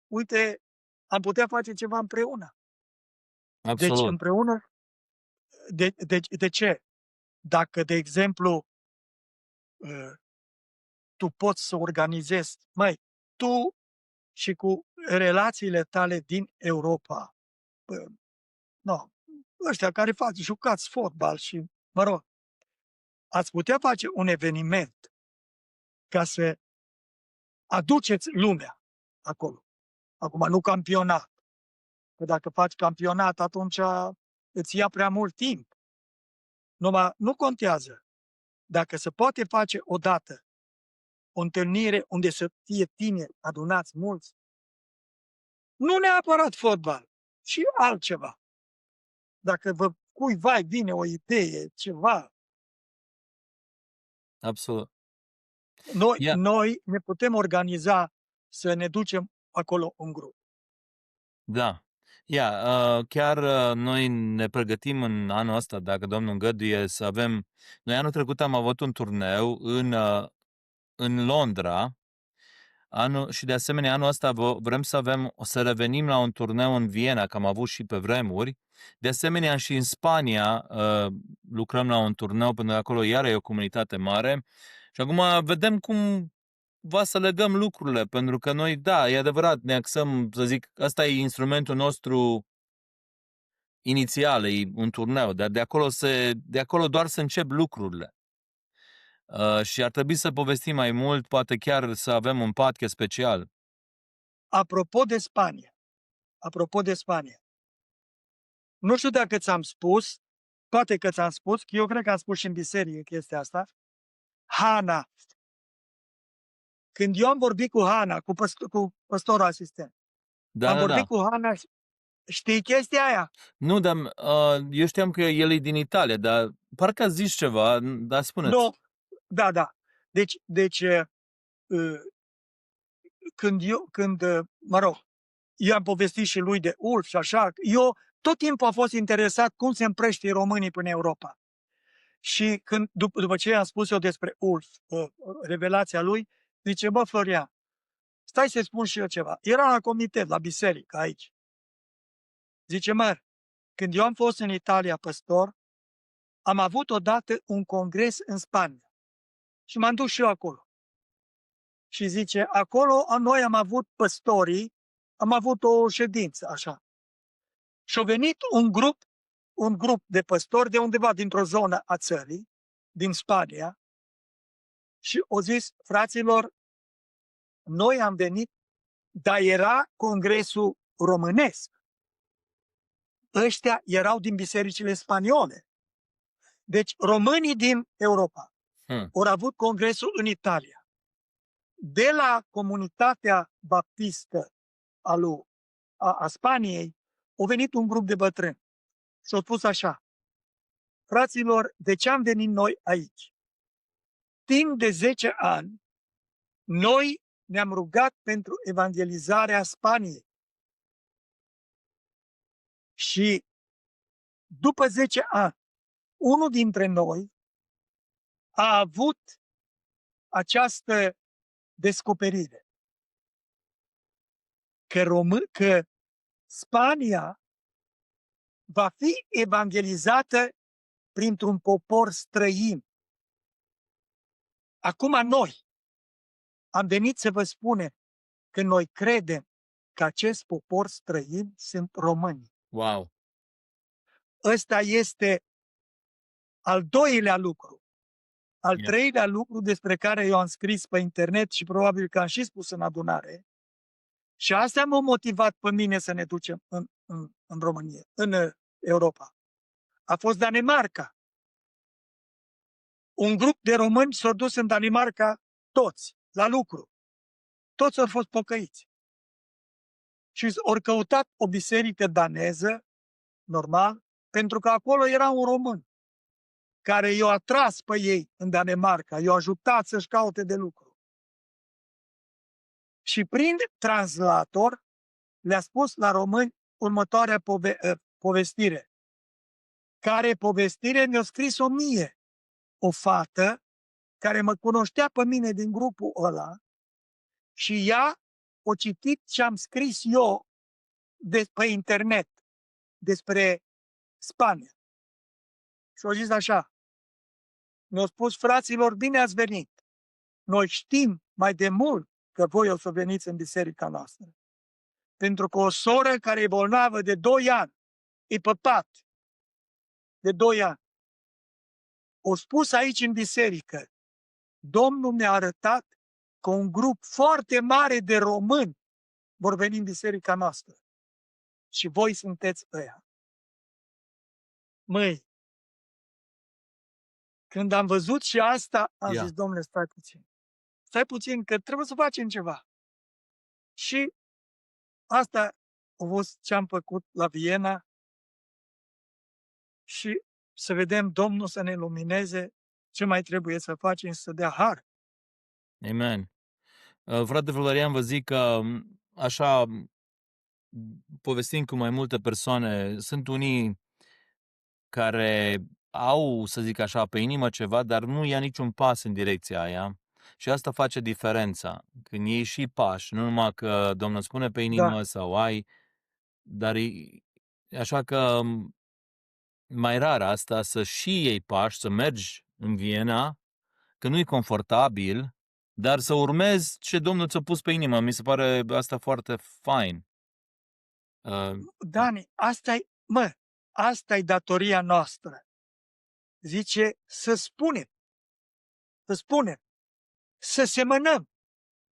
uite, am putea face ceva împreună. Deci, Absolut. împreună, de ce? Dacă, de exemplu, tu poți să organizezi, tu și cu relațiile tale din Europa, ăștia care jucați fotbal și, mă rog, ați putea face un eveniment ca să aduceți lumea acolo. Acum, nu campionat. Că dacă faci campionat, atunci îți ia prea mult timp. Nu contează. Dacă se poate face odată o întâlnire unde să fie tineri adunați mulți, nu neapărat fotbal, și altceva. Dacă cuiva vine o idee, ceva, Absolut. noi ne putem organiza să ne ducem acolo un grup. Da. Chiar noi ne pregătim în anul ăsta, dacă Domnul îngăduie, să avem... Noi anul trecut am avut un turneu în Londra și de asemenea anul ăsta vrem să revenim la un turneu în Viena, că am avut și pe vremuri. De asemenea și în Spania lucrăm la un turneu, pentru că acolo iară e o comunitate mare. Și acum vedem cum va să legăm lucrurile, pentru că noi, da, e adevărat, ne axăm, să zic, ăsta e instrumentul nostru inițial, e un turneu, dar de acolo doar să încep lucrurile. Și ar trebui să povestim mai mult, poate chiar să avem un podcast special. Apropo de Spania, nu știu dacă ți-am spus, poate că ți-am spus, că eu cred că am spus și în biserică chestia asta, Hana. Când eu am vorbit cu Hana, cu păstorul asistent, am vorbit cu Hana, știi chestia aia? Nu, dar eu știam că el e din Italia, dar parcă zici ceva, dar spuneți. Nu, da. Deci eu am povestit și lui de Ulf și așa, eu tot timpul am fost interesat cum se împrăștie românii până în Europa. Și după ce am spus eu despre Ulf, revelația lui, zice, Florian, stai să-i spun și eu ceva. Era la comitet, la biserică, aici. Zice, când eu am fost în Italia păstor, am avut odată un congres în Spania. Și m-am dus și eu acolo. Și zice, acolo noi am avut păstorii, am avut o ședință, așa. Și a venit un grup de păstori de undeva dintr-o zonă a țării, din Spania, și au zis, fraților, noi am venit, dar era congresul românesc. Ăștia erau din bisericile spaniole. Deci românii din Europa au avut congresul în Italia. De la comunitatea baptistă a Spaniei a venit un grup de bătrâni și au spus așa, fraților, de ce am venit noi aici? Timp de 10 ani, noi ne-am rugat pentru evangelizarea Spaniei. Și după 10 ani, unul dintre noi a avut această descoperire că Spania va fi evangelizată printr-un popor străin. Acum noi am venit să vă spunem că noi credem că acest popor străin sunt români. Wow! Ăsta este al doilea lucru. Al treilea lucru despre care eu am scris pe internet și probabil că am și spus în adunare, și asta m-a motivat pe mine să ne ducem în România, în Europa. A fost Danemarca. Un grup de români s-au dus în Danemarca toți, la lucru. Toți au fost pocăiți. și ori căutat o biserică daneză, normal, pentru că acolo era un român care i-a atras pe ei în Danemarca, i-a ajutat să-și caute de lucru. Și prin translator le-a spus la români următoarea povestire, care povestire mi-a scris-o mie, o fată care mă cunoștea pe mine din grupul ăla și ea o citit ce am scris eu pe internet despre Spania. Și au zis așa, mi-au spus, fraților, bine ați venit. Noi știm mai de mult că voi o să veniți în biserica noastră. Pentru că o soră care e bolnavă de 2 ani, e pe pat, de 2 ani, o spus aici în biserică, Domnul mi-a arătat că un grup foarte mare de români vor veni în biserica noastră. Și voi sunteți ăia. Măi, când am văzut și asta, am zis, Domnule, stai puțin. Stai puțin, că trebuie să facem ceva. Și asta a fost ce am făcut la Viena și să vedem Domnul să ne lumineze ce mai trebuie să facem, să dea har. Amen. Frate Florian, vă zic că așa, povestind cu mai multe persoane, sunt unii care au, să zic așa, pe inimă ceva, dar nu ia niciun pas în direcția aia. Și asta face diferența. Când iei și pași, nu numai că Domnul spune pe inimă sau ai, dar așa că mai rar asta, să și iei pași, să mergi în Viena, că nu e confortabil, dar să urmezi ce Domnul ți-a pus pe inimă. Mi se pare asta foarte fain. Dani, asta e datoria noastră. Zice să spunem, să semănăm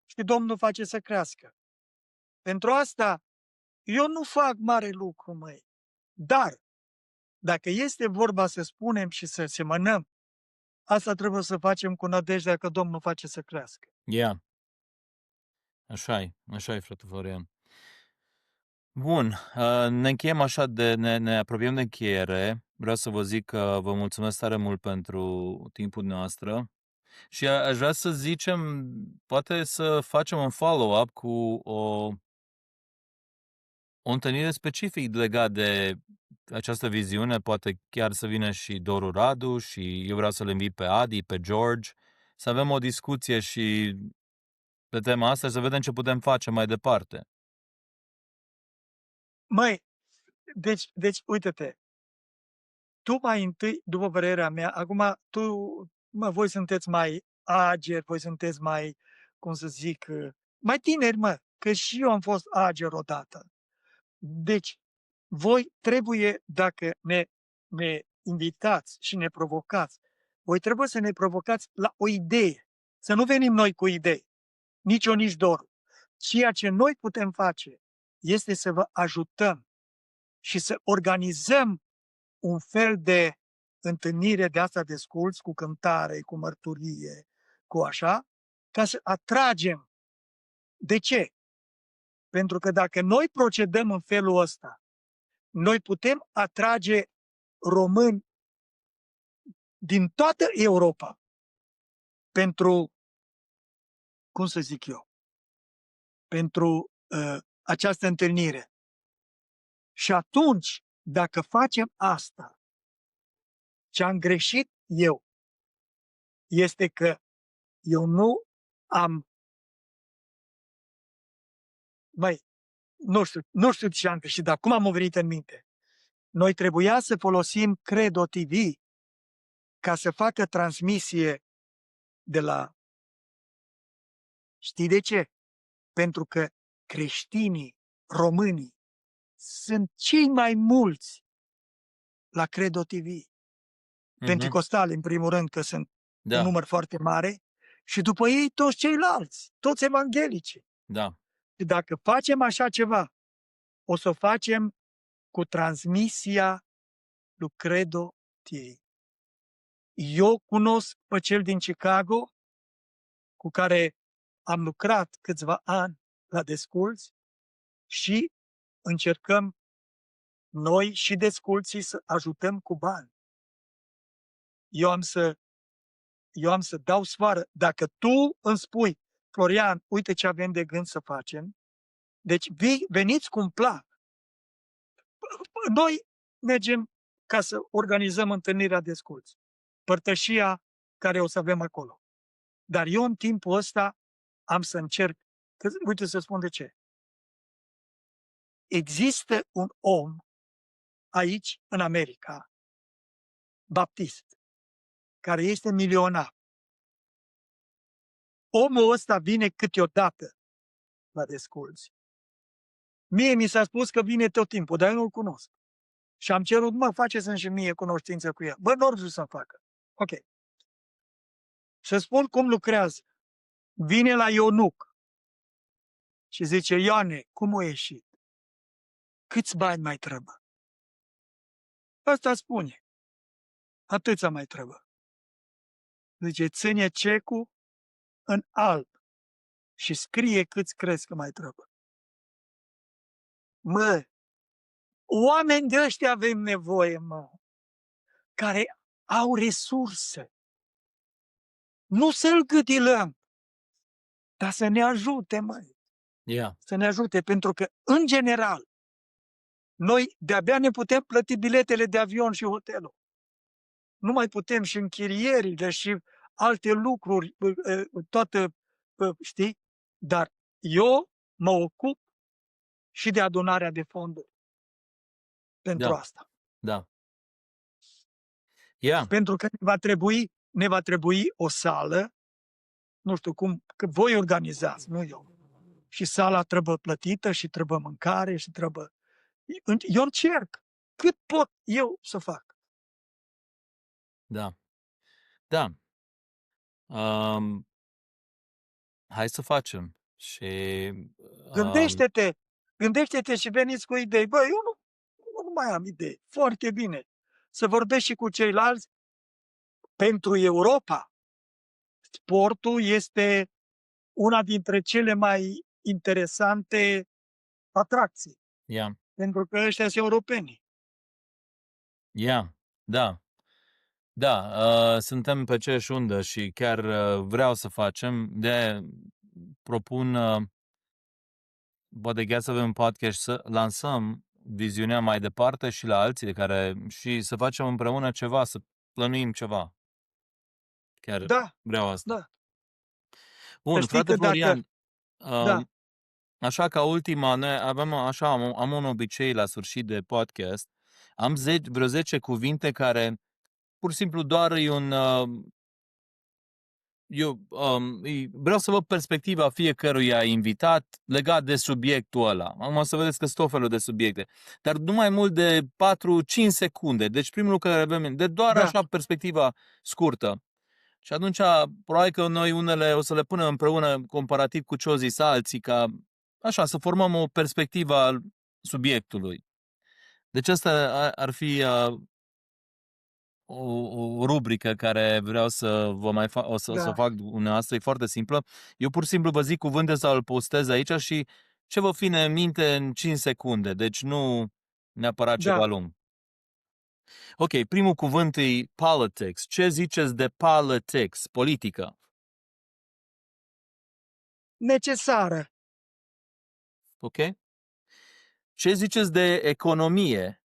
și Domnul face să crească. Pentru asta eu nu fac mare lucru, măi, dar dacă este vorba să spunem și să semănăm, asta trebuie să facem cu nădejdea că Domnul face să crească. Yeah. Așa-i, frate Florian. Bun, ne încheiem așa, ne apropiem de încheiere. Vreau să vă zic că vă mulțumesc tare mult pentru timpul noastră și aș vrea să zicem, poate să facem un follow-up cu o întâlnire specific legat de această viziune, poate chiar să vină și Doru Radu și eu vreau să-l invit pe Adi, pe George, să avem o discuție și pe tema asta și să vedem ce putem face mai departe. Măi, deci uite-te, tu mai întâi, după părerea mea, acum voi sunteți mai ageri, voi sunteți mai, cum să zic, mai tineri, că și eu am fost ager odată. Deci, voi trebuie, dacă ne invitați și ne provocați, voi trebuie să ne provocați la o idee. Să nu venim noi cu idei, nici eu, nici Doru. Ceea ce noi putem face este să vă ajutăm și să organizăm un fel de întâlnire de asta de sculți, cu cântare, cu mărturie, cu așa, ca să atragem. De ce? Pentru că dacă noi procedăm în felul ăsta, noi putem atrage români din toată Europa pentru, cum să zic eu, pentru această întâlnire. Și atunci, dacă facem asta, ce am greșit eu este că eu nu am, nu știu ce am greșit, dar cum am venit în minte. Noi trebuia să folosim Credo TV ca să facă transmisie de la... Știi de ce? Pentru că creștinii, românii, sunt cei mai mulți la Credo TV. Penticostali, în primul rând, că sunt un număr foarte mare, și după ei toți ceilalți, toți evanghelici. Da. Și dacă facem așa ceva, o să o facem cu transmisia lui Credo TV. Eu cunosc pe cel din Chicago, cu care am lucrat câțiva ani la Desculți, și încercăm noi și desculții să ajutăm cu bani. Eu am să dau sfoară. Dacă tu îmi spui, Florian, uite ce avem de gând să facem, deci veniți cu un plan. Noi mergem ca să organizăm întâlnirea desculți, părtășia care o să avem acolo. Dar eu în timpul ăsta am să încerc, uite să spun de ce. Există un om aici, în America, baptist, care este milionar. Omul ăsta vine câteodată la desculți. Mie mi s-a spus că vine tot timpul, dar eu nu-l cunosc. Și am cerut, faceți-mi și mie cunoștință cu el. Nu vreau să facă. Ok. Să spun cum lucrează. Vine la Ionuc și zice, Ioane, cum o ieșit? Câți bani mai trebuie? Asta spune. Atâția mai trebuie. Zice, ține cecul în alb și scrie câți crezi că mai trebuie. Oameni de ăștia avem nevoie, care au resurse. Nu să-l gâdilăm, dar să ne ajute, Yeah. Să ne ajute, pentru că, în general, noi de-abia ne putem plăti biletele de avion și hotelul. Nu mai putem și închirierile și alte lucruri, toată, știi? Dar eu mă ocup și de adunarea de fonduri pentru asta. Da. Yeah. Pentru că ne va trebui o sală, nu știu cum, că voi organizați, nu eu. Și sala trebuie plătită și trebuie mâncare și trebuie... Eu încerc cât pot eu să fac. Da. Da. Hai să facem. Și Gândește-te și veniți cu idei. Eu nu mai am idei. Foarte bine. Să vorbești și cu ceilalți. Pentru Europa, sportul este una dintre cele mai interesante atracții. yeah. Pentru că ăștia sunt europeni. Yeah. Da. Da, suntem pe aceeași undă și chiar vreau să facem. De propun, poate chiar să avem un podcast, să lansăm viziunea mai departe și la alții și să facem împreună ceva, să plănuim ceva. Chiar vreau asta. Da. Bun, frate Florian, da. așa ca ultima, noi am un obicei la sfârșit de podcast, am vreo 10 cuvinte care pur și simplu doar e un... vreau să văd perspectiva fiecăruia invitat legat de subiectul ăla. Am să vedeți că sunt tot felul de subiecte. Dar nu mai mult de 4-5 secunde. Deci primul lucru care avem, de doar așa perspectiva scurtă. Și atunci, probabil că noi unele o să le punem împreună comparativ cu ce o zis alții, ca așa, să formăm o perspectivă al subiectului. Deci asta ar fi o rubrică care vreau să vă mai să fac dumneavoastră, e foarte simplă. Eu pur și simplu vă zic cuvânte sau îl postez aici și ce vă vine în minte în 5 secunde, deci nu neapărat ceva lung. Ok, primul cuvânt e politics. Ce ziceți de politics, politică? Necesară. Ok? Ce ziceți de economie?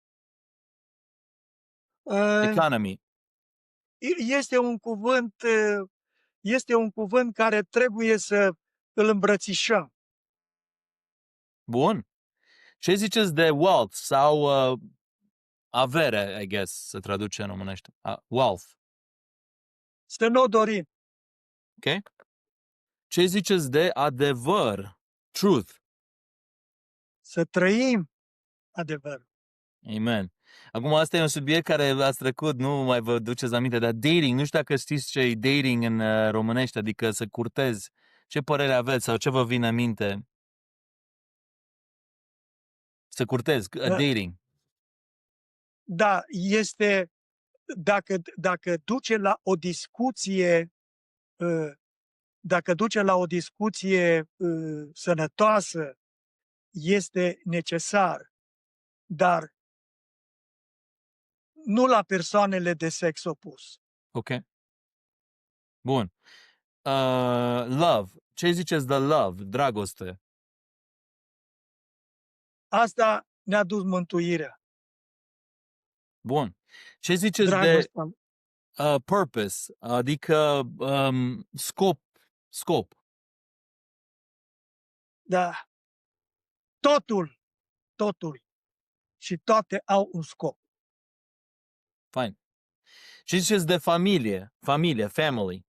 Economy. Este un cuvânt care trebuie să îl îmbrățișăm. Bun. Ce ziceți de wealth sau avere, I guess, să traduce în românește. Wealth. Să nu o dorim. Ok? Ce ziceți de adevăr? Truth. Să trăim adevărul. Amen. Acum, asta e un subiect care ați trecut, nu mai vă duceți aminte, dar dating, nu știu dacă știți ce e dating în românește, adică să curtezi. Ce părere aveți sau ce vă vine în minte? Să curtezi, dating. Da, este, dacă duce la o discuție, sănătoasă este necesar, dar nu la persoanele de sex opus. Ok. Bun. Love. Ce ziceți de love? Dragoste. Asta ne-a dus mântuirea, Bun. Ce ziceți de dragostea. purpose? Adică scop. Da, totul și toate au un scop. Fine. Ce ziceți de familie? Family.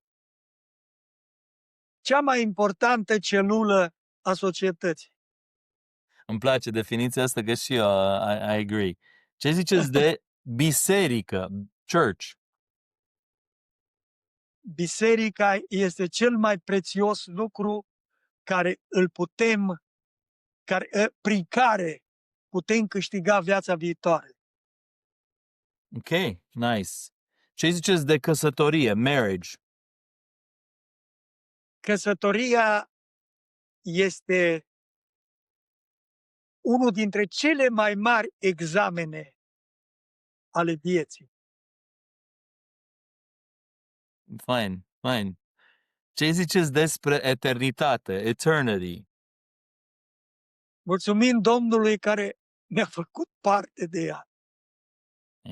Cea mai importantă celulă a societății. Îmi place definiția asta, că și eu I agree. Ce ziceți de biserică? Church. Biserica este cel mai prețios lucru prin care putem câștiga viața viitoare. Ok, nice. Ce ziceți de căsătorie? Marriage. Căsătoria este unul dintre cele mai mari examene ale vieții. Fine. Ce ziceți despre eternitate? Eternity. Mulțumim Domnului care ne-a făcut parte de ea.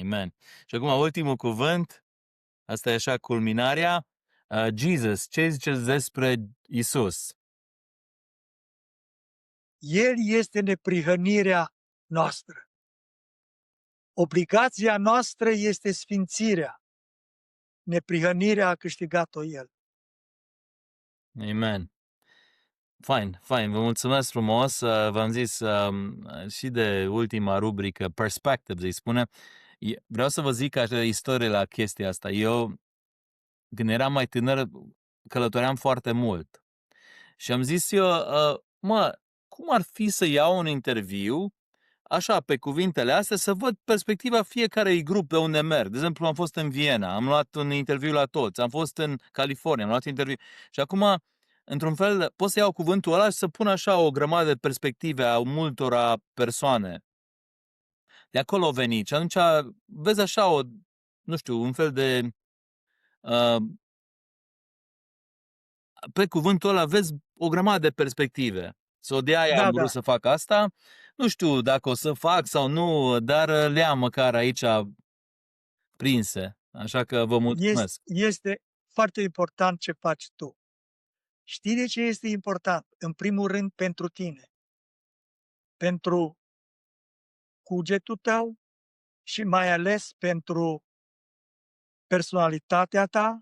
Amen. Și acum ultimul cuvânt, asta e așa culminarea. Jesus, ce ziceți despre Isus? El este neprihănirea noastră. Obligația noastră este sfințirea. Neprihănirea a câștigat-o El. Amen. Fine. Vă mulțumesc frumos. V-am zis și de ultima rubrică, Perspectives, îi spune. Vreau să vă zic așa istorie la chestia asta. Eu, când eram mai tânăr, călătoream foarte mult. Și am zis eu, cum ar fi să iau un interviu, așa, pe cuvintele astea, să văd perspectiva fiecarei grup pe unde merg. De exemplu, am fost în Viena, am luat un interviu la toți, am fost în California, am luat interviu. Și acum, într-un fel, pot să iau cuvântul ăla și să pun așa o grămadă de perspective a multora persoane. De acolo au venit și atunci vezi așa un fel de... pe cuvântul ăla vezi o grămadă de perspective. De aia am vrut să fac asta. Nu știu dacă o să fac sau nu, dar le-am măcar aici prinse. Așa că vă mulțumesc. Este foarte important ce faci tu. Știi de ce este important? În primul rând pentru tine. Pentru cugetul tău și mai ales pentru personalitatea ta.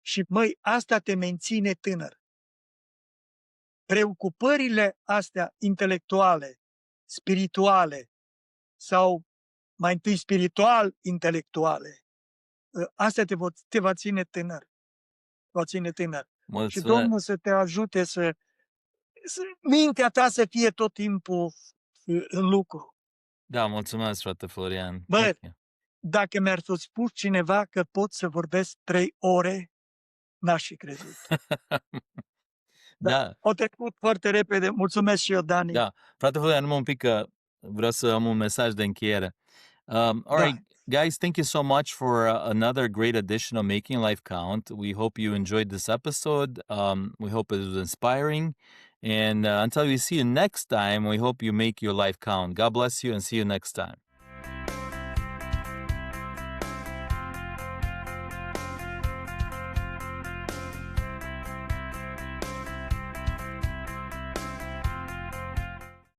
Și, asta te menține tânăr. Preocupările astea intelectuale, spirituale sau mai întâi spiritual-intelectuale, astea te va ține tânăr. Mulțumesc. Și Domnul să te ajute să mintea ta să fie tot timpul în lucru. Da, mulțumesc, frate Florian. Dacă mi-ar fi spus cineva că pot să vorbesc 3 ore, n-aș fi crezut. Da. Au trecut foarte repede. Mulțumesc și eu, Dani. Da. Frate Florian, numai un pic că vreau să am un mesaj de încheiere. All right, guys, thank you so much for another great edition of Making Life Count. We hope you enjoyed this episode. We hope it was inspiring. And until we see you next time, we hope you make your life count. God bless you and see you next time.